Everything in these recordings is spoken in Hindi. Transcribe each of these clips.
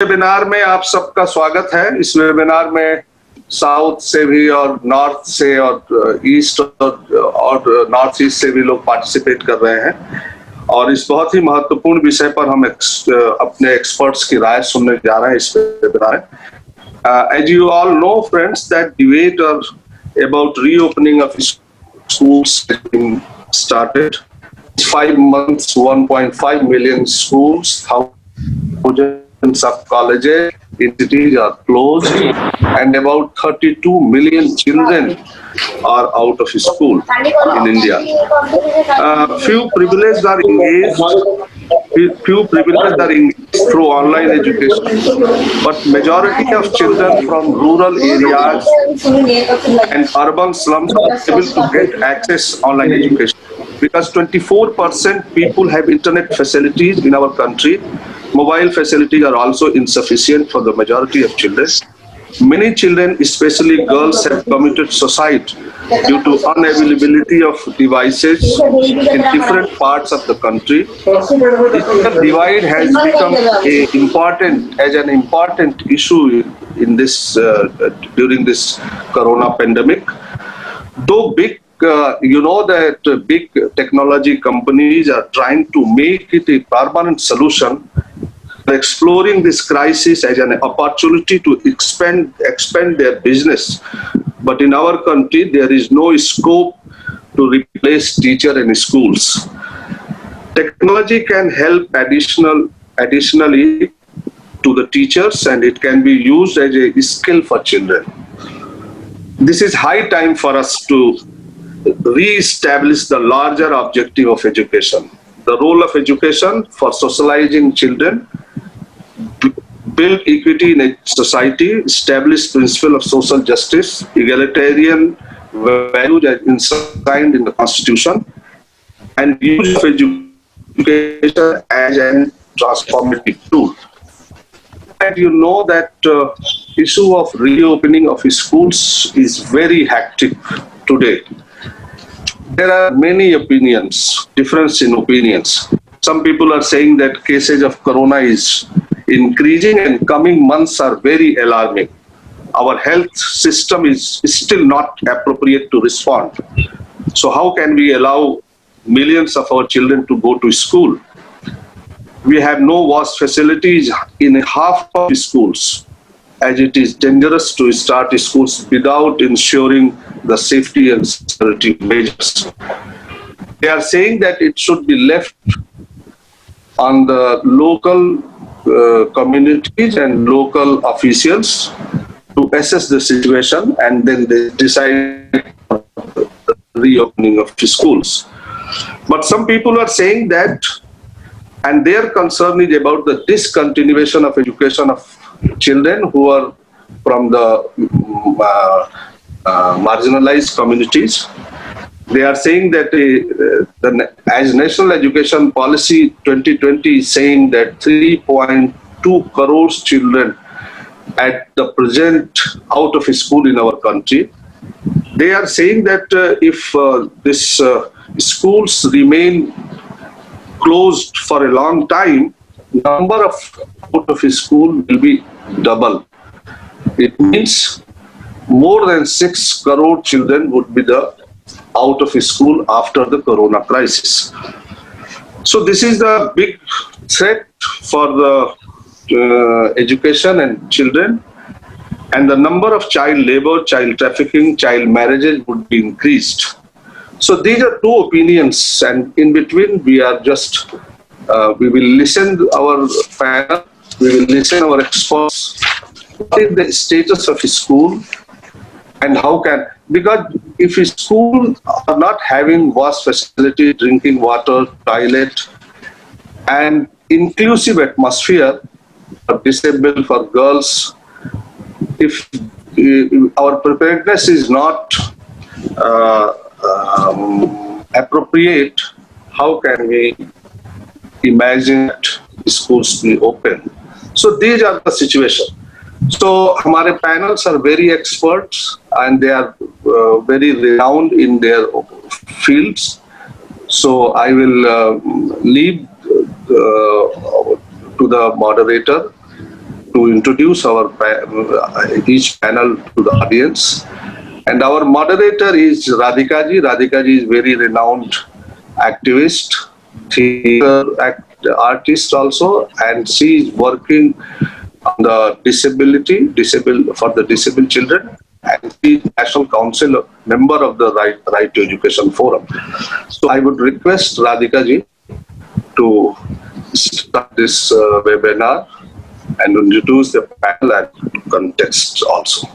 वेबिनार में आप सबका स्वागत है। इस वेबिनार में साउथ से भी और नॉर्थ से और ईस्ट और नॉर्थ ईस्ट से भी लोग पार्टिसिपेट कर रहे हैं और इस बहुत ही महत्वपूर्ण विषय पर हम अपने एक्सपर्ट्स की राय सुनने जा रहे हैं इस वेबिनार में। As you all know friends that debate about reopening of schools has been started. 5 months, 1.5 million schools, thousands of colleges, institutes are closed, and about 32 million children are out of school in India. Few privileged are engaged through online education, but majority of children from rural areas and urban slums are able to get access online education because 24% people have internet facilities in our country. Mobile facilities are also insufficient for the majority of children. Many children, especially girls, have committed suicide due to unavailability of devices in different parts of the country. Digital divide has become an important issue in this during this corona pandemic. Though you know that big technology companies are trying to make it a permanent solution, exploring this crisis as an opportunity to expand their business. But in our country, there is no scope to replace teacher in schools. Technology can help additionally to the teachers, and it can be used as a skill for children. This is high time for us to re-establish the larger objective of education. The role of education for socializing children, build equity in a society, establish principle of social justice, egalitarian values as enshrined in the Constitution, and use of education as a transformative tool. And you know that issue of reopening of schools is very hectic today. There are many opinions, difference in opinions. Some people are saying that cases of corona is increasing and coming months are very alarming. Our health system is still not appropriate to respond. So how can we allow millions of our children to go to school? We have no wash facilities in half of schools, as it is dangerous to start schools without ensuring the safety and security measures. They are saying that it should be left on the local communities and local officials to assess the situation, and then they decide the reopening of schools. But some people are saying that, and their concern is about the discontinuation of education of children who are from the marginalized communities. They are saying that as National Education Policy 2020 is saying that 3.2 crores children at the present out of school in our country. They are saying that if this schools remain closed for a long time, number of out of school will be double. It means more than 6 crore children would be the out of school after the corona crisis. So this is the big threat for the education and children, and the number of child labor, child trafficking, child marriages would be increased. So these are two opinions, and in between we are just we will listen to our panel, we will listen to our experts. What is the status of school, and how can, because if schools are not having wash facility, drinking water, toilet, and inclusive atmosphere for disabled, for girls, if our preparedness is not appropriate, how can we imagine that schools be open? So these are the situation. So our panels are very experts and they are very renowned in their fields. So I will leave to the moderator introduce each panel to the audience. And our moderator is Radhika ji. Radhika ji is very renowned activist, theater artist also, and she is working on the for the disabled children, and she is National Council member of the Right to Education Forum. So I would request Radhika ji to start this webinar and introduce the panel and context also.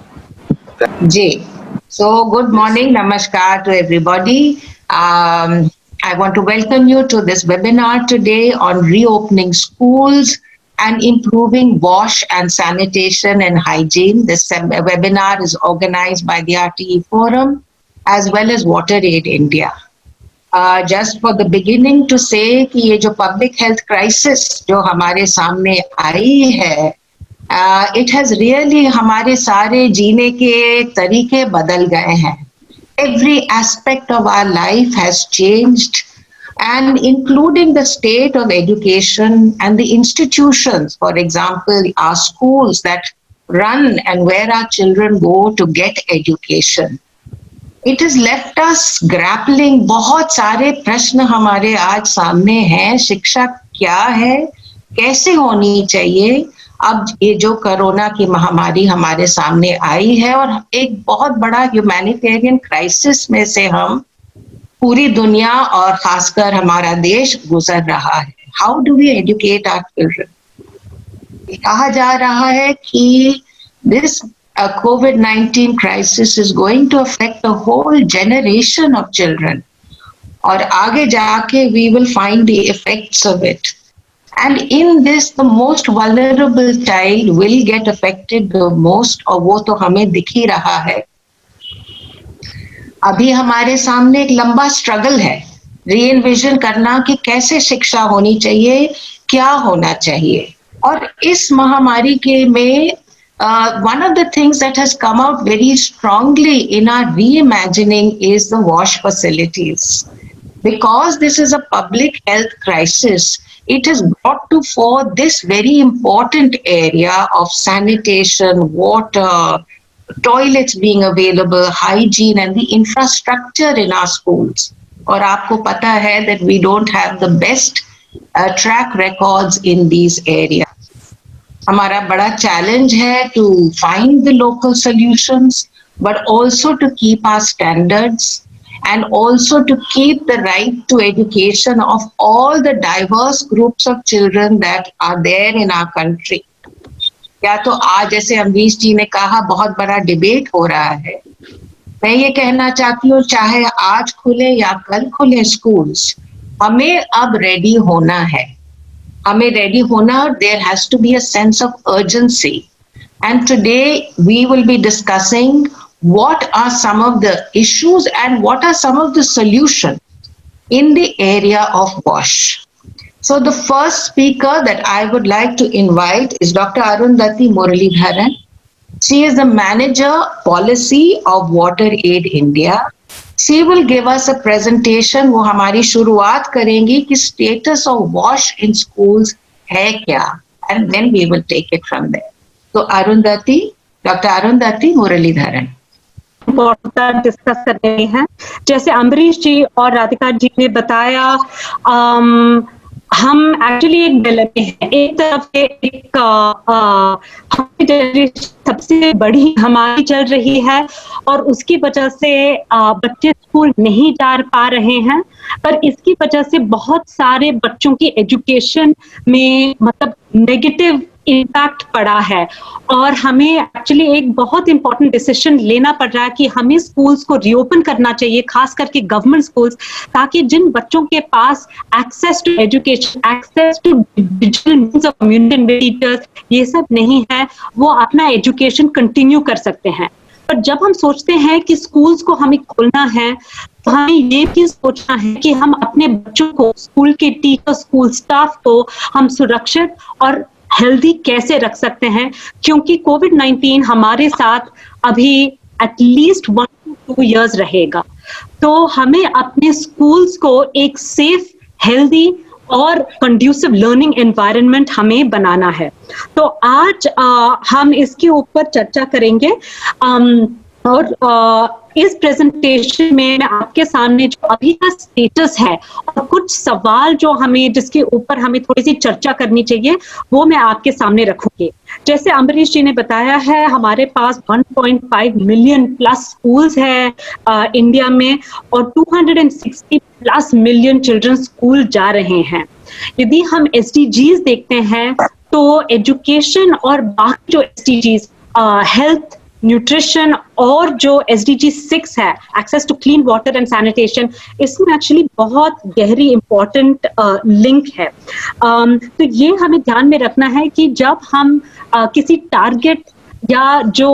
Ji. So good morning, namaskar to everybody. I want to welcome you to this webinar today on reopening schools and improving wash and sanitation and hygiene. This webinar is organized by the RTE Forum as well as WaterAid India. Just for the beginning to say कि ये जो public health crisis जो हमारे सामने आई है, it has really हमारे सारे जीने के तरीके बदल गए हैं. Every aspect of our life has changed, and including the state of education and the institutions, for example, our schools that run and where our children go to get education. It has left us grappling. बहुत सारे प्रश्न हमारे आज सामने हैं. शिक्षा क्या है, कैसे होनी चाहिए. अब ये जो कोरोना की महामारी हमारे सामने आई है और एक बहुत बड़ा ह्यूमैनिटेरियन क्राइसिस में से हम पूरी दुनिया और खासकर हमारा देश गुजर रहा है. How do we educate our children? कहा जा रहा है कि this COVID-19 crisis is going to affect a whole generation of children, और आगे जाके we will find the effects of it. And in this, the most vulnerable child will get affected the most, और वो तो हमें दिख ही रहा है. अभी हमारे सामने एक लंबा स्ट्रगल है री-एनविजन करना कि कैसे शिक्षा होनी चाहिए, क्या होना चाहिए. और इस महामारी के में one of the things that has come out very strongly in our reimagining is the wash facilities. Because this is a public health crisis, it has brought to fore this very important area of sanitation, water, toilets being available, hygiene, and the infrastructure in our schools. और आपको पता है that we don't have the best track records in these areas. हमारा बड़ा challenge है to find the local solutions, but also to keep our standards, and also to keep the right to education of all the diverse groups of children that are there in our country. या तो आज जैसे अमरीश जी ने कहा बहुत बड़ा डिबेट हो रहा है. मैं ये कहना चाहती हूँ चाहे आज खुले या कल खुले schools, हमें अब ready होना है. हमें ready होना, there has to be a sense of urgency. And today we will be discussing what are some of the issues and what are some of the solutions in the area of WASH. So the first speaker that I would like to invite is Dr. Arundhati Muralidharan. She is the Manager Policy of WaterAid India. She will give us a presentation. वो हमारी शुरुआत करेंगी कि status of WASH in schools है क्या, and then we will take it from there. So Arundhati, Dr. Arundhati Muralidharan. Discuss कर रहे हैं. जैसे अमरीश जी और राधिका जी ने बताया, हम एक्चुअली एक डिलेमे हैं. एक तरफ से एक हमारी जनरेशन सबसे बड़ी हमारी चल रही है और उसकी वजह से बच्चे स्कूल नहीं जा पा रहे हैं, पर इसकी वजह से बहुत सारे बच्चों की एजुकेशन में मतलब नेगेटिव इम्पैक्ट पड़ा है. और हमें एक्चुअली एक बहुत इंपॉर्टेंट डिसीजन लेना पड़ रहा है कि हमें स्कूल्स को रीओपन करना चाहिए, खास करके गवर्नमेंट स्कूल्स, ताकि जिन बच्चों के पास access to education, access to digital means of communication with teachers, ये सब नहीं है, वो अपना एजुकेशन कंटिन्यू कर सकते हैं. पर जब हम सोचते हैं कि स्कूल्स को हमें खोलना है, तो हमें ये भी सोचना है कि हम अपने बच्चों को, स्कूल के टीचर, स्कूल स्टाफ को हम सुरक्षित और हेल्दी कैसे रख सकते हैं, क्योंकि कोविड-19 हमारे साथ अभी एटलीस्ट 1 to 2 years रहेगा. तो हमें अपने स्कूल्स को एक सेफ, हेल्दी और कंड्यूसिव लर्निंग एनवायरनमेंट हमें बनाना है। तो आज हम इसके ऊपर चर्चा करेंगे। और इस प्रेजेंटेशन में मैं आपके सामने जो अभी का स्टेटस है और कुछ सवाल जो हमें जिसके ऊपर हमें थोड़ी सी चर्चा करनी चाहिए वो मैं आपके सामने रखूंगी। जैसे अम्बरीश जी ने बताया है, हमारे पास 1.5 मिलियन प्लस स्कूल्स है इंडिया में और 260 प्लस मिलियन चिल्ड्रन स्कूल जा रहे हैं। यदि हम SDGs देखते हैं तो एजुकेशन और बाकी जो SDGs हेल्थ, न्यूट्रिशन और जो SDG 6 है, access to clean water and sanitation, इसमें एक्चुअली बहुत गहरी इंपॉर्टेंट लिंक है। तो ये हमें ध्यान में रखना है कि जब हम किसी टारगेट या जो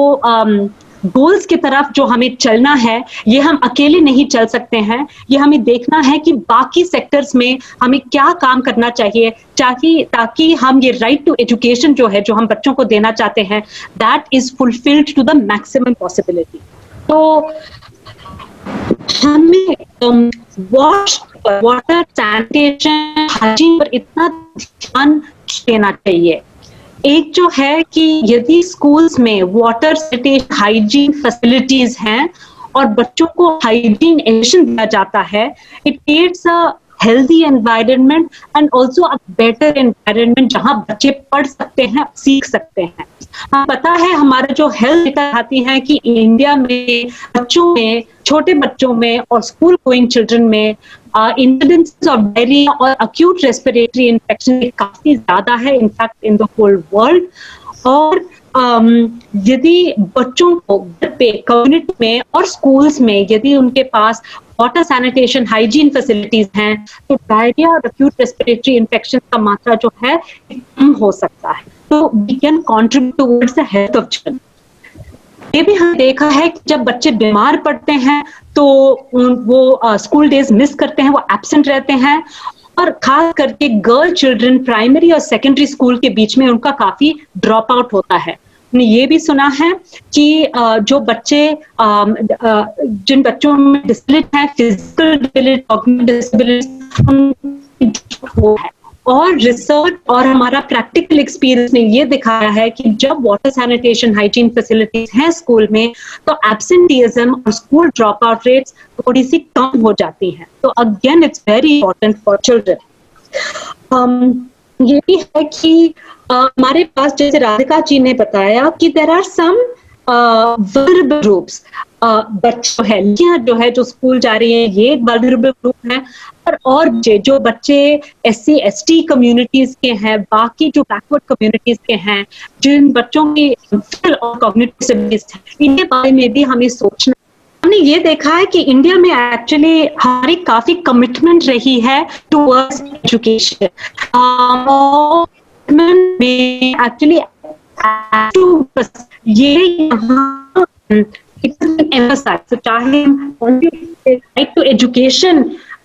गोल्स की तरफ जो हमें चलना है, ये हम अकेले नहीं चल सकते हैं। ये हमें देखना है कि बाकी सेक्टर्स में हमें क्या काम करना चाहिए ताकि हम ये राइट टू एजुकेशन जो है, जो हम बच्चों को देना चाहते हैं, that is fulfilled to the maximum possibility. तो हमें वाटर, सैनिटेशन, हाइजीन पर इतना ध्यान देना चाहिए। एक जो है कि यदि स्कूल्स में वाटर, सैनिटेशन, हाइजीन फैसिलिटीज हैं और बच्चों को हाइजीन एजुकेशन दिया जाता है, it creates a healthy environment and also a better environment जहां बच्चे पढ़ सकते हैं, सीख सकते हैं। हाँ, पता है हमारा जो हेल्थ डेटा आती है कि इंडिया में बच्चों में, छोटे बच्चों में और स्कूल गोइंग चिल्ड्रन में इंसिडेंस ऑफ डायरिया और अक्यूट रेस्पिरेटरी इन्फेक्शन काफी ज्यादा है, in fact in the whole world. और यदि बच्चों को घर पे, कम्युनिटी में और स्कूल्स में यदि उनके पास वाटर, सैनिटेशन, हाइजीन फैसिलिटीज हैं तो डायरिया और अक्यूट रेस्पिरेटरी इन्फेक्शन का मात्रा जो है कम हो सकता है। तो we can contribute towards the health of children. ये भी हमने देखा है कि जब बच्चे बीमार पड़ते हैं तो वो स्कूल डेज मिस करते हैं, वो एब्सेंट रहते हैं। और खास करके गर्ल चिल्ड्रन प्राइमरी और सेकेंडरी स्कूल के बीच में उनका काफी ड्रॉप आउट होता है। हमने ये भी सुना है कि जो बच्चे जिन बच्चों में डिसेबिलिटी है, फिजिकल डिसेबिलिटी, कॉग्निटिव डिसेबिलिटी है, और रिसर्च और हमारा प्रैक्टिकल एक्सपीरियंस ने ये दिखाया है कि जब वाटर, सैनिटेशन, हाइजीन फैसिलिटीज हैं स्कूल में तो एब्सेंटीज्म और स्कूल ड्रॉप आउट रेट्स थोड़ी सी कम हो जाती हैं। तो again it's very important for children. ये भी है कि हमारे पास, जैसे राधिका जी ने बताया, कि there are some vulnerable groups. बच्चे है, लड़कियां जो है जो स्कूल जा रही हैं, ये एक वल्नरेबल ग्रुप है। और जो बच्चे SC ST कम्युनिटीज के हैं, बाकी जो बैकवर्ड कम्युनिटीज के हैं, जिन बच्चों की फिजिकल और कॉग्निटिव डिसेबिलिटीज है, इनके बारे में भी हमें सोचना। हमने ये देखा है कि इंडिया में एक्चुअली हमारी काफी कमिटमेंट रही है टुवर्ड्स एजुकेशन। में एक्चुअली ये यहाँ emphasize, चाहे राइट टू एजुकेशन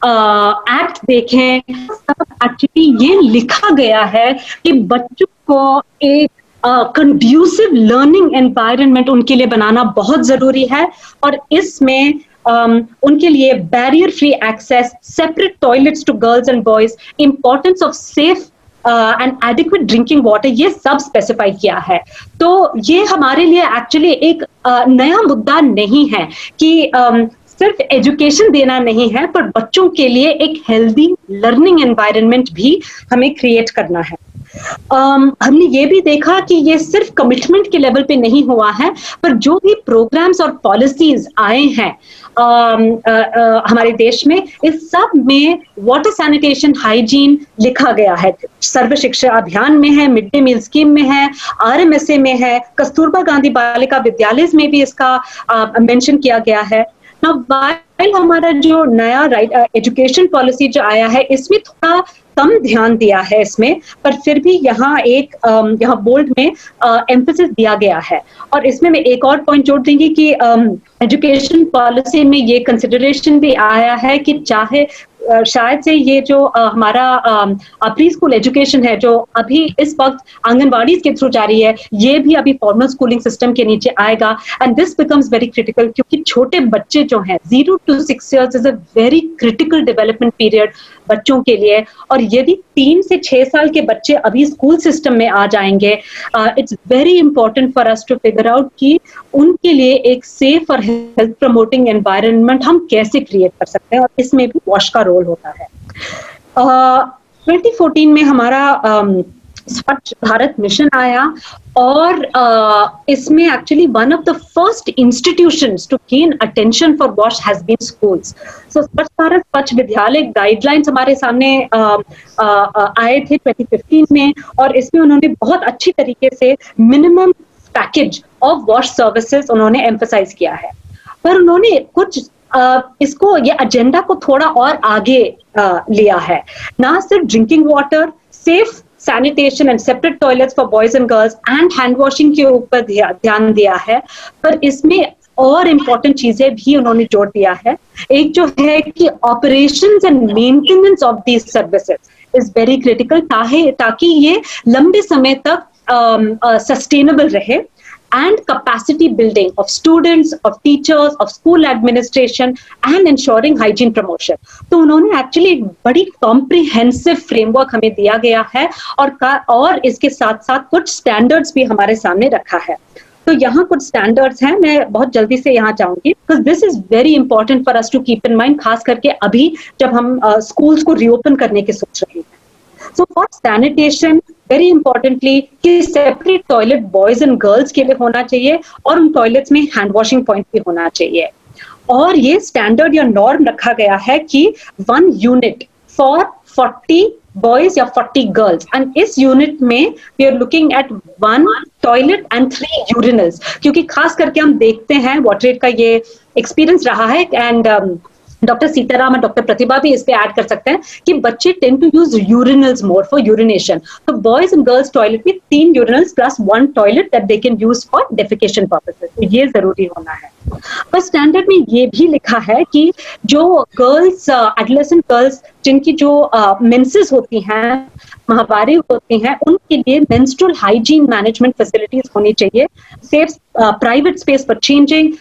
एक्ट देखें, एक्चुअली ये लिखा गया है कि बच्चों को एक कंड्यूसिव लर्निंग एनवायरनमेंट उनके लिए बनाना बहुत जरूरी है। और इसमें उनके लिए barrier free access, separate toilets to girls and boys, importance of safe and adequate drinking water, ये सब स्पेसिफाई किया है। तो ये हमारे लिए एक्चुअली एक नया मुद्दा नहीं है कि सिर्फ एजुकेशन देना नहीं है, पर बच्चों के लिए एक हेल्दी लर्निंग एनवायरनमेंट भी हमें क्रिएट करना है। हमने ये भी देखा कि ये सिर्फ कमिटमेंट के लेवल पे नहीं हुआ है, पर जो भी प्रोग्राम्स और पॉलिसीज आए हैं हमारे देश में, इस सब में वाटर, सैनिटेशन, हाइजीन लिखा गया है। सर्व शिक्षा अभियान में है, मिड डे मील स्कीम में है, RMSA में है, कस्तूरबा गांधी बालिका विद्यालय में भी इसका मेंशन किया गया है। वाइल हमारा जो नया एजुकेशन पॉलिसी जो आया है, इसमें थोड़ा कम ध्यान दिया है इसमें, पर फिर भी यहाँ यहाँ बोल्ड में एम्फेसिस दिया गया है। और इसमें मैं एक और पॉइंट जोड़ दूंगी कि एजुकेशन पॉलिसी में ये कंसिडरेशन भी आया है कि चाहे शायद से ये जो हमारा प्री स्कूल एजुकेशन है, जो अभी इस वक्त आंगनबाड़ी के थ्रू जारी है, ये भी अभी फॉर्मल स्कूलिंग सिस्टम के नीचे आएगा। And this becomes very critical, क्योंकि छोटे बच्चे जो हैं 0 to 6 years is a very critical development period, बच्चों के लिए। और यदि 3 से 6 साल के बच्चे अभी स्कूल सिस्टम में आ जाएंगे, it's very important for us to figure out कि उनके लिए एक सेफ और हेल्थ प्रमोटिंग एनवायरनमेंट हम कैसे क्रिएट कर सकते हैं, और इसमें भी वॉश का रोल होता है। 2014 में हमारा स्वच्छ भारत मिशन आया, और इसमें actually one of the first institutions to gain attention for वॉश has been schools. So Swachh Bharat स्वच्छ विद्यालय गाइडलाइंस हमारे सामने आए थे 2015 में, और इसमें उन्होंने बहुत अच्छी तरीके से minimum package of wash services उन्होंने एम्फसाइज किया है। पर उन्होंने कुछ इसको, ये एजेंडा को थोड़ा और आगे लिया है। ना सिर्फ drinking water, safe sanitation and separate toilets for boys and girls and hand washing के ऊपर ध्यान दिया है, पर इसमें और इम्पोर्टेंट चीजें भी उन्होंने जोड़ दिया है। एक जो है कि operations and maintenance of these services is very critical, ताकि ये लंबे समय तक सस्टेनेबल रहे, and capacity building of students, of teachers, of school administration and ensuring hygiene promotion. तो उन्होंने एक्चुअली एक बड़ी कॉम्प्रिहेंसिव फ्रेमवर्क हमें दिया गया है, और इसके साथ साथ कुछ स्टैंडर्ड्स भी हमारे सामने रखा है। तो यहाँ कुछ स्टैंडर्ड्स हैं, मैं बहुत जल्दी से यहाँ जाऊंगी, because this is very important for us to keep in mind, खास करके अभी जब हम स्कूल्स को रीओपन करने की सोच रहे हैं। So for sanitation, very importantly, कि separate toilet boys and girls के लिए होना चाहिए, और उन टॉयलेट्स में हैंड वॉशिंग पॉइंट भी होना चाहिए। और ये स्टैंडर्ड या नॉर्म रखा गया है कि 1 यूनिट फॉर 40 बॉयज या 40 गर्ल्स, एंड इस यूनिट में we are looking at 1 toilet and 3 urinals, क्योंकि खास करके हम देखते हैं वाटर का ये एक्सपीरियंस रहा है, एंड डॉक्टर सीताराम और डॉक्टर प्रतिभा भी इस पे ऐड कर सकते हैं कि बच्चे tend to use urinals more for urination. तो बॉयज एंड गर्ल्स टॉयलेट में 3 urinals plus 1 toilet that they can use for defecation purposes, तो ये जरूरी होना है। पर स्टैंडर्ड में ये भी लिखा है कि जो गर्ल्स, एडोलेसेंट गर्ल्स जिनकी जो मेंसेस होती हैं, माहवारी होती हैं, उनके लिए मेंस्ट्रुअल हाइजीन मैनेजमेंट फैसिलिटीज होनी चाहिए, safe private space for changing,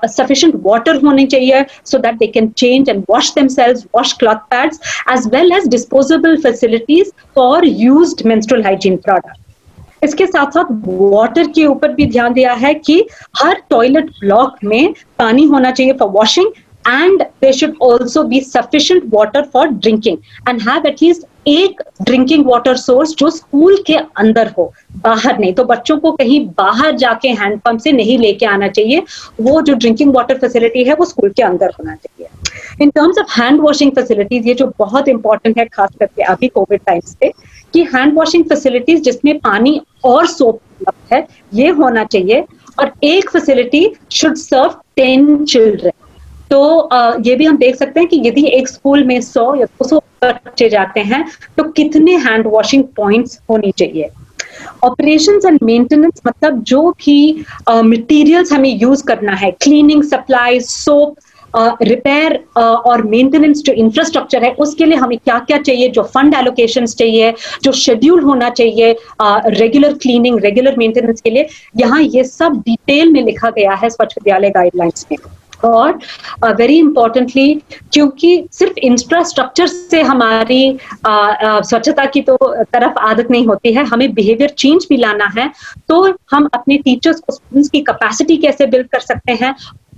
sufficient water होनी चाहिए so that they can change and wash themselves, wash cloth pads, as well as disposable facilities for used menstrual hygiene product. इसके साथ साथ वाटर के ऊपर भी ध्यान दिया है कि हर टॉयलेट ब्लॉक में पानी होना चाहिए for washing, and there should also be sufficient water for drinking and have at least एक ड्रिंकिंग वाटर सोर्स जो स्कूल के अंदर हो, बाहर नहीं। तो बच्चों को कहीं बाहर जाके हैंडपंप से नहीं लेके आना चाहिए, वो जो ड्रिंकिंग वाटर फैसिलिटी है वो स्कूल के अंदर होना चाहिए। In terms of hand washing facilities, ये जो बहुत इंपॉर्टेंट है खास करके अभी कोविड टाइम्स पे, कि हैंड वॉशिंग फैसिलिटीज जिसमें पानी और सोप उपलब्ध है ये होना चाहिए, और एक फैसिलिटी शुड सर्व 10 चिल्ड्रन। तो ये भी हम देख सकते हैं कि यदि एक स्कूल में 100 या 200 बच्चे जाते हैं तो कितने हैंड वॉशिंग पॉइंट्स होनी चाहिए। ऑपरेशंस एंड मेंटेनेंस मतलब जो भी मटेरियल्स हमें यूज करना है, क्लीनिंग सप्लाईज, सोप, रिपेयर और मेंटेनेंस जो इंफ्रास्ट्रक्चर है उसके लिए हमें क्या क्या चाहिए, जो फंड एलोकेशंस चाहिए, जो शेड्यूल होना चाहिए रेगुलर क्लीनिंग, रेगुलर मेंटेनेंस के लिए, यहाँ ये सब डिटेल में लिखा गया है स्वच्छ विद्यालय गाइडलाइंस में। और वेरी इंपॉर्टेंटली, क्योंकि सिर्फ इंफ्रास्ट्रक्चर से हमारी स्वच्छता की तो तरफ आदत नहीं होती है, हमें बिहेवियर चेंज भी लाना है। तो हम अपने टीचर्स को, स्टूडेंट्स की कैपेसिटी कैसे बिल्ड कर सकते हैं,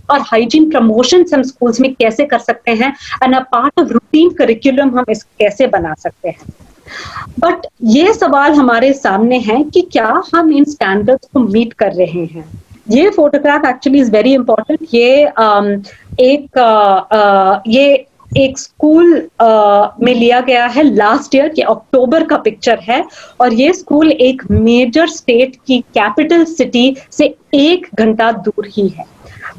और हाइजीन प्रमोशन हम स्कूल्स में कैसे कर सकते हैं, and a part of routine curriculum हम इस कैसे बना सकते हैं। बट ये सवाल हमारे सामने है कि क्या हम इन स्टैंडर्ड्स को मीट कर रहे हैं। ये photograph actually is very important. ये एक स्कूल में लिया गया है लास्ट ईयर के अक्टूबर का पिक्चर है, और ये स्कूल एक मेजर स्टेट की कैपिटल सिटी से 1 घंटा दूर ही है।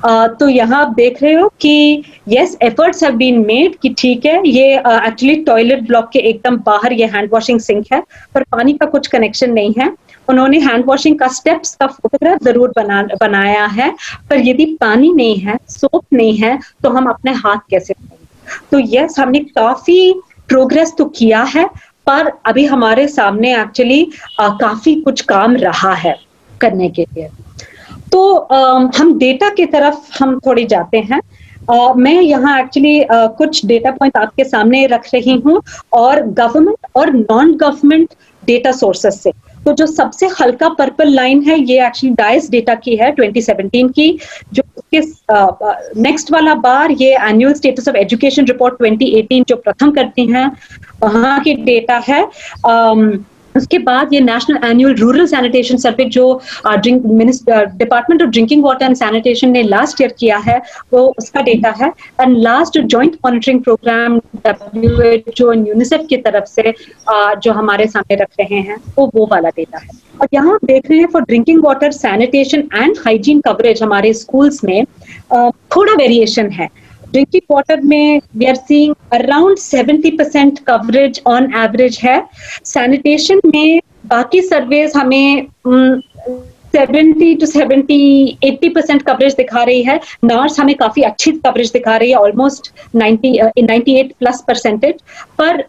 तो यहाँ आप देख रहे हो कि yes, efforts have been made कि ठीक है, ये एक्चुअली टॉयलेट ब्लॉक के एकदम बाहर ये हैंड वॉशिंग सिंक है, पर पानी का कुछ कनेक्शन नहीं है। उन्होंने हैंड वॉशिंग का स्टेप्स का फोटोग्राफ जरूर बनाया है, पर यदि पानी नहीं है, सोप नहीं है, तो हम अपने हाथ कैसे धोएंगे। तो यस, हमने काफी प्रोग्रेस तो किया है, पर अभी हमारे सामने एक्चुअली काफी कुछ काम रहा है करने के लिए। तो हम डेटा की तरफ हम थोड़ी जाते हैं। मैं यहाँ एक्चुअली कुछ डेटा पॉइंट आपके सामने रख रही हूँ और गवर्नमेंट और नॉन गवर्नमेंट डेटा सोर्सेस से। तो जो सबसे हल्का पर्पल लाइन है ये एक्चुअली डाइस डेटा की है 2017 की, जो नेक्स्ट वाला बार ये annual status of education report 2018 जो प्रथम करती हैं वहाँ की डेटा है। उसके बाद ये national annual rural sanitation survey जो department of drinking water and sanitation ने लास्ट ईयर किया है वो उसका डेटा है। And last joint monitoring program WHO और यूनिसेफ की तरफ से जो हमारे सामने रख रहे हैं वो वाला डेटा है। और यहाँ देख रहे हैं for drinking water sanitation and hygiene coverage हमारे स्कूल्स में थोड़ा वेरिएशन है। ड्रिंकिंग वाटर में we are seeing around 70% coverage on average है। सैनिटेशन में बाकी सर्वेज हमें 70 to 80% कवरेज दिखा रही है। नर्स हमें काफी अच्छी कवरेज दिखा रही है, ऑलमोस्ट 98+%। पर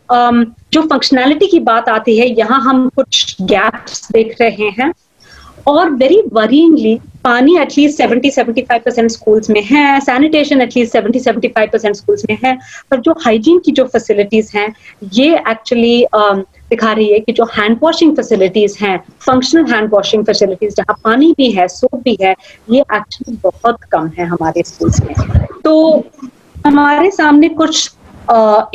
जो फंक्शनैलिटी की बात आती है यहाँ हम कुछ गैप्स देख रहे हैं। और वेरी वरीइंगली पानी एटलीस्ट 70-75% स्कूल्स में है, सैनिटेशन एटलीस्ट 70-75% स्कूल्स में है, पर जो हाइजीन की जो फैसिलिटीज हैं ये एक्चुअली दिखा रही है कि जो हैंड वॉशिंग फैसिलिटीज हैं, फंक्शनल हैंड वॉशिंग फैसिलिटीज जहाँ पानी भी है, सोप भी है, ये एक्चुअली बहुत कम है हमारे स्कूल्स में। तो हमारे सामने कुछ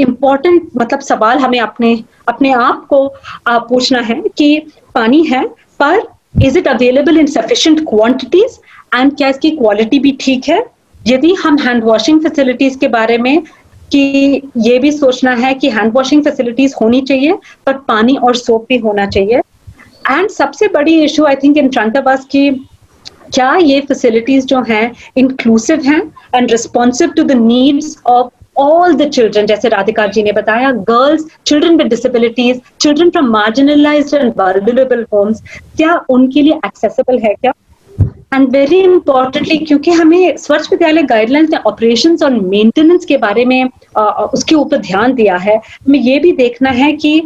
इम्पोर्टेंट मतलब सवाल हमें अपने आप को पूछना है कि पानी है पर is it available in sufficient quantities and क्या इसकी क्वालिटी भी ठीक है। यदि हम हैंड वॉशिंग फैसिलिटीज के बारे में कि ये भी सोचना है कि हैंड वॉशिंग फैसिलिटीज होनी चाहिए पर पानी और सोप भी होना चाहिए। एंड सबसे बड़ी issue I think in front of us की क्या ये फैसिलिटीज जो हैं इंक्लूसिव हैं and responsive to the needs of all the children, जैसे राधिका जी ने बताया, girls, children with disabilities, children from marginalized and vulnerable homes, क्या उनके लिए accessible है क्या? एंड वेरी इंपॉर्टेंटली क्योंकि हमें स्वच्छ विद्यालय गाइडलाइंस ने ऑपरेशंस और मेंटेनेंस के बारे में उसके ऊपर ध्यान दिया है, हमें ये भी देखना है कि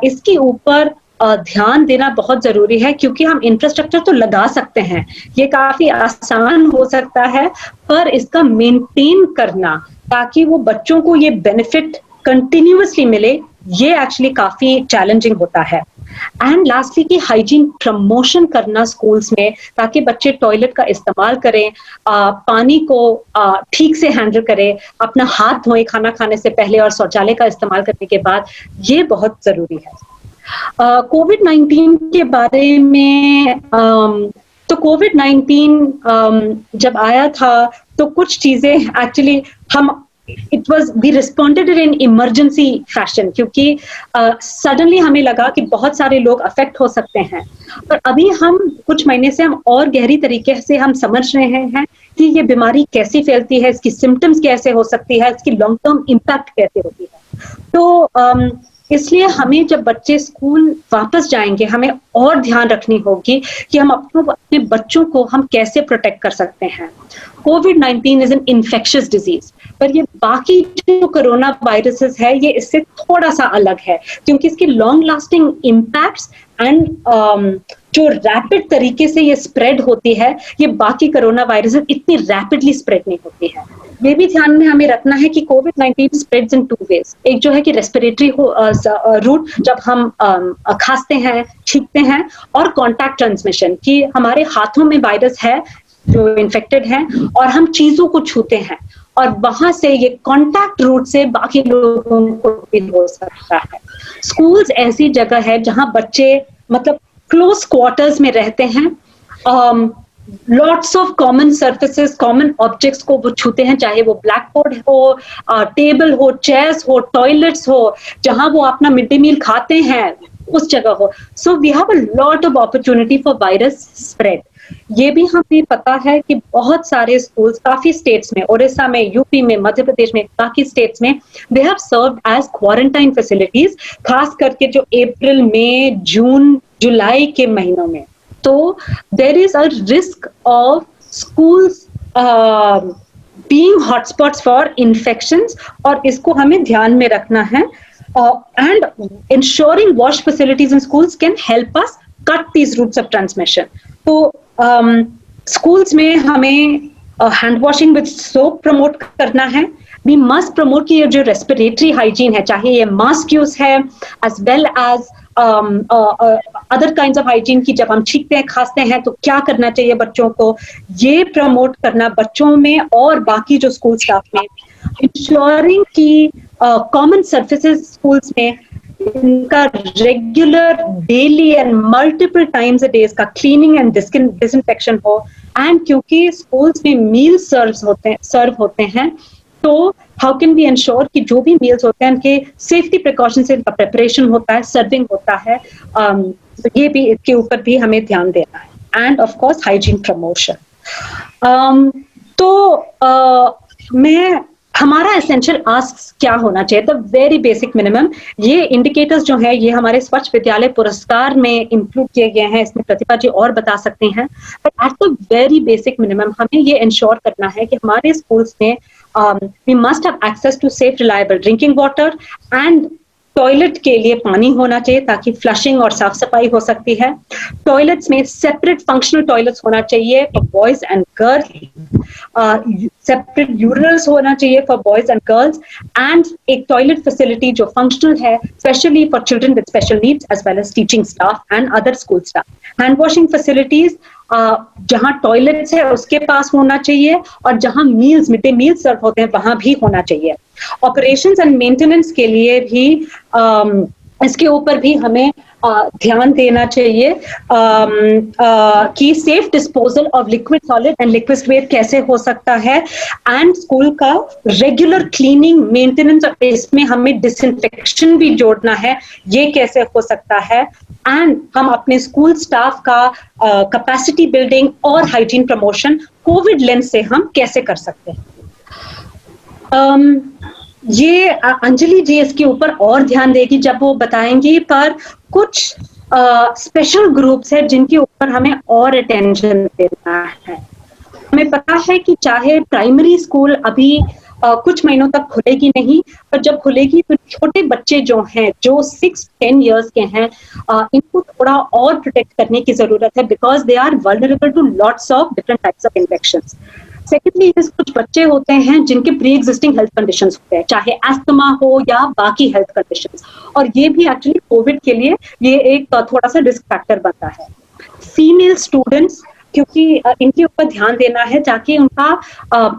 इसके ऊपर ध्यान देना बहुत जरूरी है क्योंकि हम इंफ्रास्ट्रक्चर तो लगा सकते हैं, ये काफी आसान हो सकता है, पर इसका मेंटेन करना ताकि वो बच्चों को ये बेनिफिट कंटिन्यूअसली मिले, ये एक्चुअली काफी चैलेंजिंग होता है। एंड लास्टली की हाइजीन प्रमोशन करना स्कूल्स में ताकि बच्चे टॉयलेट का इस्तेमाल करें, पानी को ठीक से हैंडल करें, अपना हाथ धोएं खाना खाने से पहले और शौचालय का इस्तेमाल करने के बाद, ये बहुत जरूरी है। कोविड-19 के बारे में तो कोविड-19 जब आया था तो कुछ चीजें actually we responded in emergency fashion क्योंकि सडनली हमें लगा कि बहुत सारे लोग अफेक्ट हो सकते हैं, पर अभी हम कुछ महीने से हम और गहरी तरीके से हम समझ रहे हैं कि ये बीमारी कैसी फैलती है, इसकी सिम्टम्स कैसे हो सकती है, इसकी लॉन्ग टर्म इम्पैक्ट कैसे होती है। तो इसलिए हमें जब बच्चे स्कूल वापस जाएंगे हमें और ध्यान रखनी होगी कि हम अपने बच्चों को हम कैसे प्रोटेक्ट कर सकते हैं। कोविड-19 इज एन इन्फेक्शियस डिजीज, पर ये बाकी जो कोरोना वायरसेस है ये इससे थोड़ा सा अलग है क्योंकि इसके लॉन्ग लास्टिंग इम्पैक्ट्स एंड जो रैपिड तरीके से ये स्प्रेड होती है, ये बाकी कोरोना वायरसेस इतनी रैपिडली स्प्रेड नहीं होती है। ये भी ध्यान में हमें रखना है कि कोविड-19 स्प्रेड्स इन 2 ways। एक जो है कि रेस्पिरेटरी रूट जब हम खांसते हैं, छींकते हैं, और कॉन्टैक्ट ट्रांसमिशन कि हमारे हाथों में वायरस है जो इन्फेक्टेड है और हम चीजों को छूते हैं और वहां से ये कॉन्टैक्ट रूट से बाकी लोगों को भी हो सकता है। स्कूल्स ऐसी जगह है जहां बच्चे मतलब क्लोज क्वार्टर्स में रहते हैं, lots of common surfaces, common objects को वो छूते हैं, चाहे वो ब्लैक बोर्ड हो, टेबल हो, चेयर्स हो, टॉयलेट्स हो, जहां वो अपना मिड डे मील खाते हैं उस जगह हो। So we have a lot of opportunity for virus spread. ये भी हमें पता है कि बहुत सारे स्कूल्स काफी स्टेट्स में, ओडिशा में, यूपी में, मध्य प्रदेश में, बाकी स्टेट्स में they have served as quarantine facilities, खास करके जो अप्रैल, मई, जून, जुलाई के महीनों में। तो there is a risk of schools being hotspots for infections और इसको हमें ध्यान में रखना है। And ensuring wash facilities in schools can help us cut these routes of transmission. तो स्कूल्स में हमें hand washing with soap promote करना है। वी मस्ट प्रमोट कि ये जो रेस्पिरेटरी हाइजीन है, चाहे ये मास्क यूज है as well as other kinds of hygiene की जब हम छींकते हैं खांसते हैं तो क्या करना चाहिए बच्चों को, ये प्रमोट करना बच्चों में और बाकी जो स्कूल स्टाफ में, इंश्योरिंग कि कॉमन सर्फेसेस स्कूल्स में इनका regular daily and multiple times a day का क्लीनिंग एंड डिसइंफेक्शन हो। एंड क्योंकि स्कूल्स में मील सर्व होते हैं तो हाउ कैन वी इंश्योर कि जो भी मील्स होते हैं उनके सेफ्टी प्रिकॉशन से इनका प्रिपरेशन होता है, सर्विंग होता है, तो ये भी इसके ऊपर भी हमें ध्यान देना है। End of course hygiene promotion. मैं हमारा एसेंशियल आस्क क्या होना चाहिए, द वेरी बेसिक मिनिमम। ये इंडिकेटर्स जो है ये हमारे स्वच्छ विद्यालय पुरस्कार में इंक्लूड किए गए हैं, इसमें प्रतिभा जी और बता सकते हैं। But at the very basic minimum हमें ये इंश्योर करना है कि हमारे स्कूल्स में we must have access to safe reliable drinking water and toilet के लिए पानी होना चाहिए ताकि फ्लशिंग और साफ सफाई हो सकती है। टॉयलेट्स में सेपरेट फंक्शनल टॉयलेट्स होना चाहिए for boys and girls, separate urinals होना चाहिए for boys and girls, and एक टॉयलेट फैसिलिटी जो फंक्शनल है specially for children with special needs as well as teaching staff and other school staff. Hand washing facilities जहां टॉयलेट्स है उसके पास होना चाहिए और जहां meals mid day meal serve होते हैं वहां भी होना चाहिए। ऑपरेशंस एंड मेंटेनेंस के लिए भी इसके ऊपर भी हमें ध्यान देना चाहिए कि safe disposal of liquid solid and liquid waste कैसे हो सकता है, एंड स्कूल का रेगुलर क्लीनिंग मेंटेनेंस, इसमें हमें डिसइंफेक्शन भी जोड़ना है, ये कैसे हो सकता है, एंड हम अपने स्कूल स्टाफ का कैपेसिटी बिल्डिंग और हाइजीन प्रमोशन कोविड लेंस से हम कैसे कर सकते हैं। ये अंजलि जी इसके ऊपर और ध्यान देगी जब वो बताएंगी, पर कुछ स्पेशल ग्रुप्स है जिनके ऊपर हमें और अटेंशन देना है। हमें पता है कि चाहे प्राइमरी स्कूल अभी कुछ महीनों तक खुलेगी नहीं, पर जब खुलेगी तो छोटे बच्चे जो हैं जो 6-10 इयर्स के हैं इनको थोड़ा और प्रोटेक्ट करने की जरूरत है, because they are vulnerable to lots of different types of infections. Secondly, कुछ बच्चे होते हैं जिनके प्री एग्जिस्टिंग हेल्थ कंडीशंस होते हैं, चाहे एस्थमा हो या बाकी हेल्थ कंडीशंस, और ये भी एक्चुअली कोविड के लिए ये एक थोड़ा सा रिस्क फैक्टर बनता है। फीमेल स्टूडेंट्स, क्योंकि इनके ऊपर ध्यान देना है ताकि उनका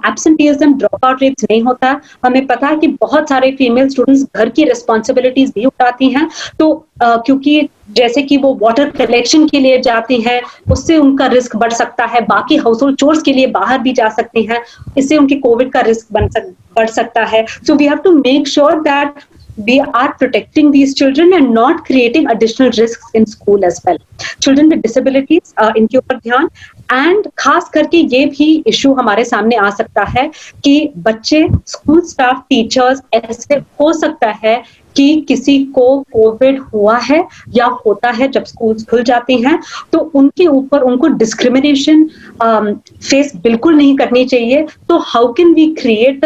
एब्सेंटीजम ड्रॉप आउट रेट्स नहीं होता। हमें पता है कि बहुत सारे फीमेल स्टूडेंट्स घर की रिस्पॉन्सिबिलिटीज भी उठाती हैं, तो क्योंकि जैसे कि वो वाटर कलेक्शन के लिए जाती हैं उससे उनका रिस्क बढ़ सकता है, बाकी हाउस होल्ड चोर्स के लिए बाहर भी जा सकती हैं, इससे उनकी कोविड का रिस्क बढ़ सकता है। So we have to make sure that we are protecting these children and not creating additional risks in school as well. Children with disabilities, इनके ऊपर ध्यान, एंड खास करके ये भी इशू हमारे सामने आ सकता है कि बच्चे, स्कूल स्टाफ, टीचर्स, ऐसे हो सकता है कि किसी को कोविड हुआ है या होता है जब स्कूल्स खुल जाते हैं, तो उनके ऊपर उनको डिस्क्रिमिनेशन फेस बिल्कुल नहीं करनी चाहिए। तो how can we create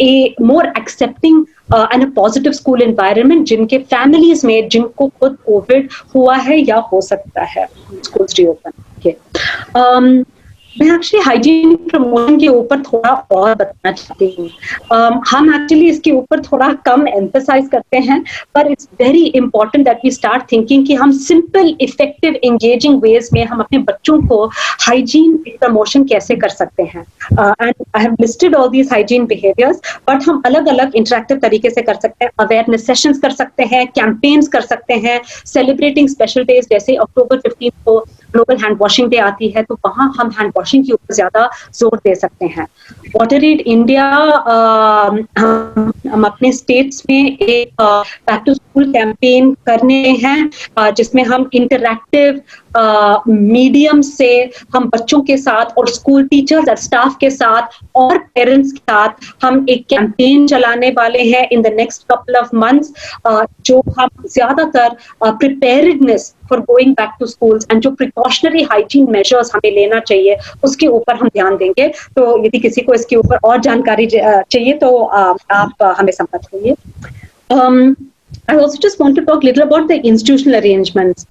a more accepting and a positive school environment जिनके फैमिलीज में जिनको खुद कोविड हुआ है या हो सकता है स्कूल्स रीओपन के। मैं एक्चुअली हाइजीन प्रमोशन के ऊपर थोड़ा और बताना चाहती हूँ। हम एक्चुअली इसके ऊपर थोड़ा कम एम्फसाइज करते हैं, पर it's very important that we start thinking कि हम सिंपल, इफेक्टिव, एंगेजिंग वेज में हम अपने बच्चों को हाइजीन प्रमोशन कैसे कर सकते हैं। And I have listed all these hygiene behaviours, but हम अलग अलग इंटरेक्टिव तरीके से कर सकते हैं। अवेयरनेस सेशंस कर सकते हैं, कैंपेन्स कर सकते हैं, सेलिब्रेटिंग स्पेशल डेज, जैसे अक्टूबर 15 को ग्लोबल हैंड वॉशिंग डे आती है तो वहां हम हैंड वॉशिंग के ऊपर ज्यादा जोर दे सकते हैं। वाटर एड इंडिया, हम अपने स्टेट्स में एक बैक टू स्कूल कैंपेन करने हैं जिसमें हम इंटरैक्टिव मीडियम से हम बच्चों के साथ और स्कूल टीचर्स और स्टाफ के साथ और पेरेंट्स के साथ हम एक कैंपेन चलाने वाले हैं in the next couple of months, जो हम ज्यादातर preparedness for going back to schools and जो प्रिकॉशनरी हाइजीन मेजर्स हमें लेना चाहिए उसके ऊपर हम ध्यान देंगे। तो यदि किसी को इसके ऊपर और जानकारी चाहिए तो आप हमें संपर्क करिए। I also just want to talk a little about the institutional arrangements.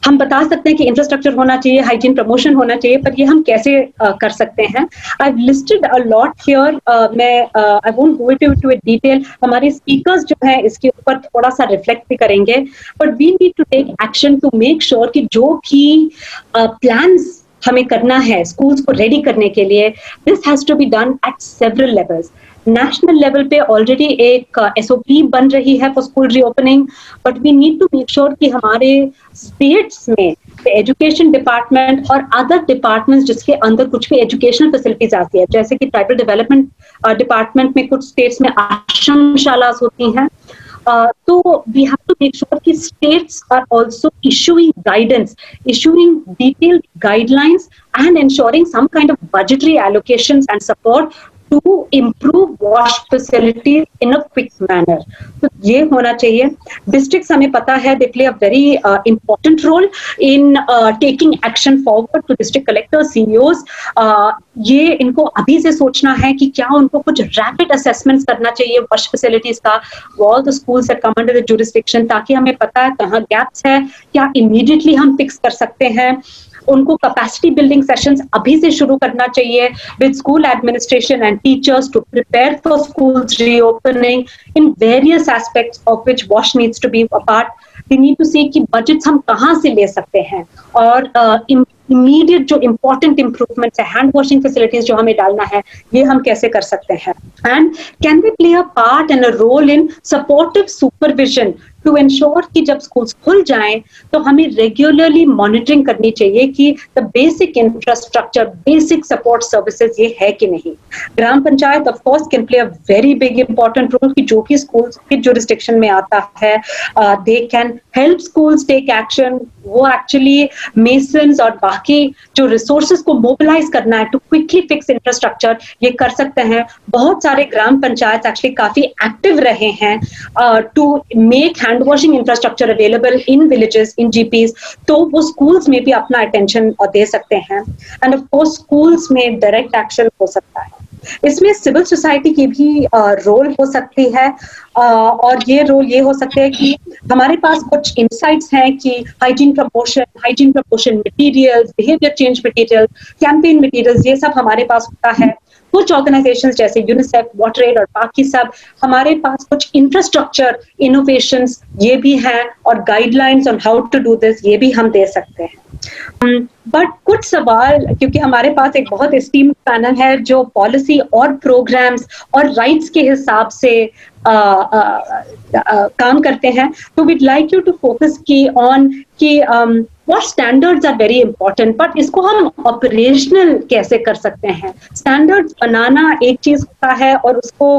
हम बता सकते हैं कि इंफ्रास्ट्रक्चर होना चाहिए, हाइजीन प्रमोशन होना चाहिए, पर ये हम कैसे कर सकते हैं? I have listed a lot here, मैं I won't go into it detail, हमारे स्पीकर्स जो हैं इसके ऊपर थोड़ा सा रिफ्लेक्ट भी करेंगे, but we need to take action to make sure कि जो भी प्लान्स हमें करना है स्कूल्स को रेडी करने के लिए, this has to be done at several levels. National level पे ऑलरेडी एक एसओपी बन रही है for school reopening, but we need to make sure कि हमारे स्टेट्स में एजुकेशन डिपार्टमेंट और अदर डिपार्टमेंट्स जिसके अंदर कुछ भी एजुकेशनल फैसिलिटीज आती है, जैसे कि ट्राइबल डेवलपमेंट डिपार्टमेंट में कुछ स्टेट्स में आश्रमशालास होती हैं, so we have to make sure that states are also issuing guidance, issuing detailed guidelines and ensuring some kind of budgetary allocations and support to improve wash facilities in a quick manner. तो ये होना चाहिए। Districts हमें पता है they play a very important role in taking action forward to district collectors, CEOs. ये इनको अभी से सोचना है कि क्या उनको कुछ rapid assessments करना चाहिए wash facilities का, all the schools that come under the jurisdiction, ताकि हमें पता है कहाँ gaps है, क्या immediately हम fix कर सकते हैं। उनको कैपेसिटी बिल्डिंग सेशंस अभी से शुरू करना चाहिए with school administration and teachers to prepare for schools reopening in various aspects of which वॉश needs to be a part. We need to see कि बजट्स हम कहाँ से ले सकते हैं और इमीडिएट जो इम्पोर्टेंट इंप्रूवमेंट्स है, हैंड वॉशिंग फैसिलिटीज जो हमें डालना है, ये हम कैसे कर सकते हैं। And can we play a part and a role in supportive supervision to ensure कि जब स्कूल्स खुल जाएं तो हमें रेगुलरली मॉनिटरिंग करनी चाहिए कि the basic infrastructure, basic support services ये है कि नहीं। Gram panchayat of course can play a very big important role कि जो भी स्कूल्स के जुरिस्डिक्शन में आता है, they can help schools take action. वो एक्चुअली मेसन्स और बाकी जो रिसोर्सेज को मोबिलाइज करना है टू क्विकली फिक्स इंफ्रास्ट्रक्चर, ये कर सकते हैं। बहुत सारे ग्राम पंचायत एक्चुअली काफी एक्टिव रहे हैं to make hand washing infrastructure available in villages, in GPs, तो वो स्कूल्स में भी अपना अटेंशन दे सकते हैं। एंड ऑफ कोर्स स्कूल्स में डायरेक्ट एक्शन हो सकता है। इसमें सिविल सोसाइटी की भी रोल हो सकती है, और ये रोल ये हो सकते हैं कि हमारे पास कुछ इंसाइट्स हैं कि hygiene promotion materials, behaviour change material, campaign materials, ये सब हमारे पास होता है। कुछ ऑर्गेनाइजेशंस जैसे यूनिसेफ, वाटरएड और बाकी सब, हमारे पास कुछ इंफ्रास्ट्रक्चर इनोवेशंस ये भी हैं और guidelines on how to do this ये भी हम दे सकते हैं। बट कुछ सवाल, क्योंकि हमारे पास एक बहुत एस्टीम्ड पैनल है जो पॉलिसी और प्रोग्राम्स और राइट्स के हिसाब से काम करते हैं, तो we'd like you to focus की ऑन कि what standards are very important, but इसको हम ऑपरेशनल कैसे कर सकते हैं। स्टैंडर्ड्स बनाना एक चीज होता है और उसको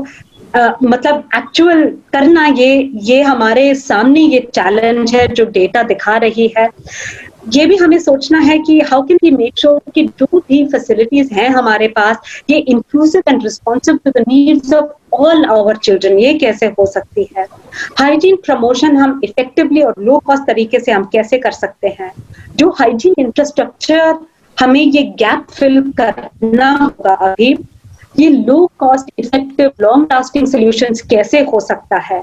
मतलब एक्चुअल करना ये हमारे सामने ये चैलेंज है जो डेटा दिखा रही है। ये भी हमें सोचना है कि how can we make sure कि जो भी फैसिलिटीज हैं हमारे पास, ये inclusive and responsive to the needs of all our children, ये कैसे हो सकती है। हाइजीन प्रमोशन हम इफेक्टिवली और लो कॉस्ट तरीके से हम कैसे कर सकते हैं। जो हाइजीन इंफ्रास्ट्रक्चर हमें ये गैप फिल करना होगा अभी, ये low cost effective long lasting solutions कैसे हो सकता है।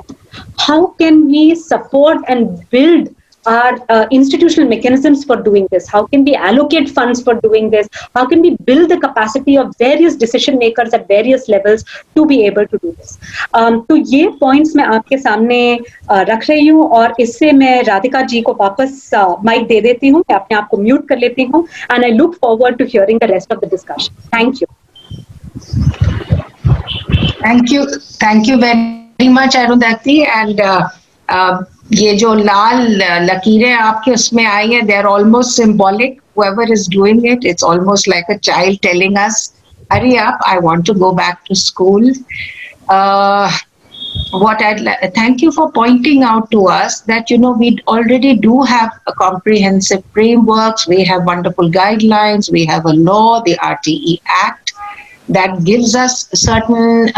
How can we support and build our institutional mechanisms for doing this? How can we allocate funds for doing this? How can we build the capacity of various decision makers at various levels to be able to do this? तो ये points मैं आपके सामने रख रही हूँ और इससे मैं राधिका जी को वापस माइक दे देती हूँ, मैं अपने आप को म्यूट कर लेती हूँ, and I look forward to hearing the rest of the discussion. Thank you. Thank you very much, Arundhati, and ये जो लाल लकीरें आपके उसमें आई है, they are almost symbolic. Whoever is doing it, it's almost like a child telling us, hurry up, I want to go back to school. Thank you for pointing out to us that, you know, we already do have a comprehensive frameworks, we have wonderful guidelines, we have a law, the RTE Act, that gives us certain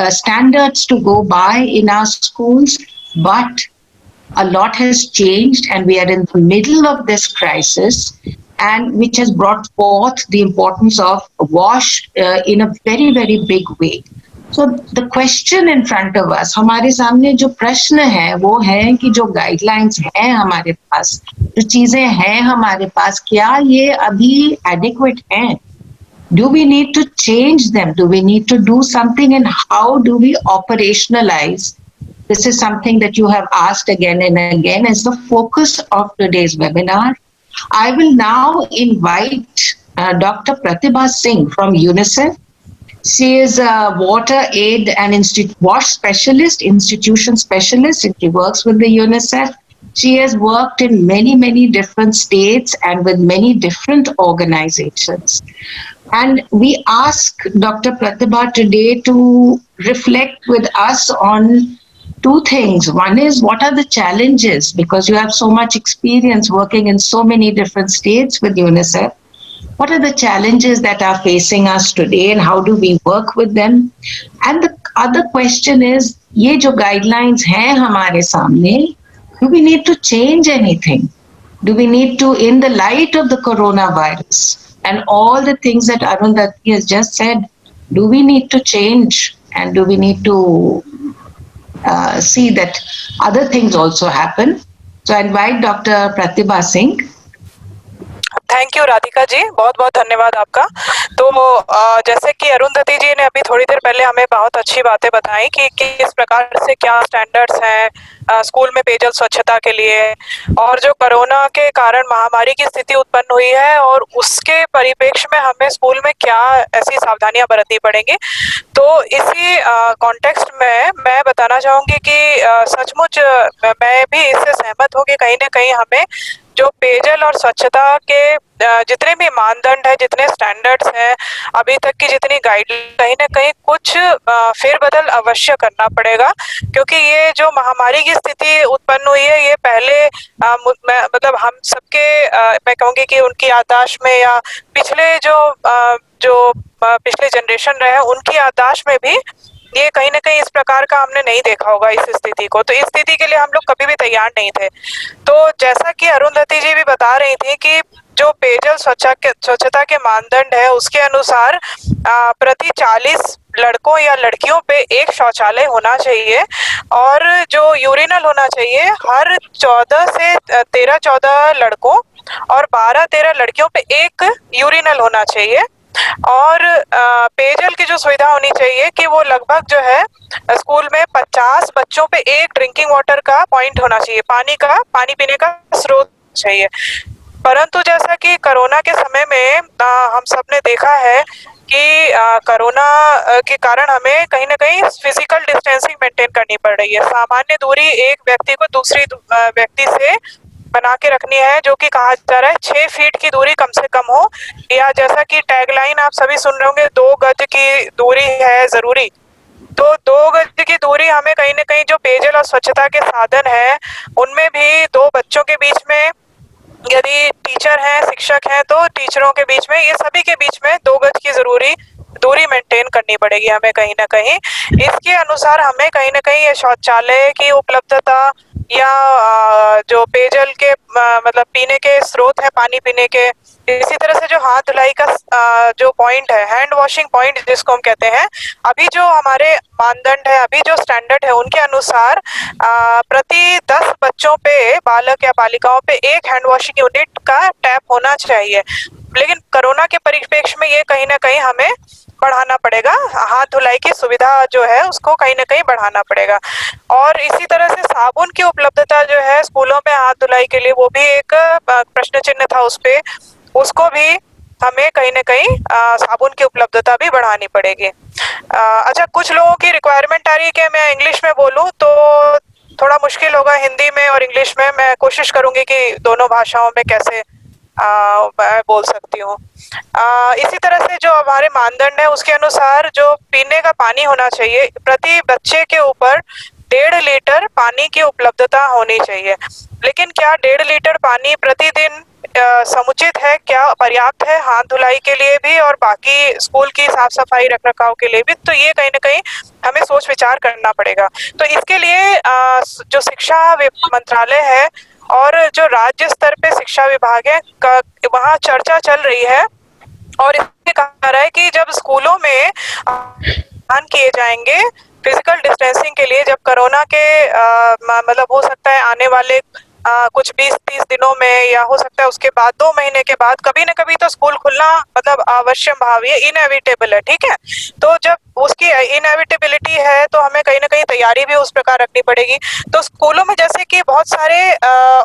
standards to go by in our schools, but a lot has changed and we are in the middle of this crisis, and which has brought forth the importance of WASH in a very, very big way. So the question in front of us, हमारे सामने जो प्रश्न है वो है कि जो गाइडलाइंस हैं हमारे पास, जो चीजें हैं हमारे पास, क्या ये अभी एडिक्वेट हैं? Do we need to change them? Do we need to do something? And how do we operationalize? This is something that you have asked again and again as the focus of today's webinar. I will now invite Dr. Pratibha Singh from UNICEF. She is a water aid and wash specialist, institution specialist, and she works with the UNICEF. She has worked in many, many different states and with many different organizations. And we ask Dr. Pratibha today to reflect with us on two things. One is, what are the challenges? Because you have so much experience working in so many different states with UNICEF. What are the challenges that are facing us today and how do we work with them? And the other question is, ये जो guidelines हैं हमारे सामने, do we need to change anything? Do we need to, in the light of the coronavirus and all the things that Arundhati has just said, do we need to change and do we need to see that other things also happen? So I invite Dr. Pratibha Singh. Thank you Radhika ji, बहुत बहुत धन्यवाद आपका। तो जैसे कि अरुंधति जी ने अभी थोड़ी देर पहले हमें बहुत अच्छी बातें बताई कि किस प्रकार से क्या स्टैंडर्ड्स हैं स्कूल में पेयजल स्वच्छता के लिए, और जो कोरोना के कारण महामारी की स्थिति उत्पन्न हुई है और उसके परिप्रेक्ष्य में हमें स्कूल में क्या ऐसी सावधानियां बरतनी पड़ेंगी। तो इसी कॉन्टेक्स्ट में मैं बताना चाहूंगी कि सचमुच मैं भी इससे सहमत हूँ कि कहीं ना कहीं हमें जो पेयजल और स्वच्छता के जितने भी मानदंड है, जितने स्टैंडर्ड्स हैं, अभी तक की जितनी गाइडलाइन, कहीं ना कहीं कुछ फेरबदल अवश्य करना पड़ेगा, क्योंकि ये जो महामारी की स्थिति उत्पन्न हुई है ये पहले मतलब हम सबके मैं कहूँगी कि उनकी याददाश्त में या पिछले जो पिछले जनरेशन रहे उनकी याददाश्त में भी ये कहीं ना कहीं इस प्रकार का हमने नहीं देखा होगा इस स्थिति को। तो इस स्थिति के लिए हम लोग कभी भी तैयार नहीं थे। तो जैसा कि अरुंधति जी भी बता रही थी कि जो पेयजल स्वच्छता के मानदंड है उसके अनुसार प्रति 40 लड़कों या लड़कियों पे एक शौचालय होना चाहिए और जो यूरिनल होना चाहिए हर 14 से 13-14 लड़कों और 12-13 लड़कियों पे एक यूरिनल होना चाहिए। और पेयजल की जो सुविधा होनी चाहिए कि वो लगभग जो है स्कूल में 50 बच्चों पे एक ड्रिंकिंग वाटर का पॉइंट होना चाहिए, पानी पीने का स्रोत चाहिए। परंतु जैसा कि कोरोना के समय में हम सबने देखा है कि कोरोना के कारण हमें कहीं ना कहीं फिजिकल डिस्टेंसिंग मेंटेन करनी पड़ रही है। सामान्य दूरी एक व्यक्ति को दूसरी व्यक्ति से बना के रखनी है, जो कि कहा जा रहा है 6 फीट की दूरी कम से कम हो, या जैसा कि टैगलाइन आप सभी सुन रहे होंगे 2 गज की दूरी है जरूरी। तो 2 गज की दूरी हमें कहीं ना कहीं जो पेयजल और स्वच्छता के साधन है उनमें भी 2 बच्चों के बीच में, यदि टीचर हैं शिक्षक हैं तो टीचरों के बीच में, ये सभी के बीच में 2 गज की दूरी मेंटेन करनी पड़ेगी हमें कहीं ना कहीं। इसके अनुसार हमें कहीं ना कहीं ये शौचालय की उपलब्धता या जो पेयजल के मतलब पीने के स्रोत है पानी पीने के, इसी तरह से जो हाथ धुलाई का जो पॉइंट है, हैंड वॉशिंग पॉइंट जिसको हम कहते हैं, अभी जो हमारे मानदंड है, अभी जो स्टैंडर्ड है उनके अनुसार प्रति 10 बच्चों पे, बालक या बालिकाओं पे एक हैंड वॉशिंग यूनिट का टैप होना चाहिए। लेकिन कोरोना के परिप्रेक्ष्य में ये कहीं ना कहीं हमें बढ़ाना पड़ेगा, हाथ धुलाई की सुविधा जो है उसको कहीं ना कहीं बढ़ाना पड़ेगा। और इसी तरह से साबुन की उपलब्धता जो है स्कूलों में हाथ धुलाई के लिए, वो भी एक प्रश्न चिन्ह था उस पे, उसको भी हमें कहीं ना कहीं साबुन की उपलब्धता भी बढ़ानी पड़ेगी। अच्छा, कुछ लोगों की रिक्वायरमेंट आ रही है कि मैं इंग्लिश में बोलूं तो थोड़ा मुश्किल होगा, हिंदी में और इंग्लिश में मैं कोशिश करूंगी कि दोनों भाषाओं में कैसे मैं बोल सकती हूँ। इसी तरह से जो हमारे मानदंड है उसके अनुसार जो पीने का पानी होना चाहिए, प्रति बच्चे के ऊपर 1.5 लीटर पानी की उपलब्धता होनी चाहिए। लेकिन क्या 1.5 लीटर पानी प्रतिदिन समुचित है, क्या पर्याप्त है हाथ धुलाई के लिए भी और बाकी स्कूल की साफ सफाई रख रखाव के लिए भी? तो ये कहीं ना कहीं हमें सोच विचार करना पड़ेगा। तो इसके लिए जो शिक्षा मंत्रालय है और जो राज्य स्तर पे शिक्षा विभाग है वहाँ चर्चा चल रही है और इसमें कहा जा रहा है कि जब स्कूलों में ध्यान किए जाएंगे फिजिकल डिस्टेंसिंग के लिए, जब कोरोना के मतलब हो सकता है आने वाले कुछ 20-30 दिनों में, या हो सकता है उसके बाद 2 महीने के बाद कभी न कभी तो स्कूल खुलना मतलब अवश्य भावी है, इनएविटेबल है, ठीक है। तो जब उसकी इनएविटेबिलिटी है तो हमें कहीं ना कहीं तैयारी भी उस प्रकार रखनी पड़ेगी। तो स्कूलों में जैसे कि बहुत सारे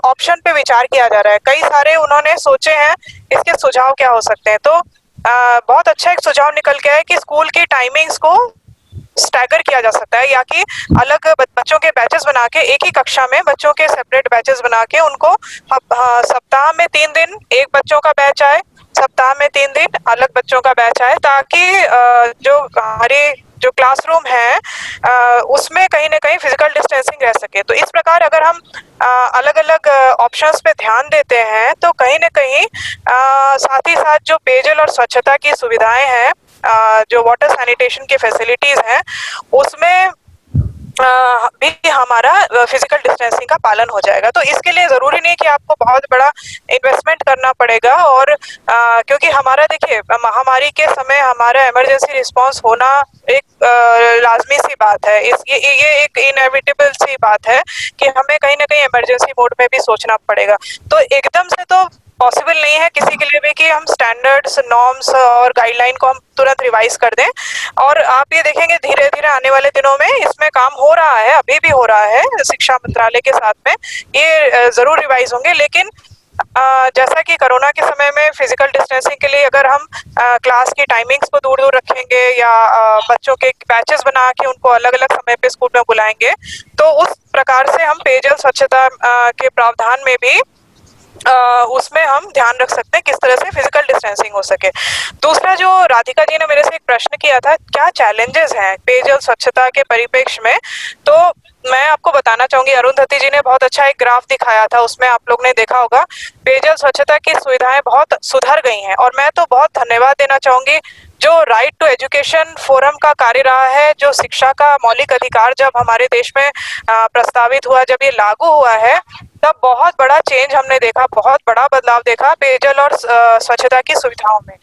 ऑप्शन पे विचार किया जा रहा है, कई सारे उन्होंने सोचे हैं इसके सुझाव क्या हो सकते हैं। तो बहुत अच्छा एक सुझाव निकल के आया कि स्कूल की टाइमिंग्स को स्टैगर किया जा सकता है, या कि अलग बच्चों के बैचेस बना के एक ही कक्षा में बच्चों के सेपरेट बैचेस बना के उनको सप्ताह में 3 दिन एक बच्चों का बैच आए, सप्ताह में 3 दिन अलग बच्चों का बैच आए, ताकि जो हमारे जो क्लासरूम है उसमें कहीं ना कहीं फिजिकल डिस्टेंसिंग रह सके। तो इस प्रकार अगर हम अलग अलग ऑप्शंस पे ध्यान देते हैं तो कहीं ना कहीं साथ ही साथ जो पेयजल और स्वच्छता की सुविधाएं हैं, जो वाटर सैनिटेशन की फैसिलिटीज हैं, उसमें भी हमारा फिजिकल डिस्टेंसिंग का पालन हो जाएगा। तो इसके लिए जरूरी नहीं कि आपको बहुत बड़ा इन्वेस्टमेंट करना पड़ेगा, और क्योंकि हमारा देखिए महामारी के समय हमारा इमरजेंसी रिस्पांस होना एक लाजमी सी बात है। ये एक इनएविटेबल सी बात है कि हमें कहीं ना कहीं इमरजेंसी मोड में भी सोचना पड़ेगा। तो एकदम से तो पॉसिबल नहीं है किसी के लिए भी कि हम स्टैंडर्ड्स, नॉर्म्स और गाइडलाइन को हम तुरंत रिवाइज कर दें। और आप ये देखेंगे धीरे धीरे आने वाले दिनों में इसमें काम हो रहा है, अभी भी हो रहा है शिक्षा मंत्रालय के साथ में, ये जरूर रिवाइज होंगे। लेकिन जैसा कि कोरोना के समय में फिजिकल डिस्टेंसिंग के लिए अगर हम क्लास की टाइमिंग्स को दूर दूर रखेंगे, या बच्चों के बैचेस बना के उनको अलग अलग समय पे स्कूल में बुलाएंगे, तो उस प्रकार से हम पेयजल स्वच्छता के प्रावधान में भी उसमें हम ध्यान रख सकते हैं किस तरह से फिजिकल डिस्टेंसिंग हो सके। दूसरा, जो राधिका जी ने मेरे से एक प्रश्न किया था, क्या चैलेंजेस हैं पेयजल स्वच्छता के परिप्रेक्ष्य में, तो मैं आपको बताना चाहूंगी, अरुंधति जी ने बहुत अच्छा एक ग्राफ दिखाया था, उसमें आप लोग ने देखा होगा पेयजल स्वच्छता की सुविधाएं बहुत सुधर गई हैं। और मैं तो बहुत धन्यवाद देना चाहूंगी जो राइट टू एजुकेशन फोरम का कार्य रहा है, जो शिक्षा का मौलिक अधिकार जब हमारे देश में प्रस्तावित हुआ, जब ये लागू हुआ है, तब बहुत बड़ा चेंज हमने देखा, बहुत बड़ा बदलाव देखा पेयजल और स्वच्छता की सुविधाओं में।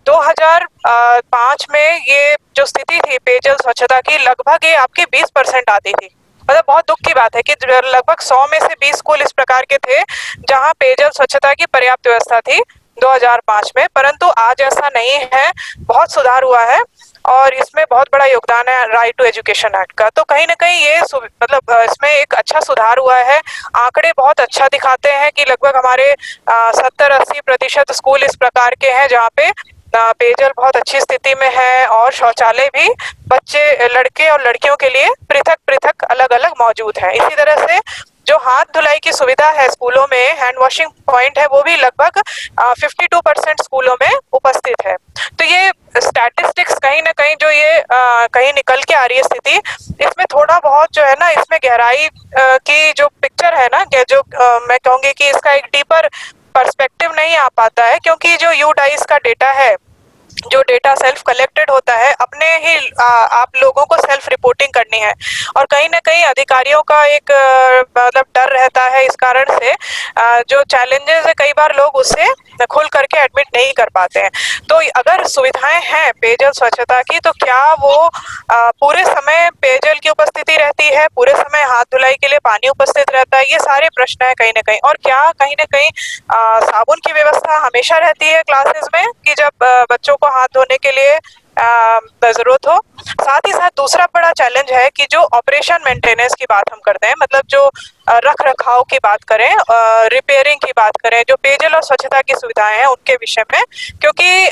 2005 में ये जो स्थिति थी पेयजल स्वच्छता की, लगभग ये आपकी 20% आती थी। मतलब बहुत दुख की बात है कि लगभग 100 में से 20 स्कूल इस प्रकार के थे जहां पेयजल स्वच्छता की पर्याप्त व्यवस्था थी 2005 में। परंतु आज ऐसा नहीं है, बहुत सुधार हुआ है, और इसमें बहुत बड़ा योगदान है राइट टू एजुकेशन एक्ट का। तो कहीं ना कहीं ये मतलब इसमें एक अच्छा सुधार हुआ है। आंकड़े बहुत अच्छा दिखाते हैं कि लगभग हमारे 70-80% स्कूल इस प्रकार के हैं जहाँ पे पेयजल बहुत अच्छी स्थिति में है, और शौचालय भी बच्चे, लड़के और लड़कियों के लिए पृथक पृथक अलग अलग मौजूद है। इसी तरह से जो हाथ धुलाई की सुविधा है स्कूलों में, हैंड वॉशिंग पॉइंट है, वो भी लगभग 52% स्कूलों में उपस्थित है। तो ये स्टैटिस्टिक्स कहीं ना कहीं जो ये कहीं निकल के आ रही है स्थिति, इसमें थोड़ा बहुत जो है ना, इसमें गहराई की जो पिक्चर है ना, जो मैं कहूंगी कि इसका एक डीपर पर्सपेक्टिव नहीं आ पाता है, क्योंकि जो यूडाइस का डेटा है, जो डेटा सेल्फ कलेक्टेड होता है, अपने ही आप लोगों को सेल्फ रिपोर्टिंग करनी है, और कहीं ना कहीं अधिकारियों का एक मतलब डर रहता है। इस कारण से जो चैलेंजेस है, कई बार लोग उससे खुल करके एडमिट नहीं कर पाते हैं। तो अगर सुविधाएं हैं पेयजल स्वच्छता की, तो क्या वो पूरे समय पेयजल की उपस्थिति रहती है, पूरे समय हाथ धुलाई के लिए पानी उपस्थित रहता है, ये सारे प्रश्न है कहीं ना कहीं। और क्या कहीं ना कहीं साबुन की व्यवस्था हमेशा रहती है क्लासेस में, कि जब बच्चों को हाथ धोने के लिए जरूरत हो। साथ ही साथ दूसरा बड़ा चैलेंज है कि जो ऑपरेशन मेंटेनेंस की बात हम करते हैं, मतलब जो रख रखाव की बात करें, रिपेयरिंग की बात करें, जो पेयजल और स्वच्छता की सुविधाएं हैं उनके विषय में, क्योंकि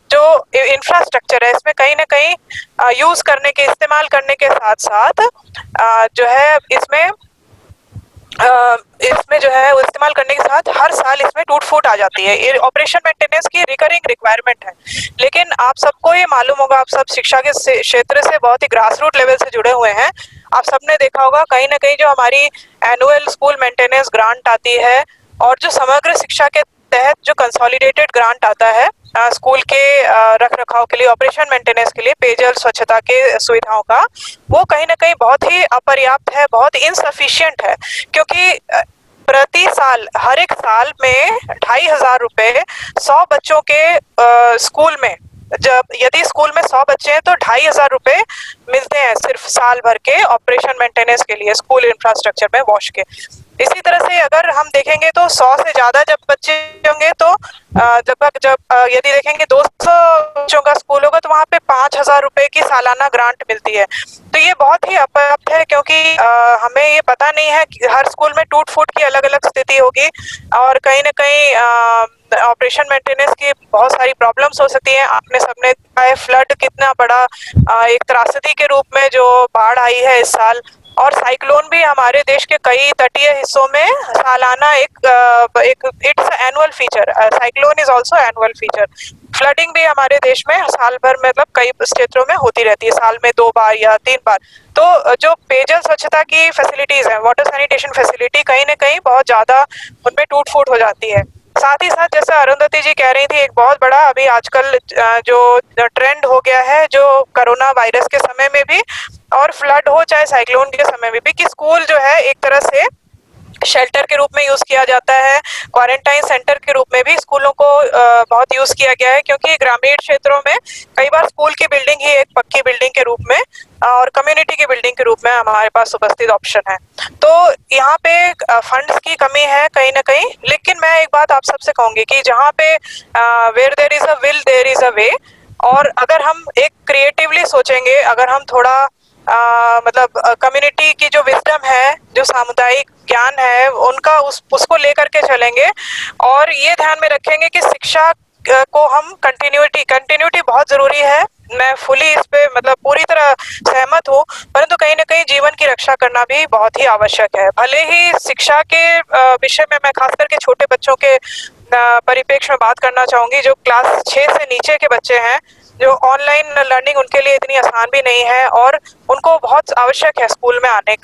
जो इंफ्रास्ट्रक्चर है इसमें कहीं ना कहीं यूज करने के, इस्तेमाल करने के साथ साथ जो है इसमें जो है वो इस्तेमाल करने के साथ हर साल इसमें टूट फूट आ जाती है। ये ऑपरेशन मेंटेनेंस की रिकरिंग रिक्वायरमेंट है। लेकिन आप सबको ये मालूम होगा, आप सब शिक्षा के क्षेत्र से बहुत ही ग्रास रूट लेवल से जुड़े हुए हैं, आप सबने देखा होगा कहीं ना कहीं जो हमारी एनुअल स्कूल मेंटेनेंस ग्रांट आती है, और जो समग्र शिक्षा के तहत जो कंसोलिडेटेड ग्रांट आता है स्कूल के रख रखाव के लिए, ऑपरेशन मेंटेनेंस के लिए, पेयजल स्वच्छता के सुविधाओं का, वो कहीं ना कहीं बहुत ही अपर्याप्त है, बहुत इनसफिशिएंट है। क्योंकि प्रति साल, हर एक साल में 2500 रुपए 100 बच्चों के स्कूल में जब यदि स्कूल में 100 बच्चे हैं तो 2,500 रुपए मिलते हैं सिर्फ साल भर के ऑपरेशन मेंटेनेंस के लिए स्कूल इंफ्रास्ट्रक्चर में वॉश के। इसी तरह से अगर हम देखेंगे तो 100 से ज्यादा जब बच्चे होंगे तो लगभग जब यदि देखेंगे 200 बच्चों का स्कूल होगा तो वहाँ पे 5,000 रुपए की सालाना ग्रांट मिलती है। तो ये बहुत ही अपर्याप्त है क्योंकि हमें ये पता नहीं है कि हर स्कूल में टूट फूट की अलग अलग स्थिति होगी और कहीं ना कहीं ऑपरेशन मेंटेनेंस की बहुत सारी प्रॉब्लम्स हो सकती हैं। आपने सबने देखा है फ्लड कितना बड़ा एक त्रासदी के रूप में जो बाढ़ आई है इस साल, और साइक्लोन भी हमारे देश के कई तटीय हिस्सों में सालाना एक it's annual feature, cyclone is also annual feature. Flooding भी हमारे देश में साल भर मतलब कई क्षेत्रों में होती रहती है, साल में 2 बार या 3 बार। तो जो पेयजल स्वच्छता की फैसिलिटीज हैं, वाटर सैनिटेशन फैसिलिटी कहीं ना कहीं बहुत ज्यादा उनमें टूट फूट हो जाती है। साथ ही साथ जैसा अरुंधति जी कह रही थी, एक बहुत बड़ा अभी आजकल जो ट्रेंड हो गया है जो कोरोना वायरस के समय में भी और फ्लड हो चाहे साइक्लोन के समय में भी, कि स्कूल जो है एक तरह से शेल्टर के रूप में यूज किया जाता है, क्वारंटाइन सेंटर के रूप में भी स्कूलों को बहुत यूज किया गया है क्योंकि ग्रामीण क्षेत्रों में कई बार स्कूल की बिल्डिंग ही एक पक्की बिल्डिंग के रूप में और कम्युनिटी की बिल्डिंग के रूप में हमारे पास उपस्थित ऑप्शन है। तो यहाँ पे फंड्स की कमी है कहीं ना कहीं, लेकिन मैं एक बात आप सबसे कहूंगी कि जहाँ पे where there is a will there is a way, और अगर हम एक क्रिएटिवली सोचेंगे, अगर हम थोड़ा मतलब कम्युनिटी की जो विजडम है, जो सामुदायिक ज्ञान है उनका उसको लेकर के चलेंगे और ये ध्यान में रखेंगे कि शिक्षा को हम कंटिन्यूटी बहुत जरूरी है। मैं फुली इस पे मतलब पूरी तरह सहमत हूँ, परंतु कहीं ना कहीं जीवन की रक्षा करना भी बहुत ही आवश्यक है। भले ही शिक्षा के विषय में मैं खास करके छोटे बच्चों के परिप्रेक्ष्य में बात करना चाहूंगी, जो क्लास 6 से नीचे के बच्चे हैं, जो ऑनलाइन लर्निंग उनके लिए इतनी आसान भी नहीं है और उनको बहुत आवश्यक है स्कूल में आने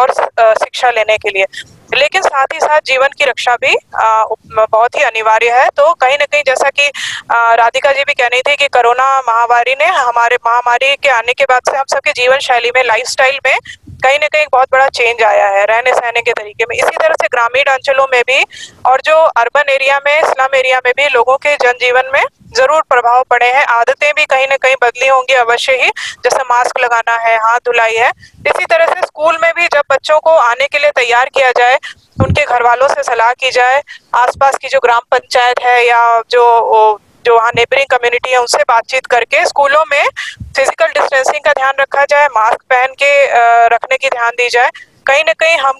और शिक्षा लेने के लिए, लेकिन साथ ही साथ जीवन की रक्षा भी बहुत ही अनिवार्य है। तो कहीं ना कहीं जैसा कि राधिका जी भी कह रही थी कि कोरोना महामारी ने महामारी के आने के बाद से हम सबके जीवन शैली में, लाइफस्टाइल में कहीं ना कहीं बहुत बड़ा चेंज आया है, रहने सहने के तरीके में। इसी तरह से ग्रामीण अंचलों में भी और जो अर्बन एरिया में, स्लम एरिया में भी लोगों के जनजीवन में जरूर प्रभाव पड़े हैं। आदतें भी कहीं ना कहीं बदली होंगी अवश्य ही, जैसे मास्क लगाना है, हाथ धुलाई है। इसी तरह से स्कूल में भी जब बच्चों को आने के लिए तैयार किया जाए, उनके घर वालों से सलाह की जाए, आसपास की जो ग्राम पंचायत है या जो वहाँ नेबरिंग कम्युनिटी है उनसे बातचीत करके स्कूलों में फिजिकल डिस्टेंसिंग का ध्यान रखा जाए, मास्क पहन के रखने की ध्यान दी जाए। कहीं ना कहीं हम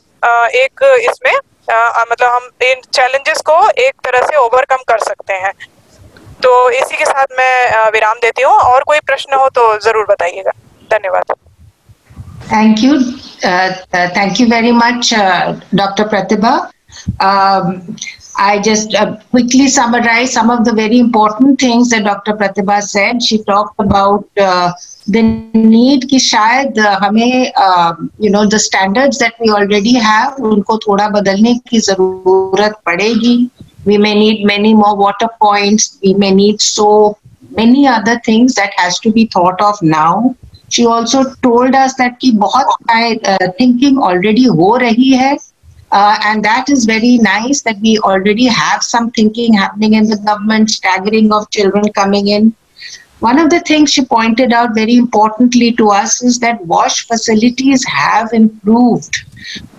एक इसमें मतलब हम इन चैलेंजेस को एक तरह से ओवरकम कर सकते हैं। तो इसी के साथ मैं विराम देती हूँ, और कोई प्रश्न हो तो जरूर बताइएगा। धन्यवाद। Thank you very much, Dr. Pratibha. I just quickly summarize some of the very important things that Dr. Pratibha said. She talked about the need कि शायद हमें the standards that we already have उनको थोड़ा बदलने की जरूरत पड़ेगी. We may need many more water points. We may need so many other things that has to be thought of now. She also told us that कि बहुत thinking already हो रही है. And that is very nice that we already have some thinking happening in the government, staggering of children coming in. One of the things she pointed out very importantly to us is that wash facilities have improved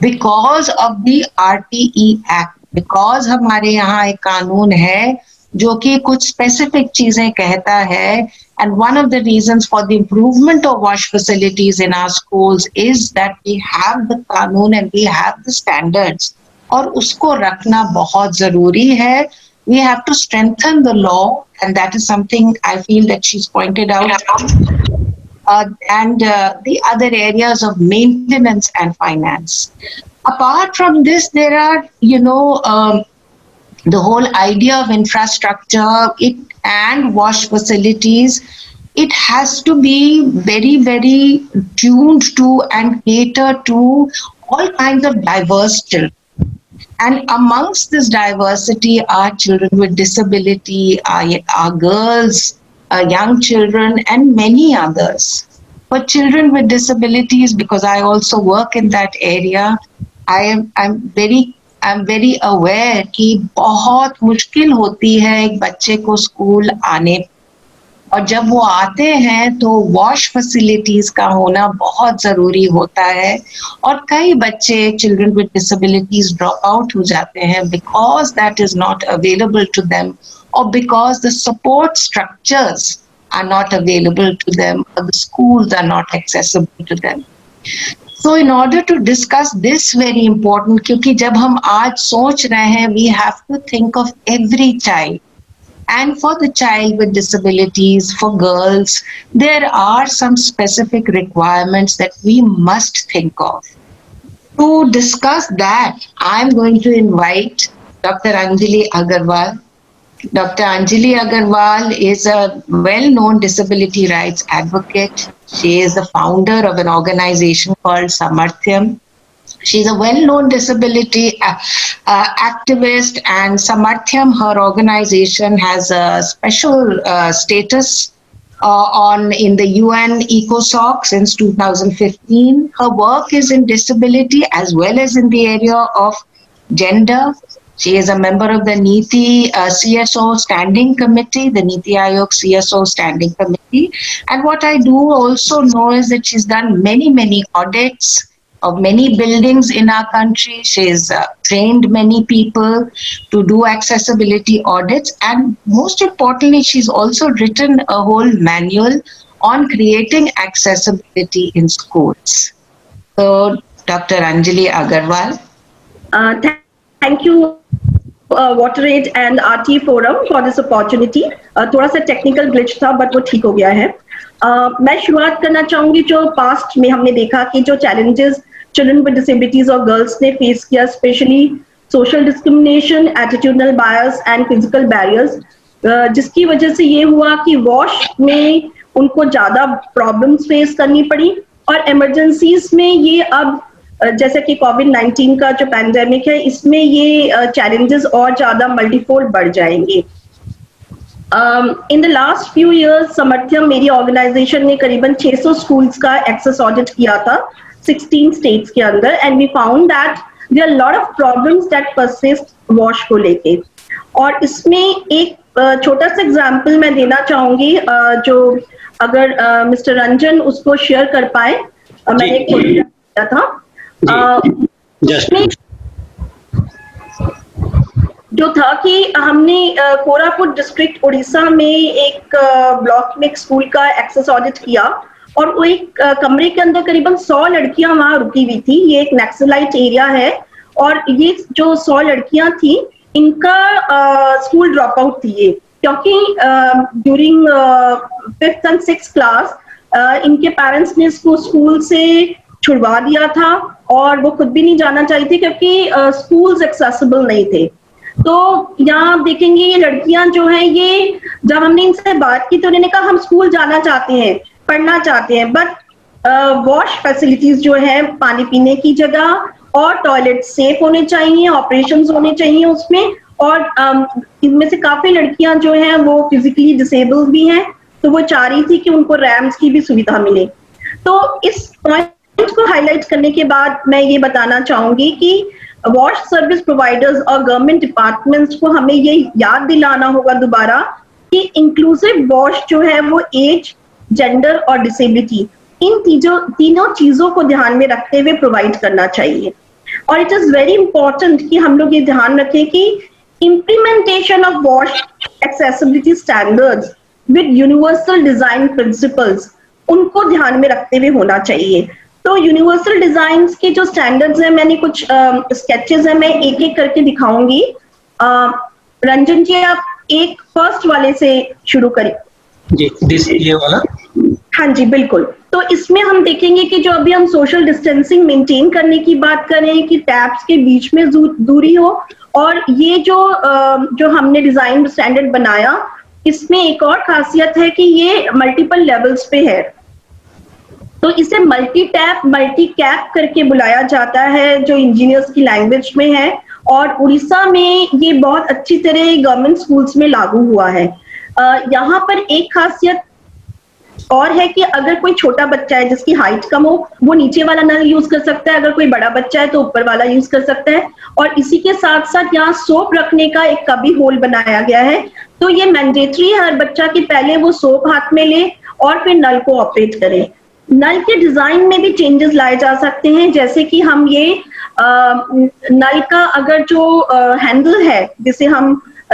because of the RTE Act. Because हमारे यहाँ एक कानून है जो कि कुछ specific चीजें कहता है, and one of the reasons for the improvement of wash facilities in our schools is that we have the कानून and we have the standards, और उसको रखना बहुत जरूरी है. We have to strengthen the law, and that is something I feel that she's pointed out. And the other areas of maintenance and finance. Apart from this, there are, the whole idea of infrastructure and wash facilities. It has to be very, very tuned to and cater to all kinds of diverse children. And amongst this diversity are children with disability, are girls, young children, and many others. For children with disabilities, because I also work in that area, I'm very aware कि बहुत मुश्किल होती है एक बच्चे को स्कूल आने और जब वो आते हैं तो वॉश फैसिलिटीज का होना बहुत जरूरी होता है। और कई बच्चे children with disabilities drop out हो जाते हैं because that is not available to them, or because the support structures are not available to them, or the schools are not accessible to them. So in order to discuss this very important, क्योंकि जब हम आज सोच रहे हैं, we have to think of every child. And for the child with disabilities, for girls, there are some specific requirements that we must think of. To discuss that, I'm going to invite Dr. Anjali Agarwal. Dr. Anjali Agarwal is a well-known disability rights advocate. She is the founder of an organization called Samarthyam. She's a well-known disability activist, and Samarthyam, her organization, has a special status in the UN ECOSOC since 2015. Her work is in disability as well as in the area of gender. She is a member of the NITI CSO Standing Committee, the NITI Aayog CSO Standing Committee. And what I do also know is that she's done many audits of many buildings in our country. She's trained many people to do accessibility audits. And most importantly, she's also written a whole manual on creating accessibility in schools. So, Dr. Anjali Agarwal. Thank you, WaterAid and RT Forum for this opportunity. थोड़ा सा टेक्निकल ग्लिच था बट वो ठीक हो गया है। मैं शुरुआत करना चाहूंगी जो पास्ट में हमने देखा कि जो चैलेंजेस चिल्ड्रन विद डिसेबिलिटीज और गर्ल्स ने फेस किया, specially social discrimination, attitudinal bias and physical barriers, जिसकी वजह से ये हुआ कि वॉश में उनको ज्यादा प्रॉब्लम्स फेस करनी पड़ी। और इमरजेंसीज में ये अब जैसे कि कोविड-19 का जो पैंडेमिक है, इसमें ये चैलेंजेस और ज्यादा मल्टीफोल्ड बढ़ जाएंगे। In the last few years Samarthyam मेरी ऑर्गेनाइजेशन ने करीबन 600 स्कूल्स का एक्सेस ऑडिट किया था 16 स्टेट्स के अंदर, and we found that there are lot of problems that persist wash को लेके। और इसमें एक छोटा सा एग्जांपल मैं देना चाहूंगी, जो अगर मिस्टर रंजन उसको शेयर कर पाए। मैंने एक किया था जो था कि हमने कोरापुट डिस्ट्रिक्ट उड़ीसा में एक ब्लॉक में एक स्कूल का एक्सेस ऑडिट किया, और वो एक कमरे के अंदर करीबन 100 लड़कियां वहां रुकी हुई थी। ये एक नक्सलाइट एरिया है, और ये जो 100 लड़कियां थी इनका स्कूल ड्रॉप आउट थी ये, क्योंकि during 5th and 6th class इनके पेरेंट्स ने इसको स्कूल से छुड़वा दिया था, और वो खुद भी नहीं जाना चाहती थी क्योंकि स्कूल्स एक्सेसिबल नहीं थे। तो यहाँ देखेंगे ये लड़कियां जो हैं, ये जब हमने इनसे बात की तो उन्होंने कहा हम स्कूल जाना चाहते हैं, पढ़ना चाहते हैं, बट वॉश फैसिलिटीज जो है, पानी पीने की जगह और टॉयलेट सेफ होने चाहिए, ऑपरेशंस होने चाहिए उसमें। और इनमें से काफी लड़कियां जो हैं वो फिजिकली डिसेबल्ड भी हैं, तो वो चाह रही थी कि उनको रैम्स की भी सुविधा मिले। तो इस पॉइंट को हाईलाइट करने के बाद मैं ये बताना चाहूंगी कि वॉश सर्विस प्रोवाइडर्स और गवर्नमेंट डिपार्टमेंट्स को हमें ये याद दिलाना होगा दोबारा कि इंक्लूसिव वॉश जो है वो एज, जेंडर और डिसेबिलिटी, इन तीनों चीजों को ध्यान में रखते हुए प्रोवाइड करना चाहिए। और इट इज वेरी इंपॉर्टेंट कि हम लोग ये ध्यान रखें कि implementation of WASH accessibility standards with universal design principles उनको ध्यान में रखते हुए होना चाहिए। तो यूनिवर्सल डिजाइन के जो स्टैंडर्ड्स हैं, मैंने कुछ स्केचेस हैं, मैं एक एक करके दिखाऊंगी। रंजन जी आप एक फर्स्ट वाले से शुरू करें। जी, ये वाला। हाँ जी बिल्कुल। तो इसमें हम देखेंगे कि जो अभी हम सोशल डिस्टेंसिंग मेंटेन करने की बात करें कि टैब्स के बीच में दूरी हो, और ये जो हमने डिजाइन स्टैंडर्ड बनाया, इसमें एक और खासियत है कि ये मल्टीपल लेवल्स पे है। तो इसे मल्टी टैप मल्टी कैप करके बुलाया जाता है, जो इंजीनियर्स की लैंग्वेज में है, और उड़ीसा में ये बहुत अच्छी तरह गवर्नमेंट स्कूल्स में लागू हुआ है। यहाँ पर एक खासियत और है कि अगर कोई छोटा बच्चा है जिसकी हाइट कम हो, वो नीचे वाला नल यूज कर सकता है, अगर कोई बड़ा बच्चा है तो ऊपर वाला यूज कर सकता है। और इसी के साथ साथ यहाँ सोप रखने का एक कभी होल बनाया गया है, तो ये मैंडेटरी है हर बच्चा कि पहले वो सोप हाथ में ले और फिर नल को ऑपरेट करे। नल के डिजाइन में भी चेंजेस लाए जा सकते हैं, जैसे कि हम ये नल का अगर जो हैंडल है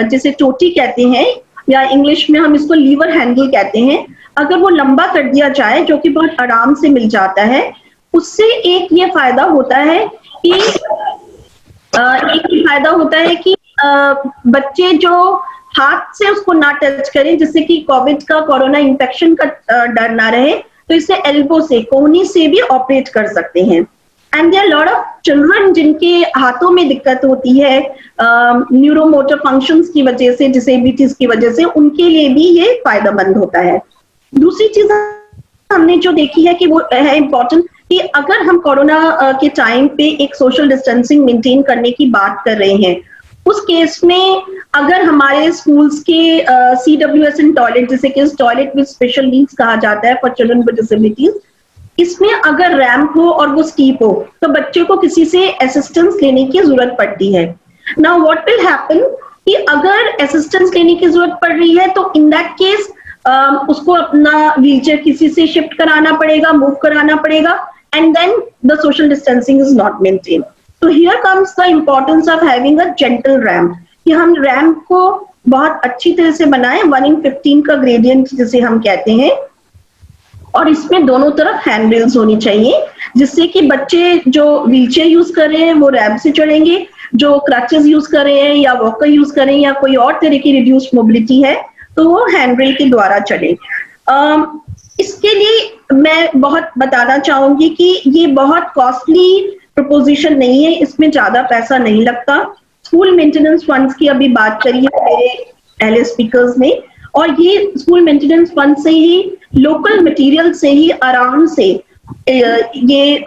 जिसे टोटी कहते हैं या इंग्लिश में हम इसको लीवर हैंडल कहते हैं, अगर वो लंबा कर दिया जाए जो कि बहुत आराम से मिल जाता है, उससे एक ये फायदा होता है कि बच्चे जो हाथ से उसको ना टच करें, जिससे कि कोविड का कोरोना इन्फेक्शन का डर ना रहे, तो इसे एल्बो से कोहनी से भी ऑपरेट कर सकते हैं। And there lot of children जिनके हाथों में दिक्कत होती है न्यूरोमोटर फंक्शंस की वजह से, डिसेबिलिटीज की वजह से, उनके लिए भी ये फायदेमंद होता है। दूसरी चीज हमने जो देखी है कि वो है इम्पोर्टेंट कि अगर हम कोरोना के टाइम पे एक सोशल डिस्टेंसिंग मेंटेन करने की बात कर रहे हैं, उस केस में अगर हमारे स्कूल्स के CWS इन टॉयलेट, जिसे कि टॉयलेट विद स्पेशल नीड्स कहा जाता है फॉर चिल्ड्रन विद डिसेबिलिटीज, इसमें अगर रैंप हो और वो स्टीप हो तो बच्चे को किसी से असिस्टेंस लेने की जरूरत पड़ती है। नाउ व्हाट विल हैपन कि अगर असिस्टेंस लेने की जरूरत पड़ रही है तो इन दैट केस उसको अपना व्हीलचेयर किसी से शिफ्ट कराना पड़ेगा, मूव कराना पड़ेगा, and then the social distancing is not maintain. तो here comes the importance of having a gentle ramp, कि हम रैंप को बहुत अच्छी तरह से बनाएं, 1:15 का ग्रेडियंट जिसे हम कहते हैं, और इसमें दोनों तरफ हैंड रेल्स होनी चाहिए, जिससे कि बच्चे जो व्हीलचेयर यूज कर रहे हैं वो रैंप से चढ़ेंगे, जो क्रचेस यूज कर रहे हैं या वॉकर यूज कर रहे हैं या कोई और तरह की रिड्यूस्ड मोबिलिटी है तो वो हैंड रेल के द्वारा चढ़े। इसके लिए मैं बहुत बताना चाहूंगी कि ये बहुत कॉस्टली प्रपोजिशन नहीं है, इसमें ज्यादा पैसा नहीं लगता। स्कूल मेंटेनेंस फंड्स की अभी बात करी है मेरे पहले स्पीकर्स ने, और ये स्कूल मेंटेनेंस फंड से ही, लोकल मटेरियल से ही आराम से ये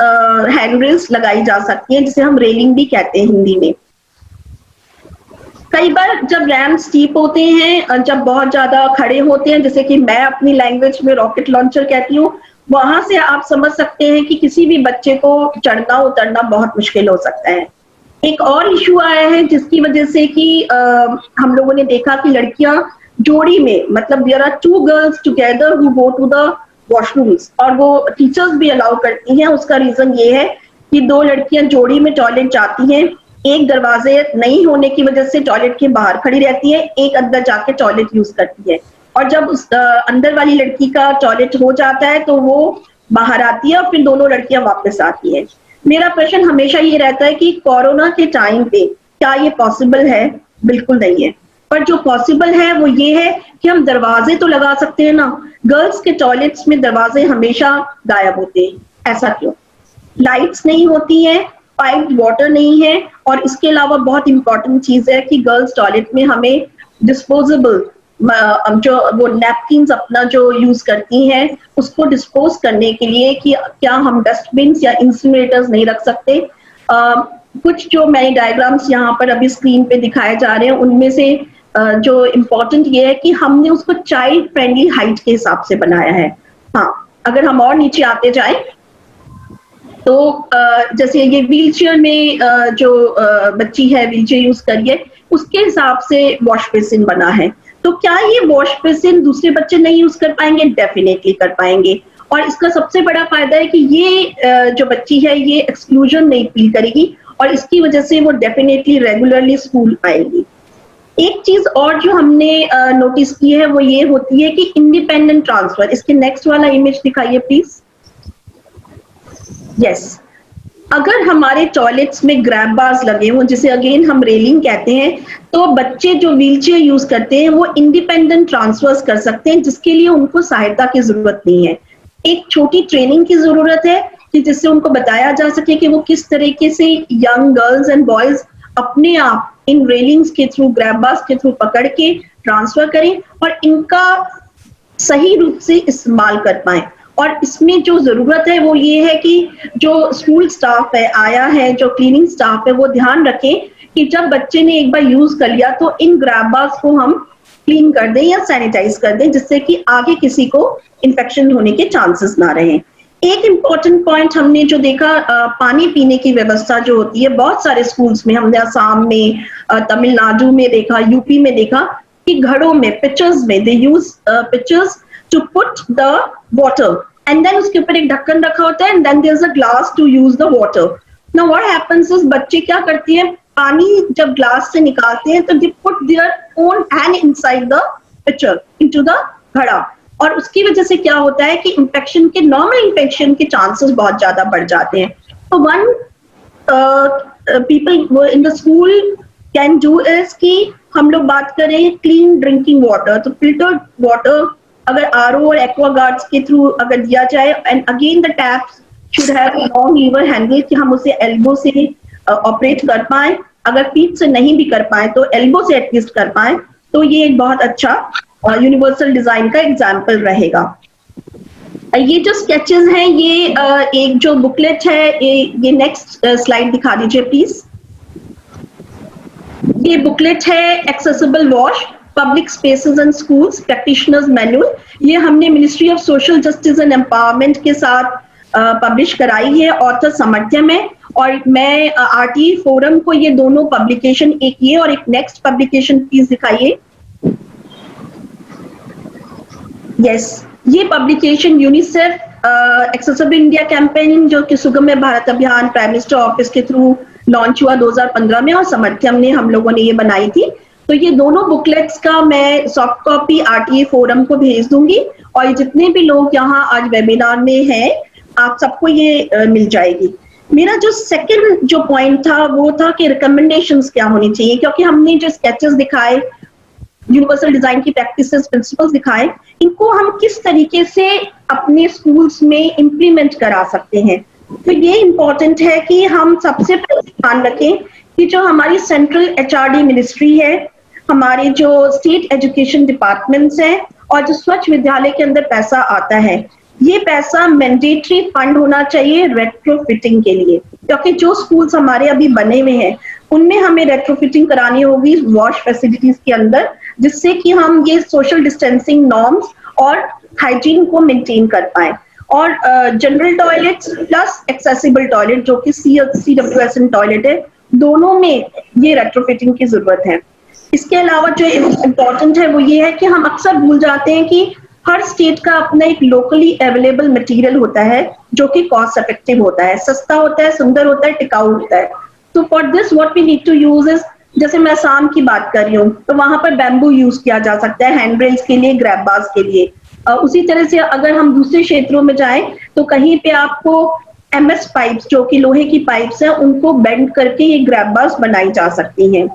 हैंड रेल्स लगाई जा सकती है, जिसे हम रेलिंग भी कहते हैं हिंदी में। कई बार जब रैंप स्टीप होते हैं, जब बहुत ज्यादा खड़े होते हैं, जैसे कि मैं अपनी लैंग्वेज में रॉकेट लॉन्चर कहती हूँ, वहां से आप समझ सकते हैं कि किसी भी बच्चे को चढ़ना उतरना बहुत मुश्किल हो सकता है। एक और इशू आया है जिसकी वजह से कि हम लोगों ने देखा कि लड़कियां जोड़ी में, मतलब there are 2 girls together who go to the washrooms, और वो टीचर्स भी अलाउ करती हैं। उसका रीजन ये है कि 2 लड़कियां जोड़ी में टॉयलेट जाती हैं, एक दरवाजे नहीं होने की वजह से टॉयलेट के बाहर खड़ी रहती है, एक अंदर जाके टॉयलेट यूज करती है, और जब उस अंदर वाली लड़की का टॉयलेट हो जाता है तो वो बाहर आती है और फिर दोनों लड़कियां वापस आती है। मेरा प्रश्न हमेशा ये रहता है कि कोरोना के टाइम पे क्या ये पॉसिबल है? बिल्कुल नहीं है। पर जो पॉसिबल है वो ये है कि हम दरवाजे तो लगा सकते हैं ना। गर्ल्स के टॉयलेट्स में दरवाजे हमेशा गायब होते हैं, ऐसा क्यों? लाइट्स नहीं होती है, पाइप वाटर नहीं है, और इसके अलावा बहुत इंपॉर्टेंट चीज है कि गर्ल्स टॉयलेट में हमें डिस्पोजेबल जो वो नैपकिन्स अपना जो यूज करती हैं उसको डिस्पोज करने के लिए कि क्या हम डस्टबिन या इंसिनरेटर्स नहीं रख सकते। कुछ जो मैंने डायग्राम्स यहाँ पर अभी स्क्रीन पे दिखाए जा रहे हैं उनमें से जो इम्पोर्टेंट ये है कि हमने उसको चाइल्ड फ्रेंडली हाइट के हिसाब से बनाया है। हाँ, अगर हम और नीचे आते जाएं तो जैसे ये व्हीलचेयर में जो बच्ची है व्हीलचेयर यूज करिए, उसके हिसाब से वॉश बेसिन बना है। तो क्या ये वॉश बेसिन दूसरे बच्चे नहीं यूज कर पाएंगे? डेफिनेटली कर पाएंगे। और इसका सबसे बड़ा फायदा है कि ये जो बच्ची है ये एक्सक्लूजन नहीं फील करेगी और इसकी वजह से वो डेफिनेटली रेगुलरली स्कूल आएगी। एक चीज और जो हमने नोटिस की है वो ये होती है कि इंडिपेंडेंट ट्रांसफर। इसके नेक्स्ट वाला इमेज दिखाइए प्लीज। यस, अगर हमारे टॉयलेट्स में ग्रैब बार्स लगे हों, जिसे अगेन हम रेलिंग कहते हैं, तो बच्चे जो व्हीलचेयर यूज करते हैं वो इंडिपेंडेंट ट्रांसफर्स कर सकते हैं, जिसके लिए उनको सहायता की जरूरत नहीं है। एक छोटी ट्रेनिंग की जरूरत है कि जिससे उनको बताया जा सके कि वो किस तरीके से यंग गर्ल्स एंड बॉयज अपने आप इन रेलिंग्स के थ्रू, ग्रैब बार्स के थ्रू पकड़ के ट्रांसफर करें और इनका सही रूप से इस्तेमाल कर पाएं। और इसमें जो जरूरत है वो ये है कि जो स्कूल स्टाफ है, आया है, जो क्लीनिंग स्टाफ है, वो ध्यान रखें कि जब बच्चे ने एक बार यूज कर लिया तो इन ग्रैब बार्स को हम क्लीन कर दें या सैनिटाइज कर दें, जिससे कि आगे किसी को इन्फेक्शन होने के चांसेस ना रहें। एक इम्पॉर्टेंट पॉइंट हमने जो देखा, पानी पीने की व्यवस्था जो होती है बहुत सारे स्कूल्स में, हमने असम में, तमिलनाडु में देखा, यूपी में देखा, कि घड़ों में पिचर्स में they use pitchers to put the water and then उसके ऊपर एक ढक्कन रखा होता है and then there is a glass to use the water. Now what happens is बच्चे क्या करती हैं, पानी जब ग्लास से निकालते हैं तो they put their own hand inside the pitcher into the घड़ा, और उसकी वजह से क्या होता है कि इंफेक्शन के नॉर्मल इंफेक्शन के चांसेस बहुत ज्यादा बढ़ जाते हैं. तो one people in the school can do is कि हम लोग बात करें क्लीन ड्रिंकिंग वाटर, तो फिल्टर्ड वाटर अगर आरओ और एक्वागार्ड्स के थ्रू अगर दिया जाए, and again the taps should have long lever handle कि हम उसे एल्बो से ऑपरेट कर पाए, अगर फीट से नहीं भी कर पाए तो एल्बो से एटलीस्ट कर पाए, तो ये एक बहुत अच्छा यूनिवर्सल डिजाइन का एग्जाम्पल रहेगा. ये जो स्केचेस हैं ये एक जो बुकलेट है, ये नेक्स्ट स्लाइड दिखा दीजिए प्लीज. ये बुकलेट है accessible wash public spaces and schools practitioners manual. ये हमने ministry of social justice and empowerment के साथ पब्लिश कराई है ऑथर सामर्थ्य में, और मैं आरटीई फोरम को ये दोनों पब्लिकेशन, एक ये और एक नेक्स्ट पब्लिकेशन प्लीज दिखाइए. यस, ये publication UNICEF accessible India campaign जो कि सुगम्य भारत अभियान प्राइम मिनिस्टर ऑफिस के थ्रू लॉन्च हुआ 2015 में, और सामर्थ्यम ने हम लोगों ने ये बनाई थी. तो ये दोनों बुकलेट्स का मैं सॉफ्ट कॉपी आरटीई फोरम को भेज दूंगी, और जितने भी लोग यहाँ आज वेबिनार में हैं आप सबको ये मिल जाएगी. मेरा जो सेकंड जो पॉइंट था वो था कि रिकमेंडेशंस क्या होनी चाहिए, क्योंकि हमने जो स्केचेस दिखाए, यूनिवर्सल डिजाइन की प्रैक्टिसेस, प्रिंसिपल्स दिखाए, इनको हम किस तरीके से अपने स्कूल्स में इम्प्लीमेंट करा सकते हैं. तो ये इम्पोर्टेंट है कि हम सबसे पहले ध्यान रखें कि जो हमारी सेंट्रल एचआरडी मिनिस्ट्री है, हमारे जो स्टेट एजुकेशन डिपार्टमेंट्स हैं, और जो स्वच्छ विद्यालय के अंदर पैसा आता है, ये पैसा मैंडेटरी फंड होना चाहिए रेट्रोफिटिंग के लिए, क्योंकि जो स्कूल्स हमारे अभी बने हुए हैं उनमें हमें रेट्रोफिटिंग करानी होगी वॉश फैसिलिटीज के अंदर, जिससे कि हम ये सोशल डिस्टेंसिंग नॉर्म्स और हाइजीन को मेंटेन कर पाए. और general toilets plus accessible toilet जो कि CWSN टॉयलेट है, दोनों में ये रेट्रोफिटिंग की जरूरत है. इसके अलावा जो इम्पोर्टेंट है वो ये है कि हम अक्सर भूल जाते हैं कि हर स्टेट का अपना एक लोकली अवेलेबल मटेरियल होता है जो कि कॉस्ट इफेक्टिव होता है, सस्ता होता है, सुंदर होता है, टिकाऊ होता है. तो for this what we need to use is, जैसे मैं असम की बात कर रही हूँ तो वहां पर बैम्बू यूज किया जा सकता है हैंड रेल्स के लिए, ग्रैब बार्स के लिए. उसी तरह से अगर हम दूसरे क्षेत्रों में जाएं तो कहीं पे आपको MS पाइप्स जो कि लोहे की पाइप्स हैं उनको बेंड करके ये ग्रैब बार्स बनाई जा सकती हैं.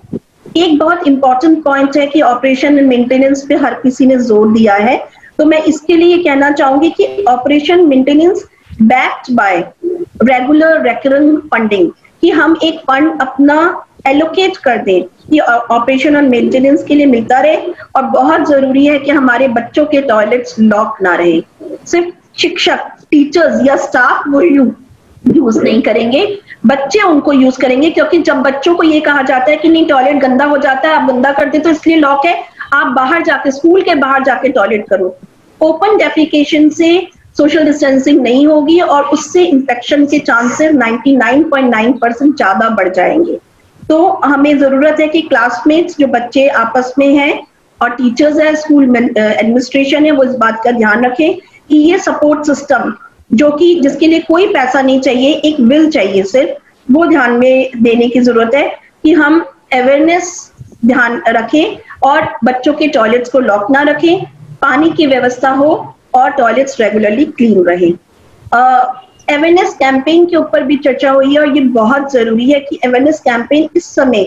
एक बहुत इंपॉर्टेंट पॉइंट है कि ऑपरेशन एंड मेंटेनेंस पे हर किसी ने जोर दिया है, तो मैं इसके लिए कहना चाहूंगी कि operation maintenance backed by regular recurring funding, कि हम एक फंड अपना एलोकेट कर दें कि ऑपरेशन और मेंटेनेंस के लिए मिलता रहे. और बहुत जरूरी है कि हमारे बच्चों के टॉयलेट्स लॉक ना रहे. सिर्फ शिक्षक, टीचर्स या स्टाफ वो यूज नहीं करेंगे, बच्चे उनको यूज करेंगे, क्योंकि जब बच्चों को ये कहा जाता है कि नहीं टॉयलेट गंदा हो जाता है, आप गंदा कर दे तो इसलिए लॉक है, आप बाहर जाके स्कूल के बाहर जाके टॉयलेट करो. ओपन डेफिकेशन से सोशल डिस्टेंसिंग नहीं होगी और उससे इंफेक्शन के चांसेस 99.9% ज्यादा बढ़ जाएंगे. तो हमें जरूरत है कि क्लासमेट्स जो बच्चे आपस में हैं और टीचर्स है, स्कूल एडमिनिस्ट्रेशन है, वो इस बात का ध्यान रखें कि ये सपोर्ट सिस्टम जो कि जिसके लिए कोई पैसा नहीं चाहिए, एक विल चाहिए सिर्फ, वो ध्यान में देने की जरूरत है कि हम अवेयरनेस ध्यान रखें और बच्चों के टॉयलेट्स को लॉक ना रखें, पानी की व्यवस्था हो और टॉयलेट्स रेगुलरली क्लीन रहे. अवेयरनेस कैंपेन के ऊपर भी चर्चा हुई है और ये बहुत जरूरी है कि अवेयरनेस कैंपेन इस समय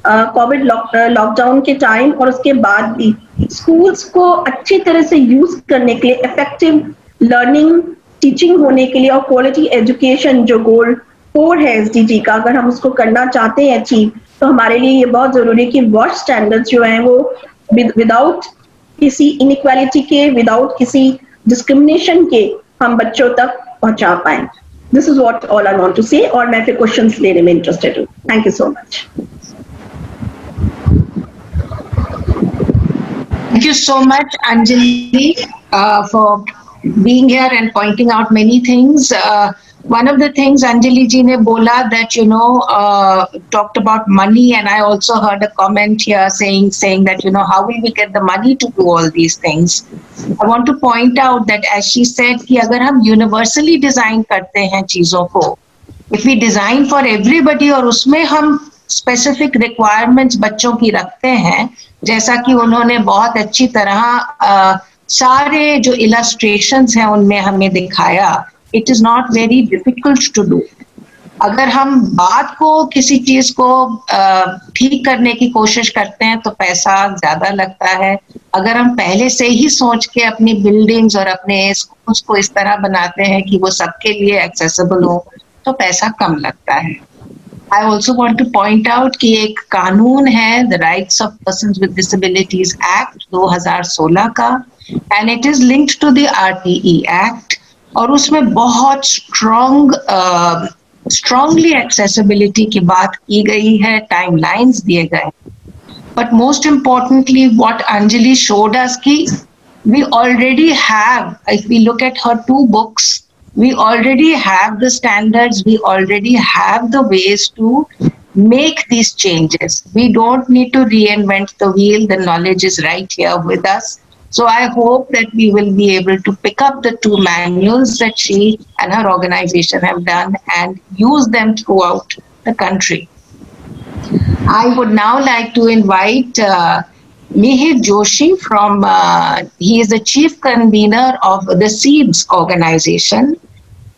कोविड लॉकडाउन के टाइम और उसके बाद भी स्कूल्स को अच्छी तरह से यूज करने के लिए, इफेक्टिव लर्निंग टीचिंग होने के लिए और क्वालिटी एजुकेशन जो गोल 4 है SDG का, अगर हम उसको करना चाहते हैं अचीव, तो हमारे लिए ये बहुत जरूरी है कि वॉश स्टैंडर्ड्स जो हैं वो विदाउट किसी इनइक्वालिटी के, विदाउट किसी डिस्क्रिमिनेशन के हम बच्चों तक पहुंचा पाए. This is what all I want to say, और मैं फिर क्वेश्चंस लेने में इंटरेस्टेड हूँ. Thank you so much. Thank you so much, Anjali, for being here and pointing out many things. one of the things Anjali ji ne bola that talked about money, and I also heard a comment here saying that how will we get the money to do all these things. I want to point out that as she said कि अगर हम universally design करते हैं चीजों को, if we design for everybody और उसमें हम specific requirements बच्चों की रखते हैं, जैसा कि उन्होंने बहुत अच्छी तरह सारे जो illustrations हैं उनमें हमें दिखाया, it is not very difficult to do. अगर हम बात को किसी चीज को ठीक करने की कोशिश करते हैं तो पैसा ज्यादा लगता है. अगर हम पहले से ही सोच के अपनी बिल्डिंग्स और अपने स्कूल्स को इस तरह बनाते हैं कि वो सबके लिए एक्सेसिबल हो तो पैसा कम लगता है. I also want to point out कि एक कानून है The Rights of Persons with Disabilities Act 2016 का, and it is linked to the RTE Act, और उसमें बहुत स्ट्रांगली एक्सेसिबिलिटी की बात की गई है, टाइमलाइंस दिए गए. But most importantly what Anjali showed us कि we already have, if we look at her 2 books, we already have the standards, we already have the ways to make these changes. We don't need to reinvent the wheel. The knowledge is right here with us. So I hope that we will be able to pick up the 2 manuals that she and her organization have done and use them throughout the country. I would now like to invite Mihir Joshi from, he is the chief convener of the SEEDS organization,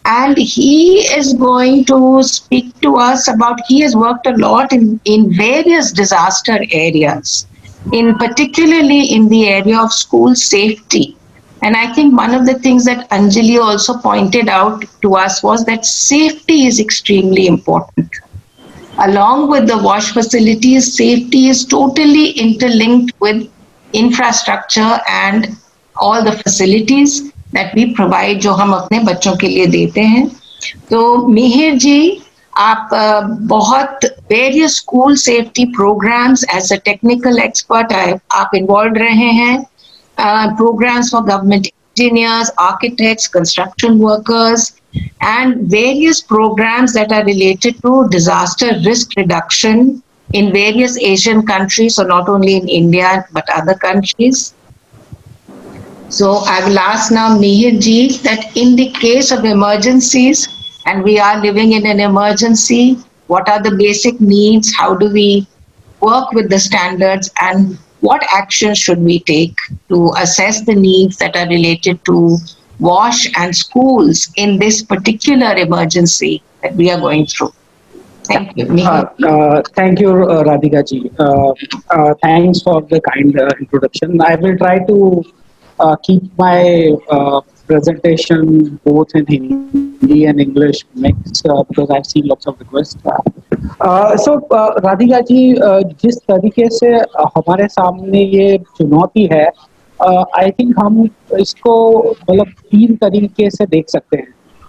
and he is going to speak to us about, he has worked a lot in various disaster areas, in particularly in the area of school safety. And I think one of the things that Anjali also pointed out to us was that safety is extremely important. Along with the wash facilities, safety is totally interlinked with infrastructure and all the facilities that we provide, जो हम अपने बच्चों के लिए देते हैं. तो मिहिर जी, आप बहुत various school safety programs as a technical expert आप इन्वॉल्व रहे हैं. Programs for government engineers, architects, construction workers, and various programs that are related to disaster risk reduction in various Asian countries, so not only in India but other countries. So I will ask now Mihir ji that in the case of emergencies, and we are living in an emergency, what are the basic needs? How do we work with the standards, and what actions should we take to assess the needs that are related to WASH and schools in this particular emergency that we are going through? Thank you. Thank you, Radhika ji. Thanks for the kind introduction. I will try to keep my presentation both in Hindi and English mix because I've seen lots of requests. So Radhika ji, जिस तरीके से हमारे सामने ये चुनौती है, I think हम इसको मतलब 3 तरीके से देख सकते हैं.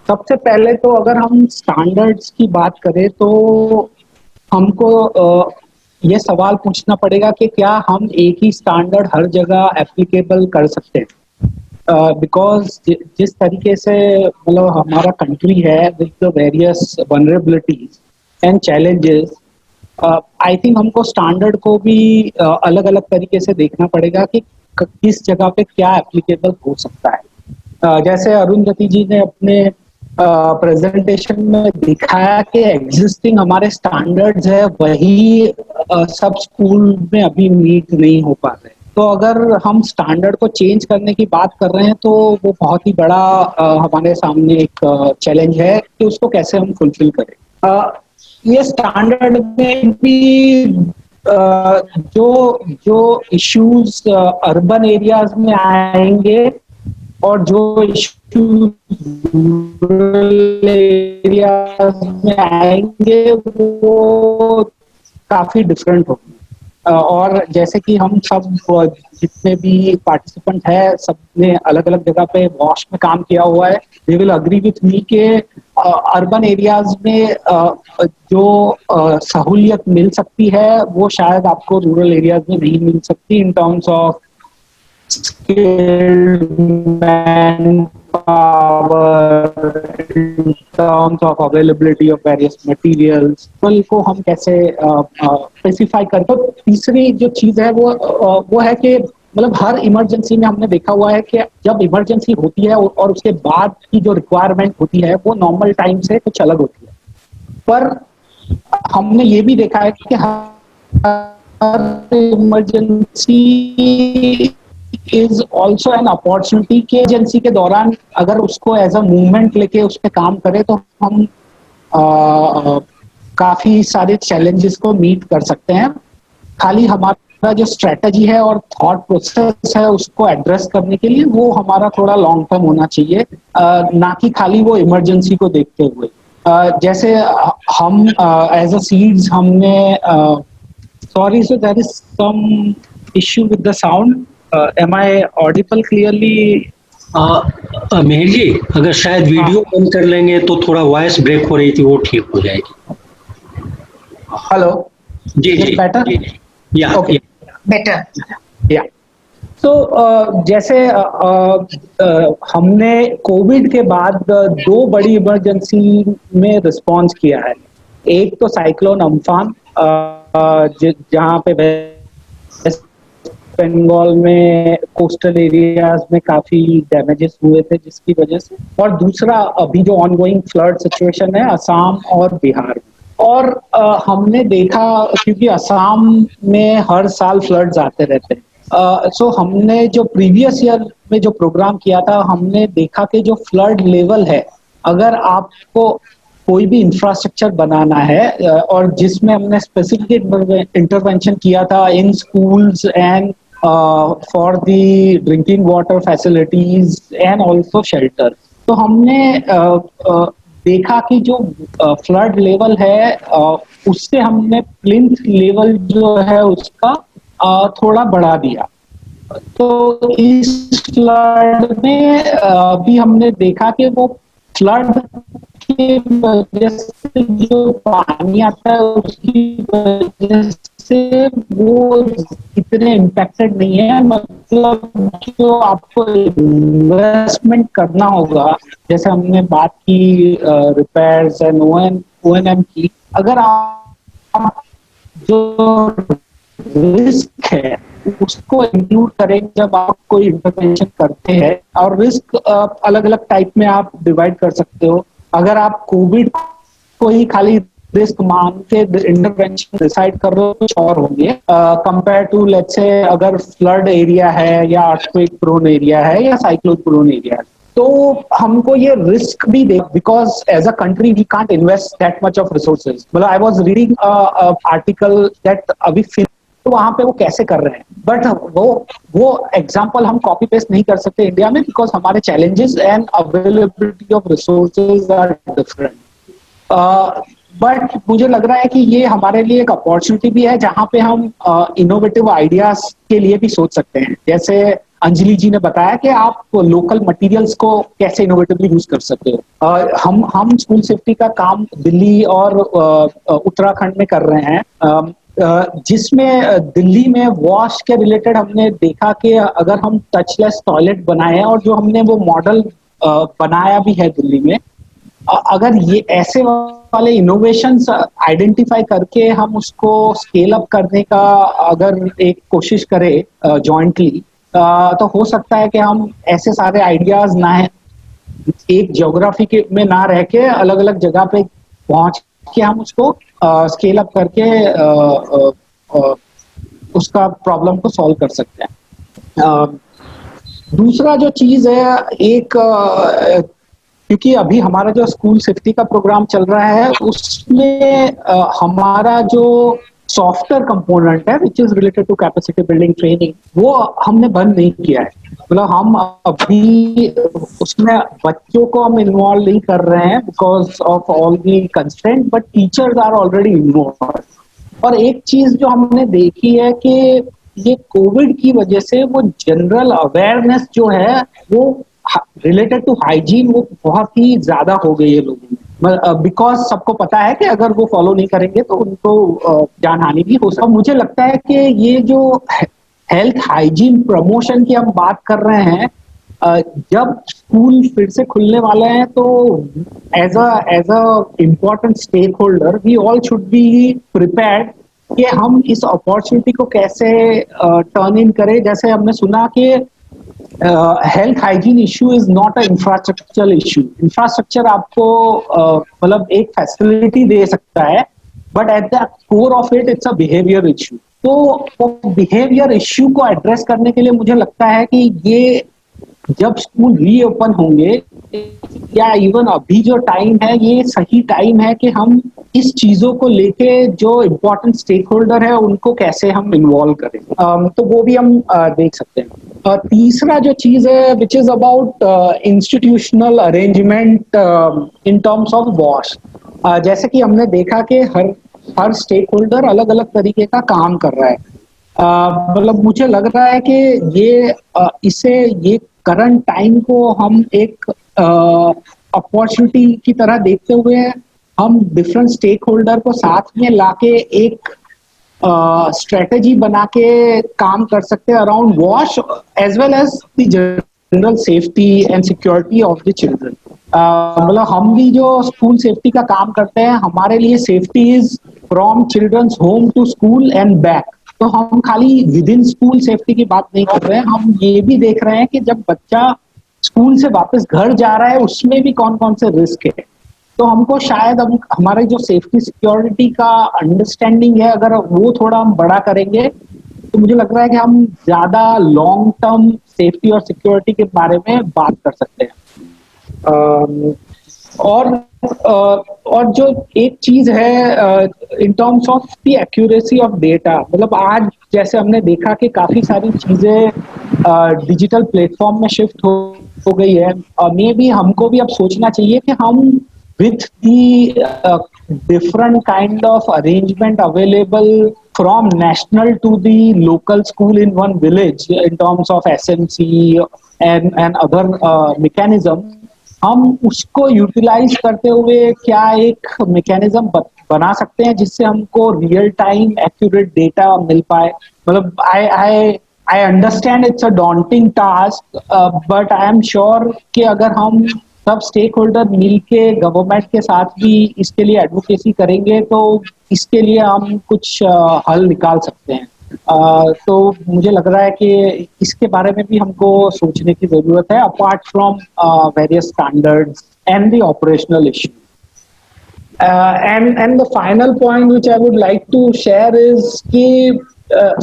सबसे पहले तो अगर हम स्टैंडर्ड्स की बात करें तो हमको ये सवाल पूछना पड़ेगा कि क्या हम एक ही स्टैंडर्ड हर जगह एप्लीकेबल कर सकते हैं. बिकॉज जिस तरीके से मतलब हमारा कंट्री है with the various vulnerabilities and challenges, I think हमको स्टैंडर्ड को भी अलग अलग तरीके से देखना पड़ेगा कि किस जगह पे क्या एप्लीकेबल हो सकता है. जैसे अरुंधति जी ने अपने प्रेजेंटेशन में दिखाया कि एग्जिस्टिंग हमारे स्टैंडर्ड्स है वही सब स्कूल में अभी मीट नहीं हो पा रहे. तो अगर हम स्टैंडर्ड को चेंज करने की बात कर रहे हैं तो वो बहुत ही बड़ा हमारे सामने एक चैलेंज है कि उसको कैसे हम फुलफिल करें. ये स्टैंडर्ड में भी जो इश्यूज अर्बन एरियाज में आएंगे और जो इश्यूज रूरल एरियाज में आएंगे वो काफी डिफरेंट होंगे. और जैसे कि हम सब जितने भी पार्टिसिपेंट है सब ने अलग अलग जगह पे वॉश में काम किया हुआ है. They will agree with me के अर्बन एरियाज में जो सहूलियत मिल सकती है वो शायद आपको रूरल एरियाज में नहीं मिल सकती in terms of skilled power, in terms of availability of various materials, को हम कैसे स्पेसिफाई करते हैं। तो तीसरी जो चीज है वो है कि मतलब हर इमरजेंसी में हमने देखा हुआ है कि जब इमरजेंसी होती है और उसके बाद की जो रिक्वायरमेंट होती है वो नॉर्मल टाइम से कुछ अलग होती है, पर हमने ये भी देखा है कि हर emergency is also an opportunity के एजेंसी के दौरान अगर उसको एज अ मूवमेंट लेके उस पर काम करें तो हम काफी सारे चैलेंजेस को मीट कर सकते हैं। खाली हमारा जो स्ट्रेटजी है और थॉट प्रोसेस है उसको एड्रेस करने के लिए वो हमारा थोड़ा लॉन्ग टर्म होना चाहिए, ना कि खाली वो इमरजेंसी को देखते हुए। जैसे हम एज अ सीड्स हमने sorry so there is some issue with the sound, am I audible clearly? Mehar ji, अगर शायद वीडियो बंद कर लेंगे तो थोड़ा वॉइस ब्रेक हो रही थी, वो ठीक हो जाएगी। हेलो जी जी बेटर? या ओके बेटर। या तो जैसे हमने कोविड के बाद दो बड़ी इमरजेंसी में रिस्पॉन्स किया है। एक तो साइक्लोन अम्फान जहाँ पे वेस्ट बंगाल में कोस्टल एरियाज में काफी डैमेजेस हुए थे जिसकी वजह से, और दूसरा अभी जो ऑनगोइंग फ्लड सिचुएशन है असम और बिहार में। और हमने देखा क्योंकि असम में हर साल फ्लड्स आते रहते हैं, सो हमने जो प्रीवियस ईयर में जो प्रोग्राम किया था हमने देखा कि जो फ्लड लेवल है, अगर आपको कोई भी इंफ्रास्ट्रक्चर बनाना है और जिसमें हमने स्पेसिफिक इंटरवेंशन किया था इन schools and for the drinking water facilities and also shelter, तो हमने देखा कि जो फ्लड लेवल है उससे हमने प्लिंथ लेवल जो है उसका थोड़ा बढ़ा दिया। तो इस फ्लड में भी हमने देखा कि वो फ्लड की वजह से जो पानी आता है उसकी वजह से वो इतने इम्पैक्टेड नहीं है। मतलब जो आपको इन्वेस्टमेंट करना होगा, जैसे हमने बात की रिपेयर्स एंड ONM की, अगर आप जो रिस्क है उसको इंक्लूड करें जब आप कोई इंटरवेंशन करते हैं, और रिस्क अलग अलग टाइप में आप डिवाइड कर सकते हो। अगर आप कोविड को ही खाली रिस्क मान के इंटरवेंशन डिसाइड कर रहे हो कुछ और होंगे कंपेयर टू लेट्स से अगर फ्लड एरिया है या अर्थक्वेक प्रोन एरिया है या साइक्लोन प्रोन एरिया है, तो हमको ये रिस्क भी दे, because as a country we can't invest that much of resources. मतलब I was reading article that अभी तो वहां पे वो कैसे कर रहे हैं, बट वो एग्जांपल हम कॉपी पेस्ट नहीं कर सकते इंडिया में, बिकॉज हमारे challenges and availability of resources are different. But मुझे लग रहा है कि ये हमारे लिए एक अपॉर्चुनिटी भी है जहां पे हम इनोवेटिव आइडियाज के लिए भी सोच सकते हैं। जैसे अंजलि जी ने बताया कि आप लोकल मटेरियल्स को कैसे इनोवेटिवली यूज कर सकते हो। हम स्कूल सेफ्टी का काम दिल्ली और उत्तराखंड में कर रहे हैं, जिसमें दिल्ली में वॉश के रिलेटेड हमने देखा कि अगर हम टचलेस टॉयलेट बनाए और जो हमने वो मॉडल बनाया भी है दिल्ली में, अगर ये ऐसे वाले इनोवेशंस आइडेंटिफाई करके हम उसको स्केल अप करने का अगर एक कोशिश करें जॉइंटली, तो हो सकता है कि हम ऐसे सारे आइडियाज ना एक ज्योग्राफी के में ना रह के अलग अलग जगह पे पहुंच के हम उसको स्केल अप करके उसका प्रॉब्लम को सॉल्व कर सकते हैं। दूसरा जो चीज है, एक क्योंकि अभी हमारा जो स्कूल सेफ्टी का प्रोग्राम चल रहा है उसमें हमारा जो सॉफ्टवेयर कंपोनेंट है which is related to capacity building training, वो हमने बंद नहीं किया है। मतलब हम अभी उसमें बच्चों को हम इन्वॉल्व नहीं कर रहे हैं because of all the constraint, but teachers are already involve. और एक चीज जो हमने देखी है कि ये कोविड की वजह से वो जनरल अवेयरनेस जो है वो रिलेटेड टू हाइजीन वो बहुत ही ज्यादा हो गई है लोगों में, बिकॉज सबको पता है कि अगर वो फॉलो नहीं करेंगे तो उनको जान हानि भी हो सकती है। मुझे लगता है कि ये जो हेल्थ हाइजीन प्रमोशन की हम बात कर रहे हैं, जब स्कूल फिर से खुलने वाले हैं तो as a important stakeholder we all should be prepared कि हम इस अपॉर्चुनिटी को कैसे टर्न इन करें। जैसे हमने सुना कि health hygiene issue is not a infrastructural issue. Infrastructure आपको मतलब एक फैसिलिटी दे सकता है, but at the core of it it's a behaviour issue. तो बिहेवियर इश्यू को एड्रेस करने के लिए मुझे लगता है कि ये जब स्कूल रीओपन होंगे या इवन अभी जो टाइम है ये सही टाइम है कि हम इस चीजों को लेके जो इम्पोर्टेंट स्टेक होल्डर है उनको कैसे हम इन्वॉल्व करें। तो वो भी हम देख सकते हैं। तीसरा जो चीज है which is about institutional arrangement in terms of wash. जैसे कि हमने देखा कि हर स्टेक होल्डर अलग अलग तरीके का काम कर रहा है। मतलब मुझे लग रहा है कि ये करंट टाइम को हम एक अपॉर्चुनिटी की तरह देखते हुए हम डिफरेंट स्टेक होल्डर को साथ में लाके एक स्ट्रेटेजी बना के काम कर सकते हैं around wash as well as the general safety and security of the children. मतलब हम भी जो स्कूल सेफ्टी का काम करते हैं, हमारे लिए safety is from children's home to school and back. तो हम खाली विद इन स्कूल सेफ्टी की बात नहीं कर रहे हैं, हम ये भी देख रहे हैं कि जब बच्चा स्कूल से वापस घर जा रहा है उसमें भी कौन कौन से रिस्क है। तो हमको शायद हमारे जो सेफ्टी सिक्योरिटी का अंडरस्टैंडिंग है अगर वो थोड़ा हम बड़ा करेंगे तो मुझे लग रहा है कि हम ज्यादा लॉन्ग टर्म सेफ्टी और सिक्योरिटी के बारे में बात कर सकते हैं। और जो एक चीज है in terms of the accuracy of data, मतलब आज जैसे हमने देखा कि काफी सारी चीजें डिजिटल प्लेटफॉर्म में शिफ्ट हो गई है। मे बी हमको भी अब सोचना चाहिए कि हम with the different kind of arrangement available from national to the local school in one village in terms of SMC and other mechanism, हम उसको यूटिलाइज करते हुए क्या एक मैकेनिज्म बना सकते हैं जिससे हमको रियल टाइम एक्यूरेट डेटा मिल पाए। मतलब I understand it's a daunting task, but I am sure कि अगर हम सब स्टेक होल्डर मिलके गवर्नमेंट के साथ भी इसके लिए एडवोकेसी करेंगे तो इसके लिए हम कुछ हल निकाल सकते हैं। तो मुझे लग रहा है कि इसके बारे में भी हमको सोचने की जरूरत है apart from various standards and the operational issue. and the final point which I would like to share is कि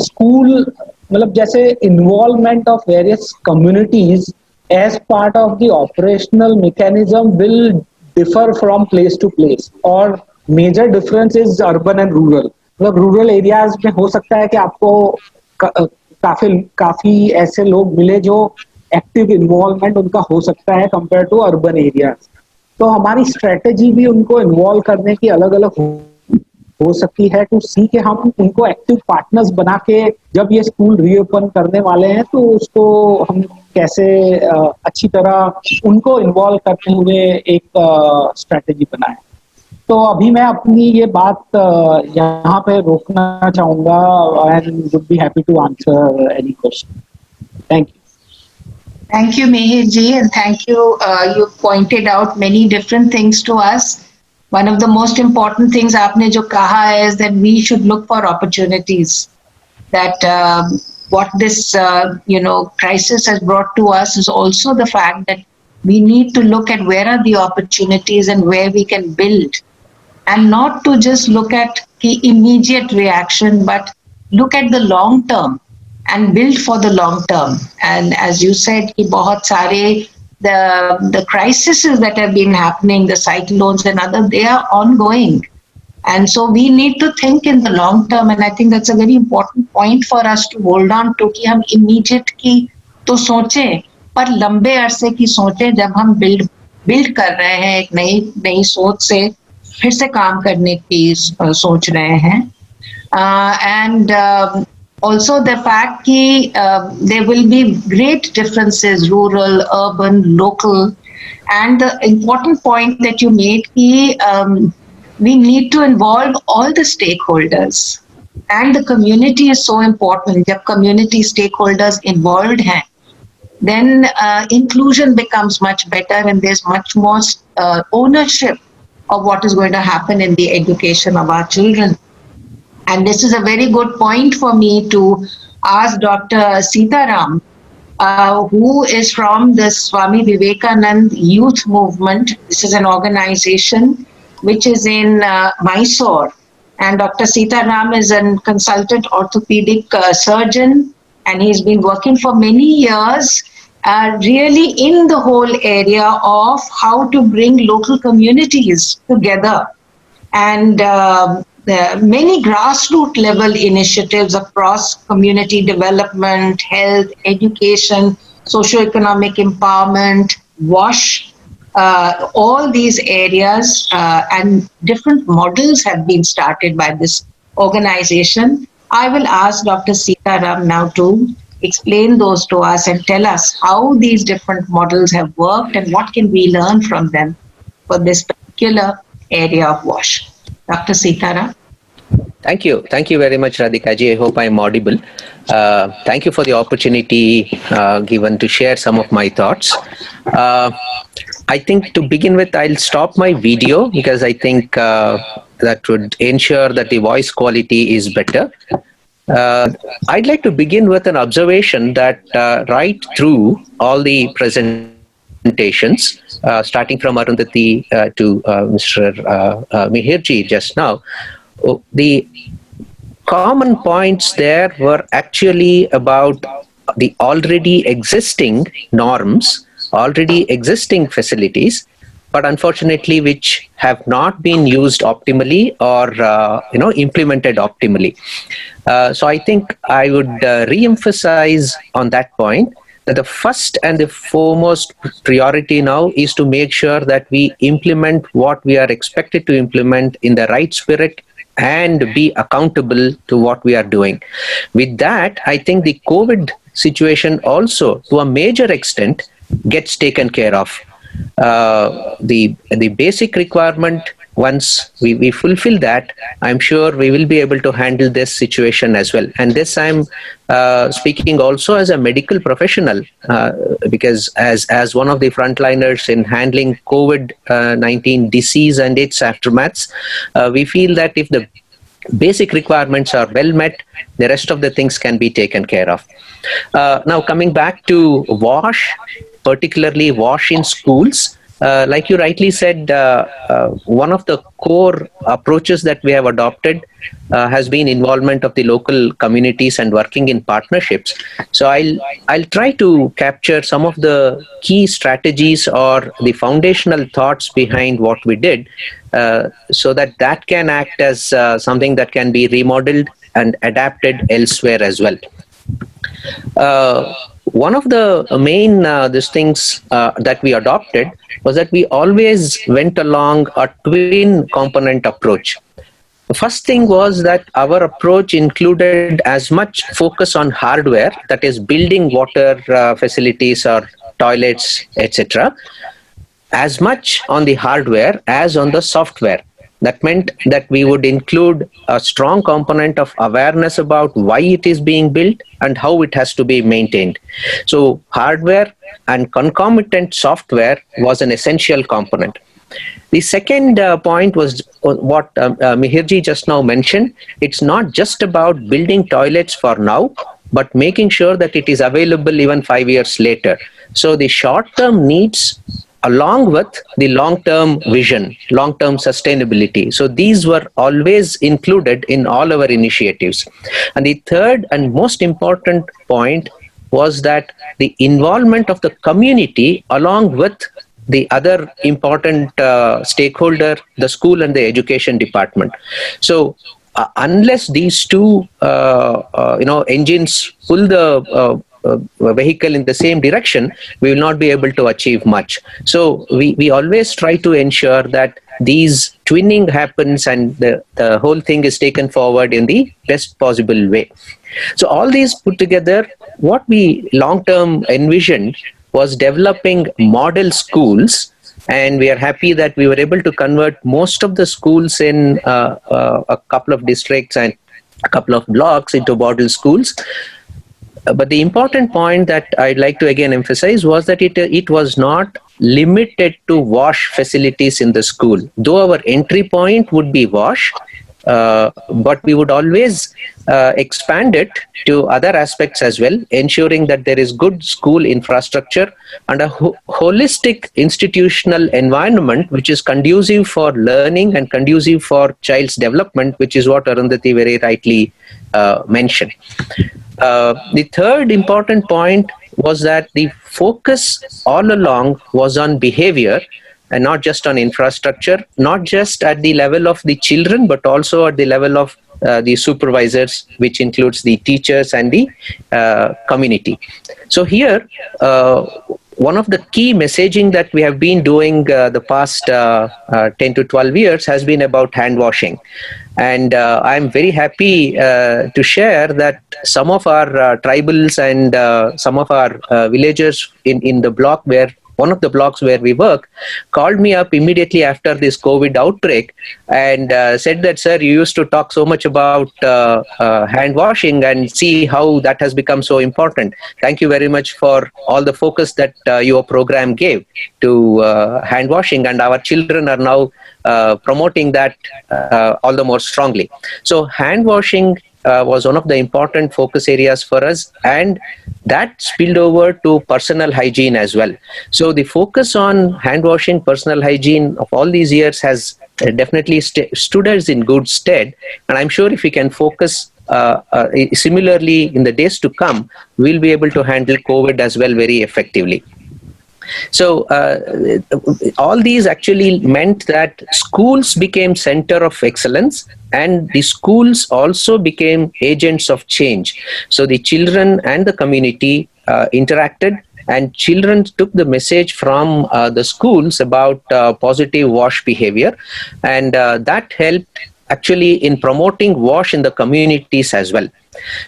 स्कूल मतलब जैसे involvement of various communities as part of the operational mechanism will differ from place to place, और major difference is urban and rural। मतलब रूरल एरियाज में हो सकता है कि आपको काफी ऐसे लोग मिले जो एक्टिव इन्वॉल्वमेंट उनका हो सकता है कंपेयर टू अर्बन एरियाज। तो हमारी स्ट्रेटेजी भी उनको इन्वॉल्व करने की अलग अलग हो सकती है टू सी के हम उनको एक्टिव पार्टनर्स बना के जब ये स्कूल रीओपन करने वाले हैं तो उसको हम कैसे अच्छी तरह उनको इन्वॉल्व करते हुए एक स्ट्रेटेजी बनाएं। तो अभी मैं अपनी ये बात यहाँ पे रोकना चाहूंगा and would be happy to answer any question. Thank you. Thank you, Mihir ji, and thank you. You pointed out many different things to us. One of the most important things आपने जो कहा is that we should look for opportunities. That what this crisis has brought to us is also the fact that we need to look at where are the opportunities and where we can build, and not to just look at the immediate reaction, but look at the long term and build for the long term. And as you said, कि बहुत सारे the crises that have been happening, the cyclones and other, they are ongoing, and so we need to think in the long term. And I think that's a very important point for us to hold on to कि हम immediate की तो सोचें पर लंबे अरसे की सोचें जब हम build कर रहे हैं एक नई सोच से फिर से काम करने की सोच रहे हैं। And also the fact that there will be great differences, rural, urban, local, and the important point that you made that we need to involve all the stakeholders, and the community is so important. जब community stakeholders involved हैं then inclusion becomes much better and there's much more ownership of what is going to happen in the education of our children. And this is a very good point for me to ask Dr. Sitaram, who is from the Swami Vivekanand Youth Movement. This is an organization which is in Mysore. And Dr. Sitaram is a consultant orthopedic surgeon, and he's been working for many years really in the whole area of how to bring local communities together. And there are many grassroots level initiatives across community development, health, education, socioeconomic empowerment, WASH, all these areas and different models have been started by this organization. I will ask Dr. Sitaram now to explain those to us and tell us how these different models have worked and what can we learn from them for this particular area of WASH. Dr. Sitaram. Thank you. Thank you very much, Radhika ji. I hope I'm audible. Thank you for the opportunity given to share some of my thoughts. I think to begin with, I'll stop my video because I think that would ensure that the voice quality is better. I'd like to begin with an observation that right through all the presentations, starting from Arundhati to Mr. Mihirji just now, the common points there were actually about the already existing norms, already existing facilities, but unfortunately which have not been used optimally or implemented optimally. So I think I would re-emphasize on that point that the first and the foremost priority now is to make sure that we implement what we are expected to implement in the right spirit and be accountable to what we are doing. With that, I think the COVID situation also, to a major extent, gets taken care of. The basic requirement, once we fulfill that, I'm sure we will be able to handle this situation as well. And this I'm speaking also as a medical professional, because as one of the frontliners in handling COVID-19 disease and its aftermaths, we feel that if the basic requirements are well met, the rest of the things can be taken care of. Now coming back to WASH, particularly WASH in schools, like you rightly said, one of the core approaches that we have adopted has been involvement of the local communities and working in partnerships. So I'll try to capture some of the key strategies or the foundational thoughts behind what we did, so that can act as something that can be remodeled and adapted elsewhere as well. One of the main things that we adopted was that we always went along a twin component approach. The first thing was that our approach included as much focus on hardware, that is building water facilities or toilets, etc., as much on the hardware as on the software. That meant that we would include a strong component of awareness about why it is being built and how it has to be maintained. So hardware and concomitant software was an essential component. The second point was what Mihirji just now mentioned. It's not just about building toilets for now, but making sure that it is available even 5 years later. So the short-term needs along with the long-term vision, long-term sustainability. So these were always included in all our initiatives. And the third and most important point was that the involvement of the community along with the other important stakeholder, the school and the education department. So unless these two engines pull the vehicle in the same direction, we will not be able to achieve much. So we always try to ensure that these twinning happens and the whole thing is taken forward in the best possible way. So all these put together, what we long-term envisioned was developing model schools, and we are happy that we were able to convert most of the schools in a couple of districts and a couple of blocks into model schools. But the important point that I'd like to again emphasize was that it was not limited to wash facilities in the school. Though our entry point would be wash, but we would always expand it to other aspects as well, ensuring that there is good school infrastructure and a holistic institutional environment which is conducive for learning and conducive for child's development, which is what Arundhati very rightly mentioned. The third important point was that the focus all along was on behavior and not just on infrastructure, not just at the level of the children, but also at the level of the supervisors, which includes the teachers and the community. So here, one of the key messaging that we have been doing the past 10 to 12 years has been about hand washing. And I'm very happy to share that some of our tribals and some of our villagers in the block where one of the blocks where we work called me up immediately after this COVID outbreak and said that, sir, you used to talk so much about hand washing and see how that has become so important. Thank you very much for all the focus that your program gave to hand washing, and our children are now promoting that all the more strongly. So hand washing was one of the important focus areas for us, and that spilled over to personal hygiene as well. So the focus on hand washing, personal hygiene of all these years has definitely stood us in good stead, and I'm sure if we can focus similarly in the days to come, we'll be able to handle COVID as well very effectively. So all these actually meant that schools became center of excellence, and the schools also became agents of change. So the children and the community interacted, and children took the message from the schools about positive wash behavior, and that helped actually in promoting wash in the communities as well.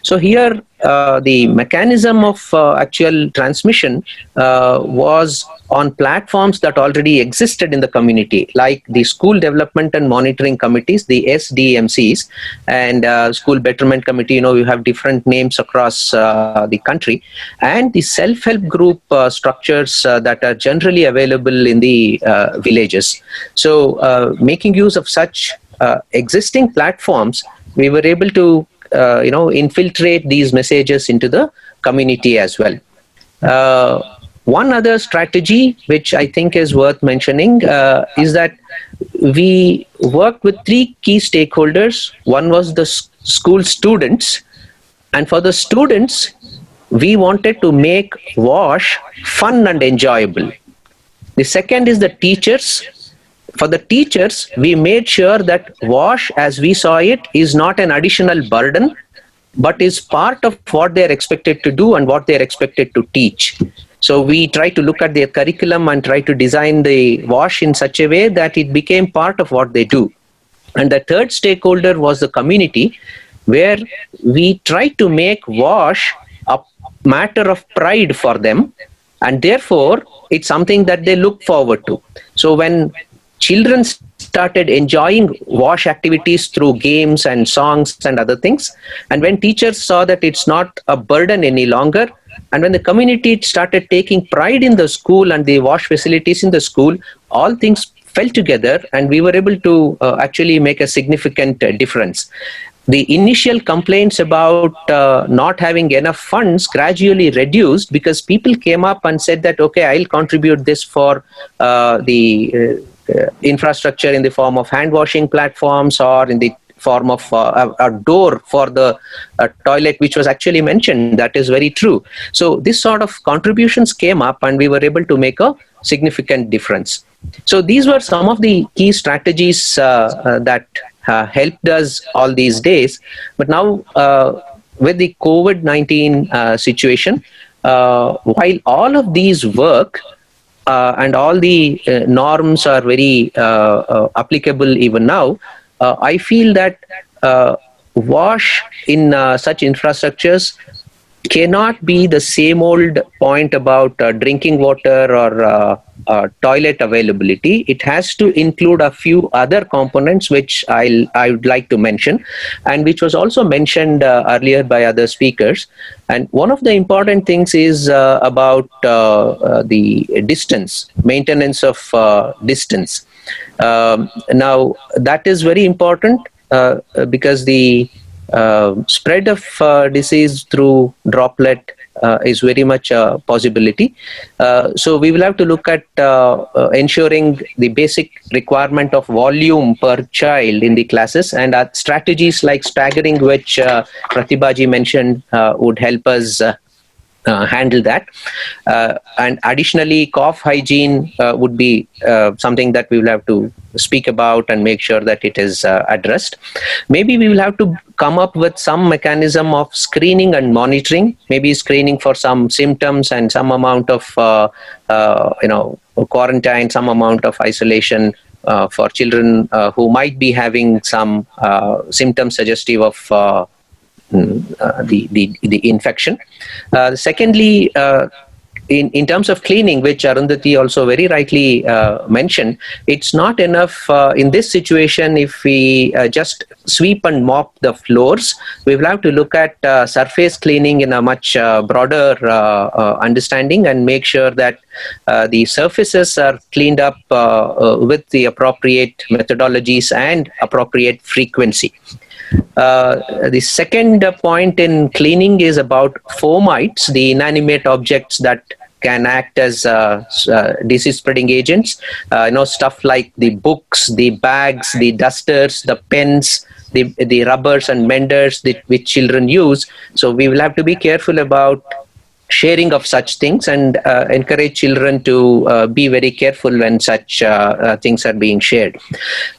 So here the mechanism of actual transmission was on platforms that already existed in the community, like the School Development and Monitoring Committees, the SDMCs, and School Betterment Committee. You know, you have different names across the country, and the self-help group structures that are generally available in the villages. So making use of such existing platforms, we were able to infiltrate these messages into the community as well. One other strategy which I think is worth mentioning is that we worked with three key stakeholders. One was the school students, and for the students, we wanted to make wash fun and enjoyable. The second is the teachers. For the teachers, we made sure that wash, as we saw it, is not an additional burden, but is part of what they're expected to do and what they're expected to teach. So we try to look at their curriculum and try to design the wash in such a way that it became part of what they do. And the third stakeholder was the community, where we tried to make wash a matter of pride for them, and therefore it's something that they look forward to. So when children started enjoying wash activities through games and songs and other things, and when teachers saw that it's not a burden any longer, and when the community started taking pride in the school and the wash facilities in the school, all things fell together, and we were able to actually make a significant difference. The initial complaints about not having enough funds gradually reduced because people came up and said that, okay, I'll contribute this for the infrastructure in the form of hand washing platforms, or in the form of a door for the toilet, which was actually mentioned. That is very true. So this sort of contributions came up, and we were able to make a significant difference. So these were some of the key strategies that helped us all these days. But now with the COVID-19 situation, while all of these work, and all the norms are very applicable even now, I feel that wash in such infrastructures cannot be the same old point about drinking water or toilet availability, it has to include a few other components which I would like to mention, and which was also mentioned earlier by other speakers. And one of the important things is about the distance, maintenance of distance. Now, that is very important because the spread of disease through droplet is very much a possibility. So we will have to look at ensuring the basic requirement of volume per child in the classes, and strategies like staggering, which Pratibha ji mentioned, would help us handle that. And additionally, cough hygiene would be something that we will have to speak about and make sure that it is addressed. Maybe we will have to come up with some mechanism of screening and monitoring, maybe screening for some symptoms and some amount of quarantine, some amount of isolation for children who might be having some symptoms suggestive of the infection. Secondly, in terms of cleaning, which Arundhati also very rightly mentioned, it's not enough in this situation if we just sweep and mop the floors. We will have to look at surface cleaning in a much broader understanding, and make sure that the surfaces are cleaned up with the appropriate methodologies and appropriate frequency. The second point in cleaning is about fomites, the inanimate objects that can act as disease spreading agents. Stuff like the books, the bags, the dusters, the pens, the rubbers and menders which children use. So we will have to be careful about sharing of such things, and encourage children to be very careful when such things are being shared.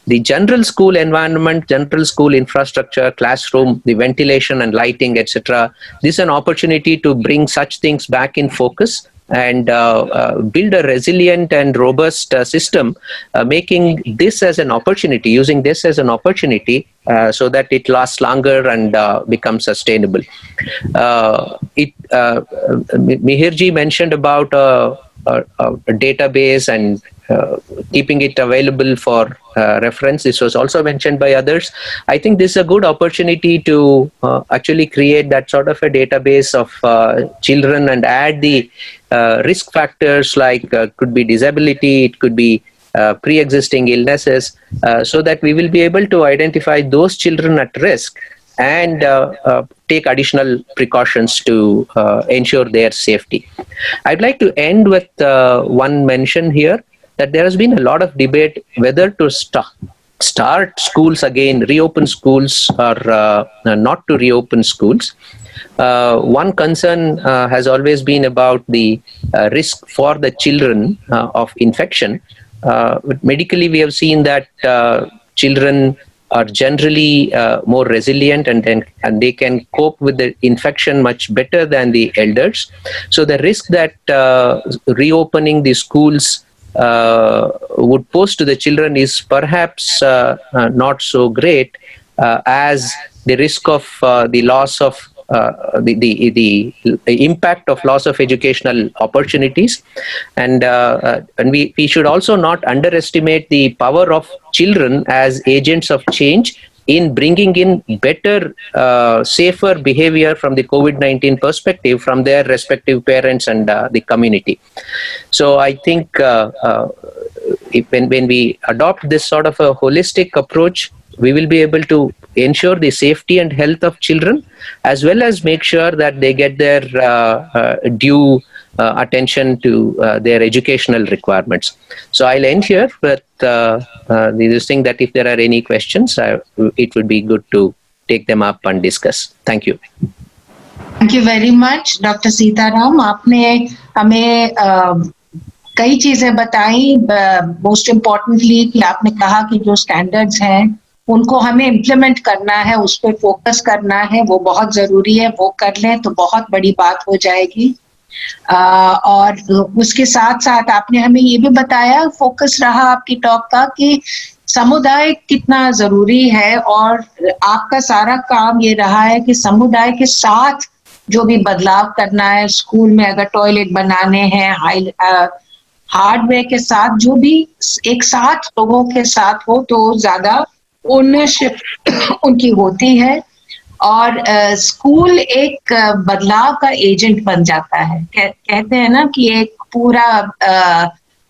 The general school environment, general school infrastructure, classroom, the ventilation and lighting, etc. This is an opportunity to bring such things back in focus and build a resilient and robust system, making this as an opportunity, using this as an opportunity so that it lasts longer and becomes sustainable. Mihirji mentioned about a database and keeping it available for reference. This was also mentioned by others. I think this is a good opportunity to actually create that sort of a database of children and add the risk factors like could be disability, it could be pre-existing illnesses, so that we will be able to identify those children at risk and take additional precautions to ensure their safety. I'd like to end with one mention here, that there has been a lot of debate whether to start schools again, reopen schools, or not to reopen schools. One concern has always been about the risk for the children of infection. But medically, we have seen that children are generally more resilient, and they can cope with the infection much better than the elders. So the risk that reopening the schools would pose to the children is perhaps not so great as the risk of the loss of the impact of loss of educational opportunities, and we should also not underestimate the power of children as agents of change in bringing in better, safer behavior from the COVID-19 perspective from their respective parents and the community. So I think when we adopt this sort of a holistic approach, we will be able to ensure the safety and health of children, as well as make sure that they get their due attention to their educational requirements. So I'll end here with this thing that if there are any questions, it would be good to take them up and discuss. Thank you. Thank you very much, Dr. Sitaram. आपने हमें कई चीजें बताई. Most importantly कि आपने कहा कि जो standards हैं उनको हमें इम्प्लीमेंट करना है, उस पर फोकस करना है, वो बहुत जरूरी है. वो कर लें तो बहुत बड़ी बात हो जाएगी. और उसके साथ साथ आपने हमें ये भी बताया, फोकस रहा आपकी टॉक का कि समुदाय कितना जरूरी है, और आपका सारा काम ये रहा है कि समुदाय के साथ जो भी बदलाव करना है, स्कूल में अगर टॉयलेट बनाने हैं, हार्डवेयर के साथ जो भी एक साथ लोगों के साथ हो तो ज्यादा ओनरशिप उनकी होती है और स्कूल एक बदलाव का एजेंट बन जाता है। कहते हैं ना कि एक पूरा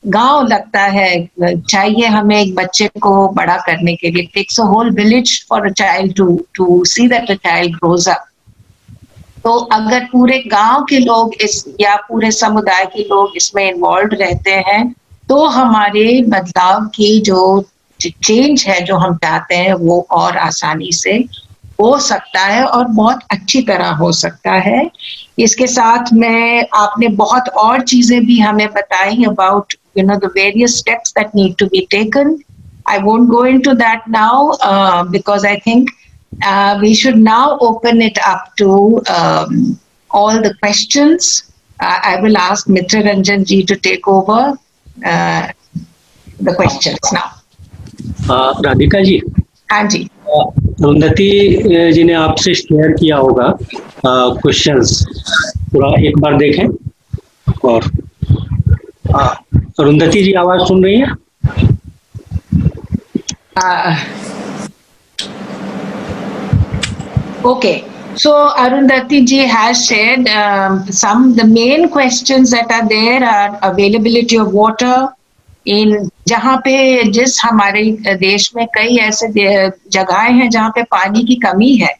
गांव लगता है, चाहिए हमें एक बच्चे को बड़ा करने के लिए। Takes a whole village for a child to see that a child grows up. तो अगर पूरे गांव के लोग इस या पूरे समुदाय के लोग इसमें इन्वॉल्व रहते हैं तो हमारे बदलाव की जो चेंज है जो हम चाहते हैं वो और आसानी से हो सकता है और बहुत अच्छी तरह हो सकता है। इसके साथ में आपने बहुत और चीजें भी हमें बताई about the various steps that need to be taken. I won't go into that now because I think we should now open it up to all the questions. I will ask Mitra Ranjan ji to take over the questions now. Radhika ji, हाँ जी, अरुंधति जी ने आपसे शेयर किया होगा क्वेश्चंस, पूरा एक बार देखें। और अरुंधति जी आवाज सुन रही है? Okay, so Arundhati ji has shared the main questions that are there are availability of water in जहाँ पे जिस हमारे देश में कई ऐसे जगहें हैं जहाँ पे पानी की कमी है,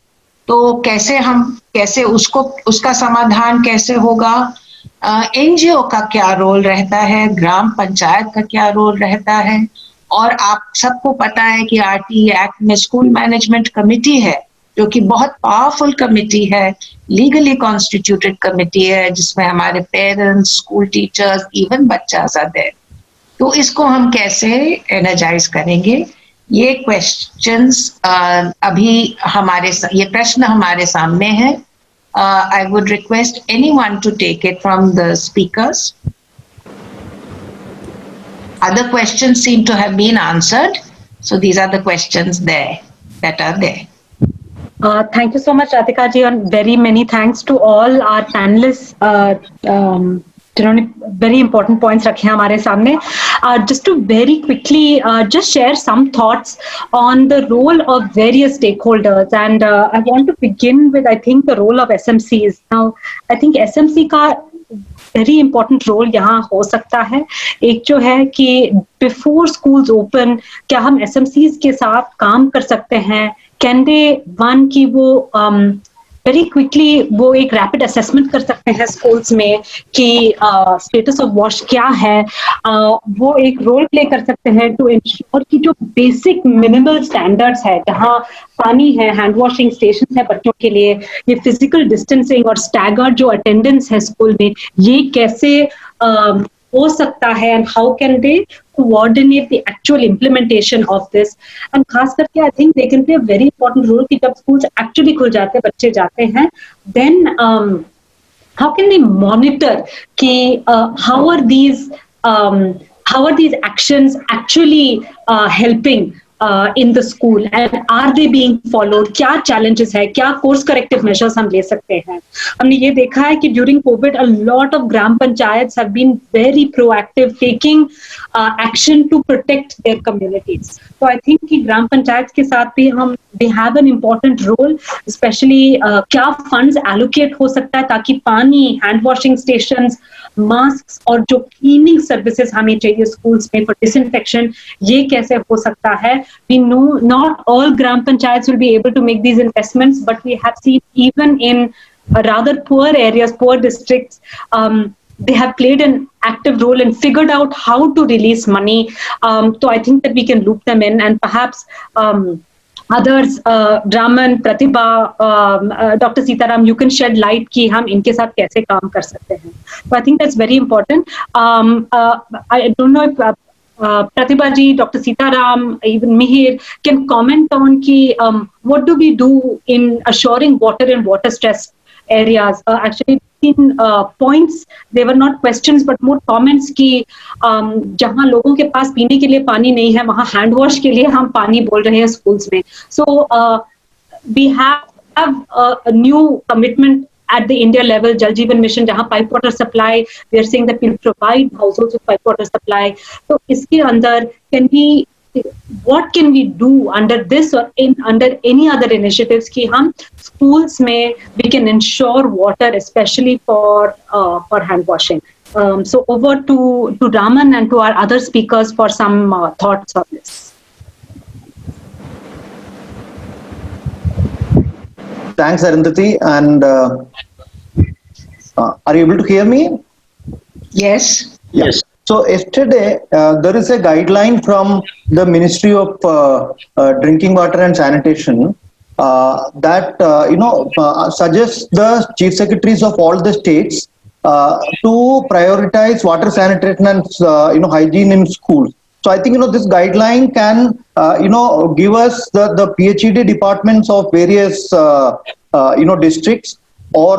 तो कैसे उसका समाधान कैसे होगा, एनजीओ का क्या रोल रहता है, ग्राम पंचायत का क्या रोल रहता है। और आप सबको पता है कि आरटी एक्ट में स्कूल मैनेजमेंट कमेटी है जो कि बहुत पावरफुल कमेटी है, लीगली कॉन्स्टिट्यूटेड कमेटी है जिसमें हमारे पेरेंट्स, स्कूल टीचर्स, इवन बच्चास आते हैं। तो इसको हम कैसे एनर्जाइज करेंगे, ये क्वेश्चंस अभी ये प्रश्न हमारे सामने है। I would request anyone to take it from the speakers. Other questions seem to have been answered, so these are the questions that are there. Thank you so much, Radhika ji, and very many thanks to all our panelists. जिन्होंने very important points रखे हैं हमारे सामने. Just to very quickly just share some thoughts on the role of various stakeholders, and I want to begin with I think the role of SMCs. Now I think SMC का very important role यहाँ हो सकता है. एक जो है कि before schools open क्या हम SMCs के साथ काम कर सकते हैं? Can they one कि वो वेरी क्विकली वो एक रैपिड असेसमेंट कर सकते हैं स्कूल्स में कि स्टेटस ऑफ वॉश क्या है, वो एक रोल प्ले कर सकते हैं टू इंश्योर कि जो बेसिक मिनिमल स्टैंडर्ड्स है, जहाँ पानी है, हैंड वॉशिंग स्टेशन है बच्चों के लिए, ये फिजिकल डिस्टेंसिंग और स्टैगर्ड जो अटेंडेंस है स्कूल में, ये कैसे हो सकता है, and how can they coordinate the actual implementation of this. And खास करके I think they can play a very important role कि जब schools actually खुल जाते हैं, बच्चे जाते हैं, then how can they monitor कि how are these actions actually helping in the school, and are they being followed? क्या challenges है, क्या course corrective measures हम ले सकते हैं? हमने ये देखा है कि during COVID a lot of gram panchayats have been very proactive, taking action to protect their communities. So I think कि gram panchayats के साथ भी they have an important role, especially क्या funds allocate हो सकता है ताकि पानी, hand washing stations, masks और जो cleaning services हमें चाहिए schools में for disinfection, ये कैसे हो सकता है? We know not all gram panchayats will be able to make these investments, but we have seen even in rather poor areas, poor districts, they have played an active role and figured out how to release money. So I think that we can loop them in, and perhaps others, Raman, Pratibha, Dr. Sitaram, you can shed light कि हम इनके साथ कैसे काम कर सकते हैं. So I think that's very important. I don't know if Pratibha ji, Dr. Sitaram, even Mihir can comment on ki, what do we do in assuring water and water stressed areas. Actually, in points, they were not questions but more comments कि जहाँ लोगों के पास पीने के लिए पानी नहीं है, वहाँ हैंड वॉश के लिए हम पानी बोल रहे हैं स्कूल्स में. So we have a new commitment at the India level, Jal Jeevan Mission, jahan pipe water supply, we are saying that we'll provide households with pipe water supply. So iske andar what can we do under this or under any other initiatives ki hum schools mein we can ensure water, especially for hand washing. So over to Raman and to our other speakers for some thoughts on this. Thanks, Arundhati. And are you able to hear me? Yes. Yes. So yesterday, there is a guideline from the Ministry of Drinking Water and Sanitation that suggests the chief secretaries of all the states to prioritize water sanitation and hygiene in schools. So I think this guideline can give us the PhD departments of various districts और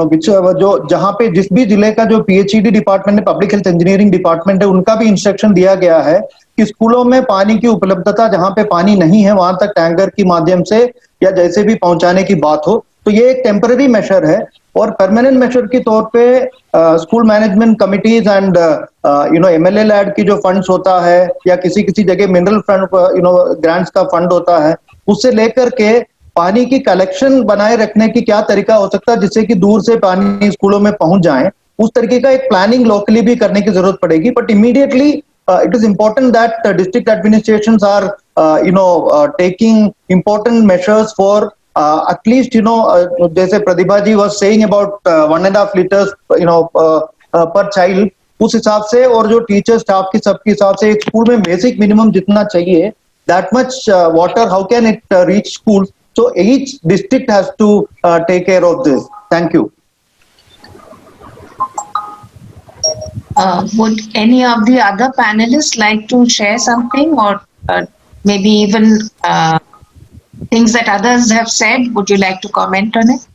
whichever जो जहाँ पे जिस भी जिले का जो PhD डिपार्टमेंट है, पब्लिक हेल्थ इंजीनियरिंग डिपार्टमेंट है, उनका भी इंस्ट्रक्शन दिया गया है कि स्कूलों में पानी की उपलब्धता जहाँ पे पानी नहीं है वहां तक टैंकर के माध्यम से या जैसे भी पहुंचाने की बात हो. तो ये एक टेम्पररी मेजर है और परमानेंट मेजर के तौर पे school management committees and MLA LAD की जो फंड्स होता है या किसी जगह मिनरल फंड ग्रांट्स का फंड होता है, उससे लेकर के पानी की कलेक्शन बनाए रखने की क्या तरीका हो सकता है जिससे कि दूर से पानी स्कूलों में पहुंच जाए, उस तरीके का एक प्लानिंग लोकली भी करने की जरूरत पड़ेगी. But immediately it is important that district administrations are taking important measures for at least जैसे Pratibha ji was saying about 1.5 liters पर चाइल्ड, उस हिसाब से और जो टीचर स्टाफ की सबके हिसाब से एक स्कूल में बेसिक मिनिमम जितना चाहिए that much water how can it reach school. So each district has to take care of this. Thank you. Would any of the other panelists like to share something, or maybe even things that others have said? Would you like to comment on it?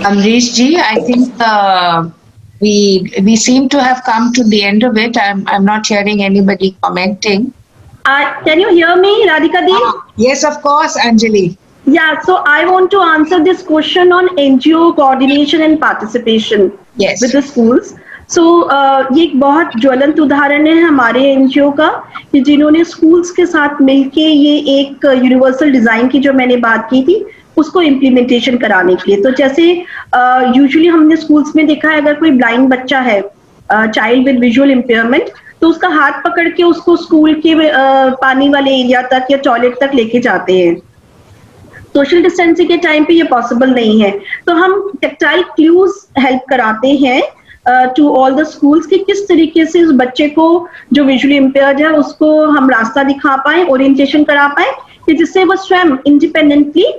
Amrish ji, I think we seem to have come to the end of it. I'm not hearing anybody commenting. Can you hear me, Radhika Di? Yes, of course, Anjali. Yeah, so I want to answer this question on NGO coordination and participation with the schools. So ये एक बहुत ज्वलंत उदाहरण है हमारे NGO का कि जिन्होंने schools के साथ मिलके ये एक यूनिवर्सल डिजाइन की जो मैंने बात की थी उसको इम्प्लीमेंटेशन कराने के लिए. तो जैसे यूजुअली हमने स्कूल्स में देखा है अगर कोई ब्लाइंड बच्चा है, चाइल्ड विद विजुअल इम्पेयरमेंट, तो उसका हाथ पकड़ के उसको स्कूल के पानी वाले एरिया तक या टॉयलेट तक लेके जाते हैं. सोशल डिस्टेंसिंग के टाइम पे ये पॉसिबल नहीं है, तो हम टेक्टाइल क्लूज हेल्प कराते हैं टू ऑल द स्कूल्स कि किस तरीके से उस बच्चे को जो विजुअली इम्पेयर्ड है उसको हम रास्ता दिखा पाए, ओरिएंटेशन करा पाए कि जिससे वो स्वयं independently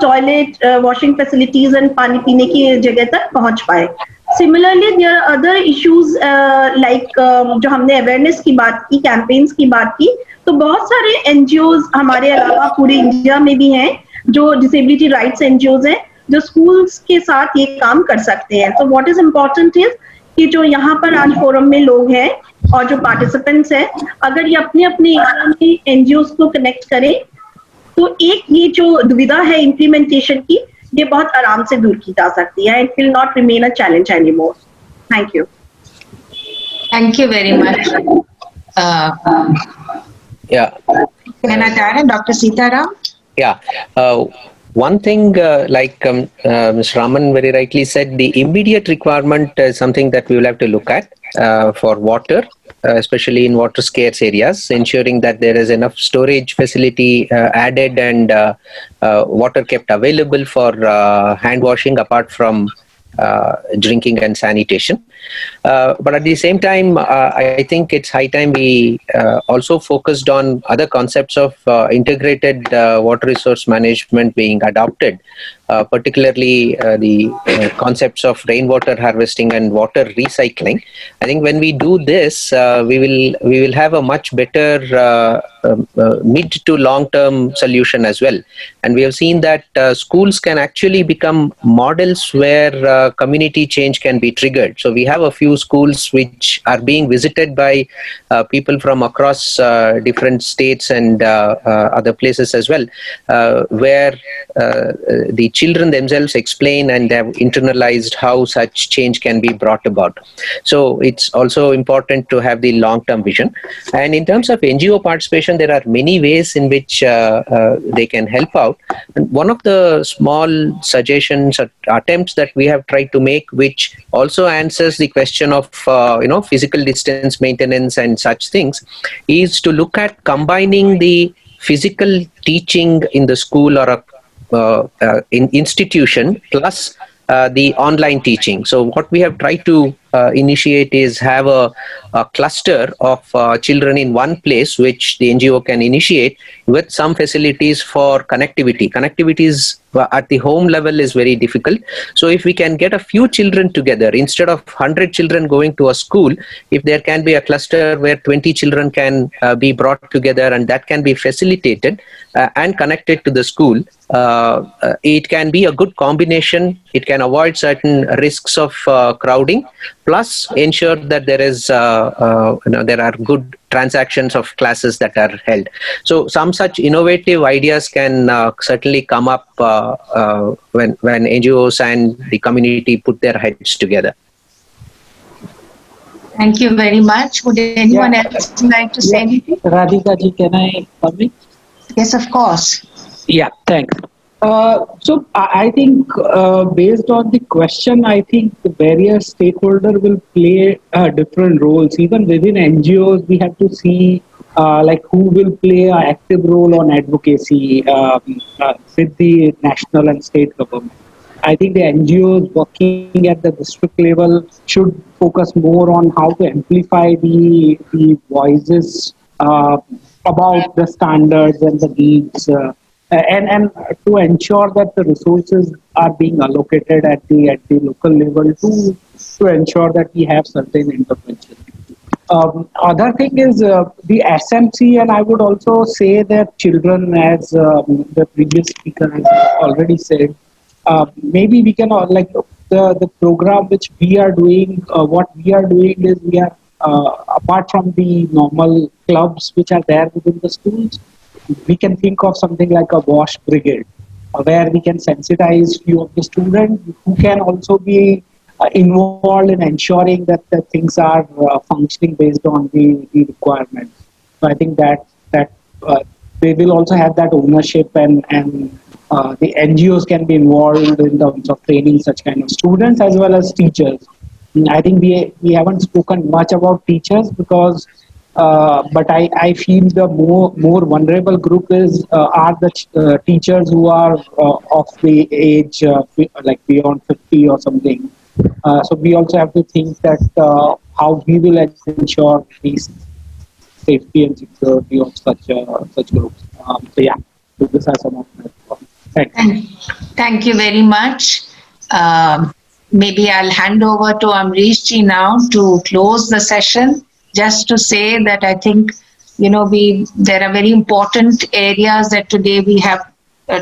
toilet, washing facilities and पानी पीने की जगह तक पहुंच पाए. Similarly there are other issues like जो हमने अवेयरनेस की बात की, कैंपेन्स की बात की, तो बहुत सारे एनजीओज हमारे अलावा पूरे इंडिया में भी हैं जो डिसेबिलिटी राइट्स एनजीओज हैं जो स्कूल्स के साथ ये काम कर सकते हैं. तो व्हाट इज इम्पोर्टेंट इज कि जो यहाँ पर आज फोरम में लोग हैं और जो पार्टिसिपेंट्स हैं, अगर ये अपने अपने एरिया में एनजीओज को कनेक्ट करें तो एक ये जो दुविधा है इम्प्लीमेंटेशन की, ये बहुत आराम से दूर की जा सकती है. It will not remain a challenge anymore. Thank you. Thank you very much. Yeah. Can I turn Dr. Sitaram? Yeah. One thing, like Ms. Raman very rightly said, the immediate requirement is something that we will have to look at for water, especially in water scarce areas, ensuring that there is enough storage facility added and water kept available for hand washing apart from drinking and sanitation. But at the same time, I think it's high time we also focused on other concepts of integrated water resource management being adopted, particularly the concepts of rainwater harvesting and water recycling. I think when we do this, we will have a much better mid to long term solution as well. And we have seen that schools can actually become models where community change can be triggered. So we have a few schools which are being visited by people from across different states and other places as well, where the children themselves explain and have internalized how such change can be brought about. So it's also important to have the long-term vision. And in terms of NGO participation, there are many ways in which they can help out. And one of the small suggestions or attempts that we have tried to make, which also answers the question of physical distance maintenance and such things, is to look at combining the physical teaching in the school or a in institution plus the online teaching. So what we have tried to initiate is have a cluster of children in one place, which the NGO can initiate with some facilities for connectivity. Connectivity is at the home level is very difficult. So if we can get a few children together, instead of 100 children going to a school, if there can be a cluster where 20 children can be brought together and that can be facilitated and connected to the school, it can be a good combination. It can avoid certain risks of crowding, plus ensure that there is there are good transactions of classes that are held. So some such innovative ideas can certainly come up when NGOs and the community put their heads together. Thank you very much. Would anyone else like to say anything? Radhika ji, can I come in? Yes, of course. Yeah, thanks. So I think based on the question, I think the various stakeholders will play different roles. Even within NGOs, we have to see like who will play an active role on advocacy with the national and state government. I think the NGOs working at the district level should focus more on how to amplify the voices about the standards and the needs. And to ensure that the resources are being allocated at the local level to ensure that we have certain intervention. Other thing is the SMC, and I would also say that children, as the previous speaker has already said, maybe we can like the program which we are doing. What we are doing is we are apart from the normal clubs which are there within the schools, we can think of something like a wash brigade, where we can sensitize few of the students who can also be involved in ensuring that the things are functioning based on the requirements. So I think that they will also have that ownership, and the NGOs can be involved in terms of training such kind of students as well as teachers. I think we haven't spoken much about teachers because but I feel the more vulnerable group are the teachers who are of the age like beyond 50 or something. So we also have to think that how we will ensure the safety and security of such groups. So yeah, so these are some of my thoughts. Thank you very much. Maybe I'll hand over to Amrish ji now to close the session. Just to say that I think, there are very important areas that today we have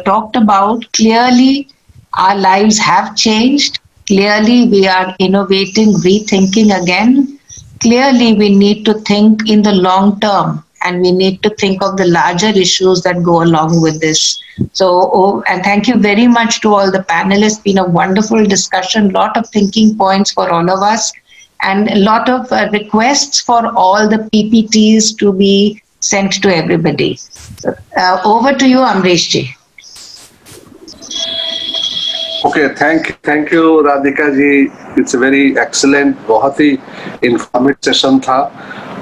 talked about. Clearly, our lives have changed. Clearly, we are innovating, rethinking again. Clearly, we need to think in the long term, and we need to think of the larger issues that go along with this. So, and thank you very much to all the panelists. Been a wonderful discussion, lot of thinking points for all of us, and a lot of requests for all the PPTs to be sent to everybody. So, over to you, Amrish ji. Okay, thank you, Radhika ji. It's a very excellent, बहुत ही informative session था.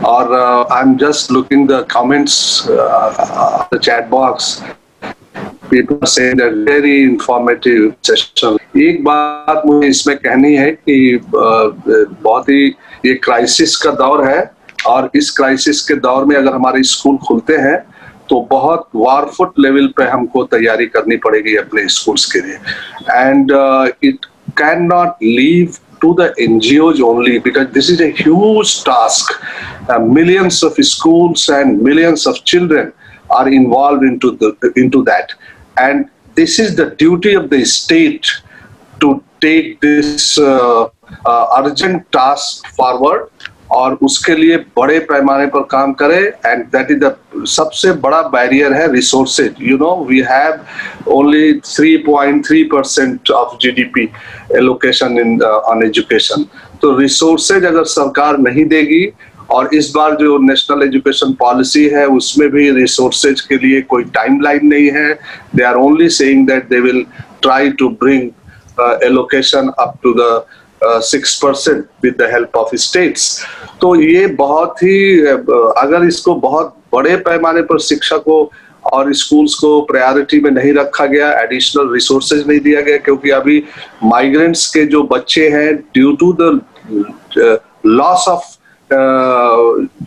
और I'm just looking the comments, the chat box. People say that very informative session. एक बात मुझे इसमें कहनी है कि बहुत ही ये क्राइसिस का दौर है, और इस क्राइसिस के दौर में अगर हमारे स्कूल खुलते हैं तो बहुत वारफुट लेवल पे हमको तैयारी करनी पड़ेगी अपने स्कूल्स के लिए. And it can not leave to the NGOs only, because this is a huge task. Millions of schools and millions of children are involved into that, and this is the duty of the state to take this urgent task forward और उसके लिए बड़े पैमाने पर काम करे. एंड दैट इज द सबसे बड़ा बैरियर है resources. You know, we have only 3.3% of GDP allocation in on education. तो रिसोर्सेज अगर सरकार नहीं देगी, और इस बार जो नेशनल एजुकेशन पॉलिसी है उसमें भी रिसोर्सेज के लिए कोई टाइमलाइन नहीं है. They are only saying that they will try to bring allocation up to the 6% with the help of states. तो ये बहुत ही, अगर इसको बहुत बड़े पैमाने पर शिक्षा को और स्कूल्स को प्रायोरिटी में नहीं रखा गया, एडिशनल रिसोर्सेज नहीं दिया गया, क्योंकि अभी माइग्रेंट्स के जो बच्चे हैं, due to the loss of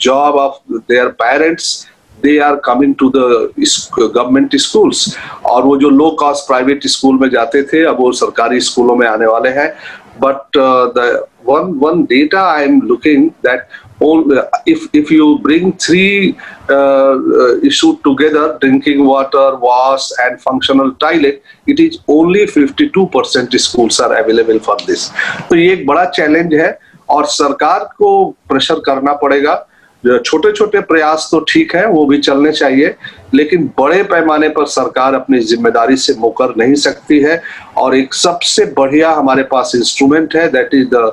job of their parents, they are coming to the government schools, और वो जो लो कॉस्ट प्राइवेट स्कूल में जाते थे अब वो सरकारी स्कूलों में आने वाले हैं. But the one data I am looking that if you bring three issues together, drinking water, wash and functional toilet, it is only 52% schools are available for this. तो ये एक बड़ा चैलेंज है और सरकार को प्रेशर करना पड़ेगा. छोटे छोटे प्रयास तो ठीक है, वो भी चलने चाहिए, लेकिन बड़े पैमाने पर सरकार अपनी जिम्मेदारी से मुकर नहीं सकती है. और एक सबसे बढ़िया हमारे पास इंस्ट्रूमेंट है, that is the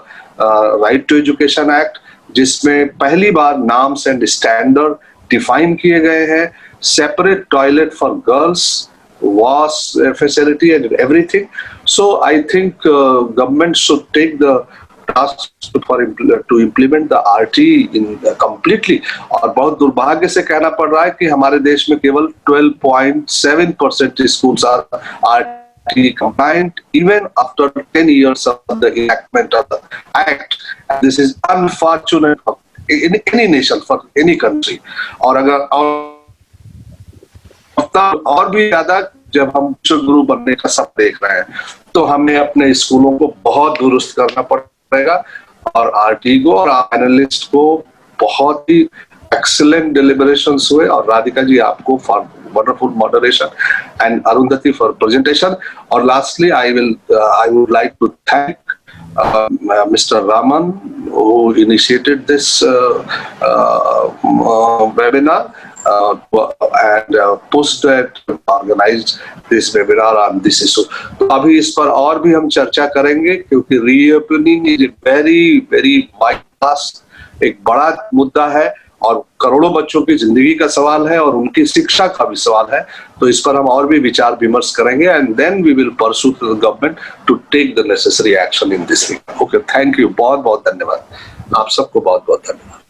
right to education act, जिसमें पहली बार नार्म्स एंड स्टैंडर्ड डिफाइन किए गए हैं, separate toilet for girls, wash facility and everything. So I think government should take the task to implement the RT in completely. और बहुत दुर्भाग्य से कहना पड़ रहा है कि हमारे देश में केवल 12.7% schools are RT compliant even after 10 years of the enactment of the act. And this is unfortunate for any nation, for any country. और अगर और भी ज्यादा जब हम गुरु बनने का सब देख रहे हैं, तो हमें अपने स्कूलों को बहुत दुरुस्त करना पड़ेगा. और आरटी को और एनालिस्ट को बहुत ही एक्सीलेंट डिलिबरेशंस हुए, और राधिका जी आपको for wonderful moderation and Arundhati for presentation. और lastly I would like to thank Mr. Raman, who initiated this webinar and pushed that organized this webinar on this issue. तो अभी इस पर और भी हम चर्चा करेंगे, क्योंकि reopening is very very vast, एक बड़ा मुद्दा है और करोड़ों बच्चों की जिंदगी का सवाल है और उनकी शिक्षा का भी सवाल है. तो इस पर हम और भी विचार विमर्श करेंगे, and then we will pursue the government to take the necessary action in this. Okay, thank you, बहुत बहुत धन्यवाद. आप सबको बहुत बहुत धन्यवाद.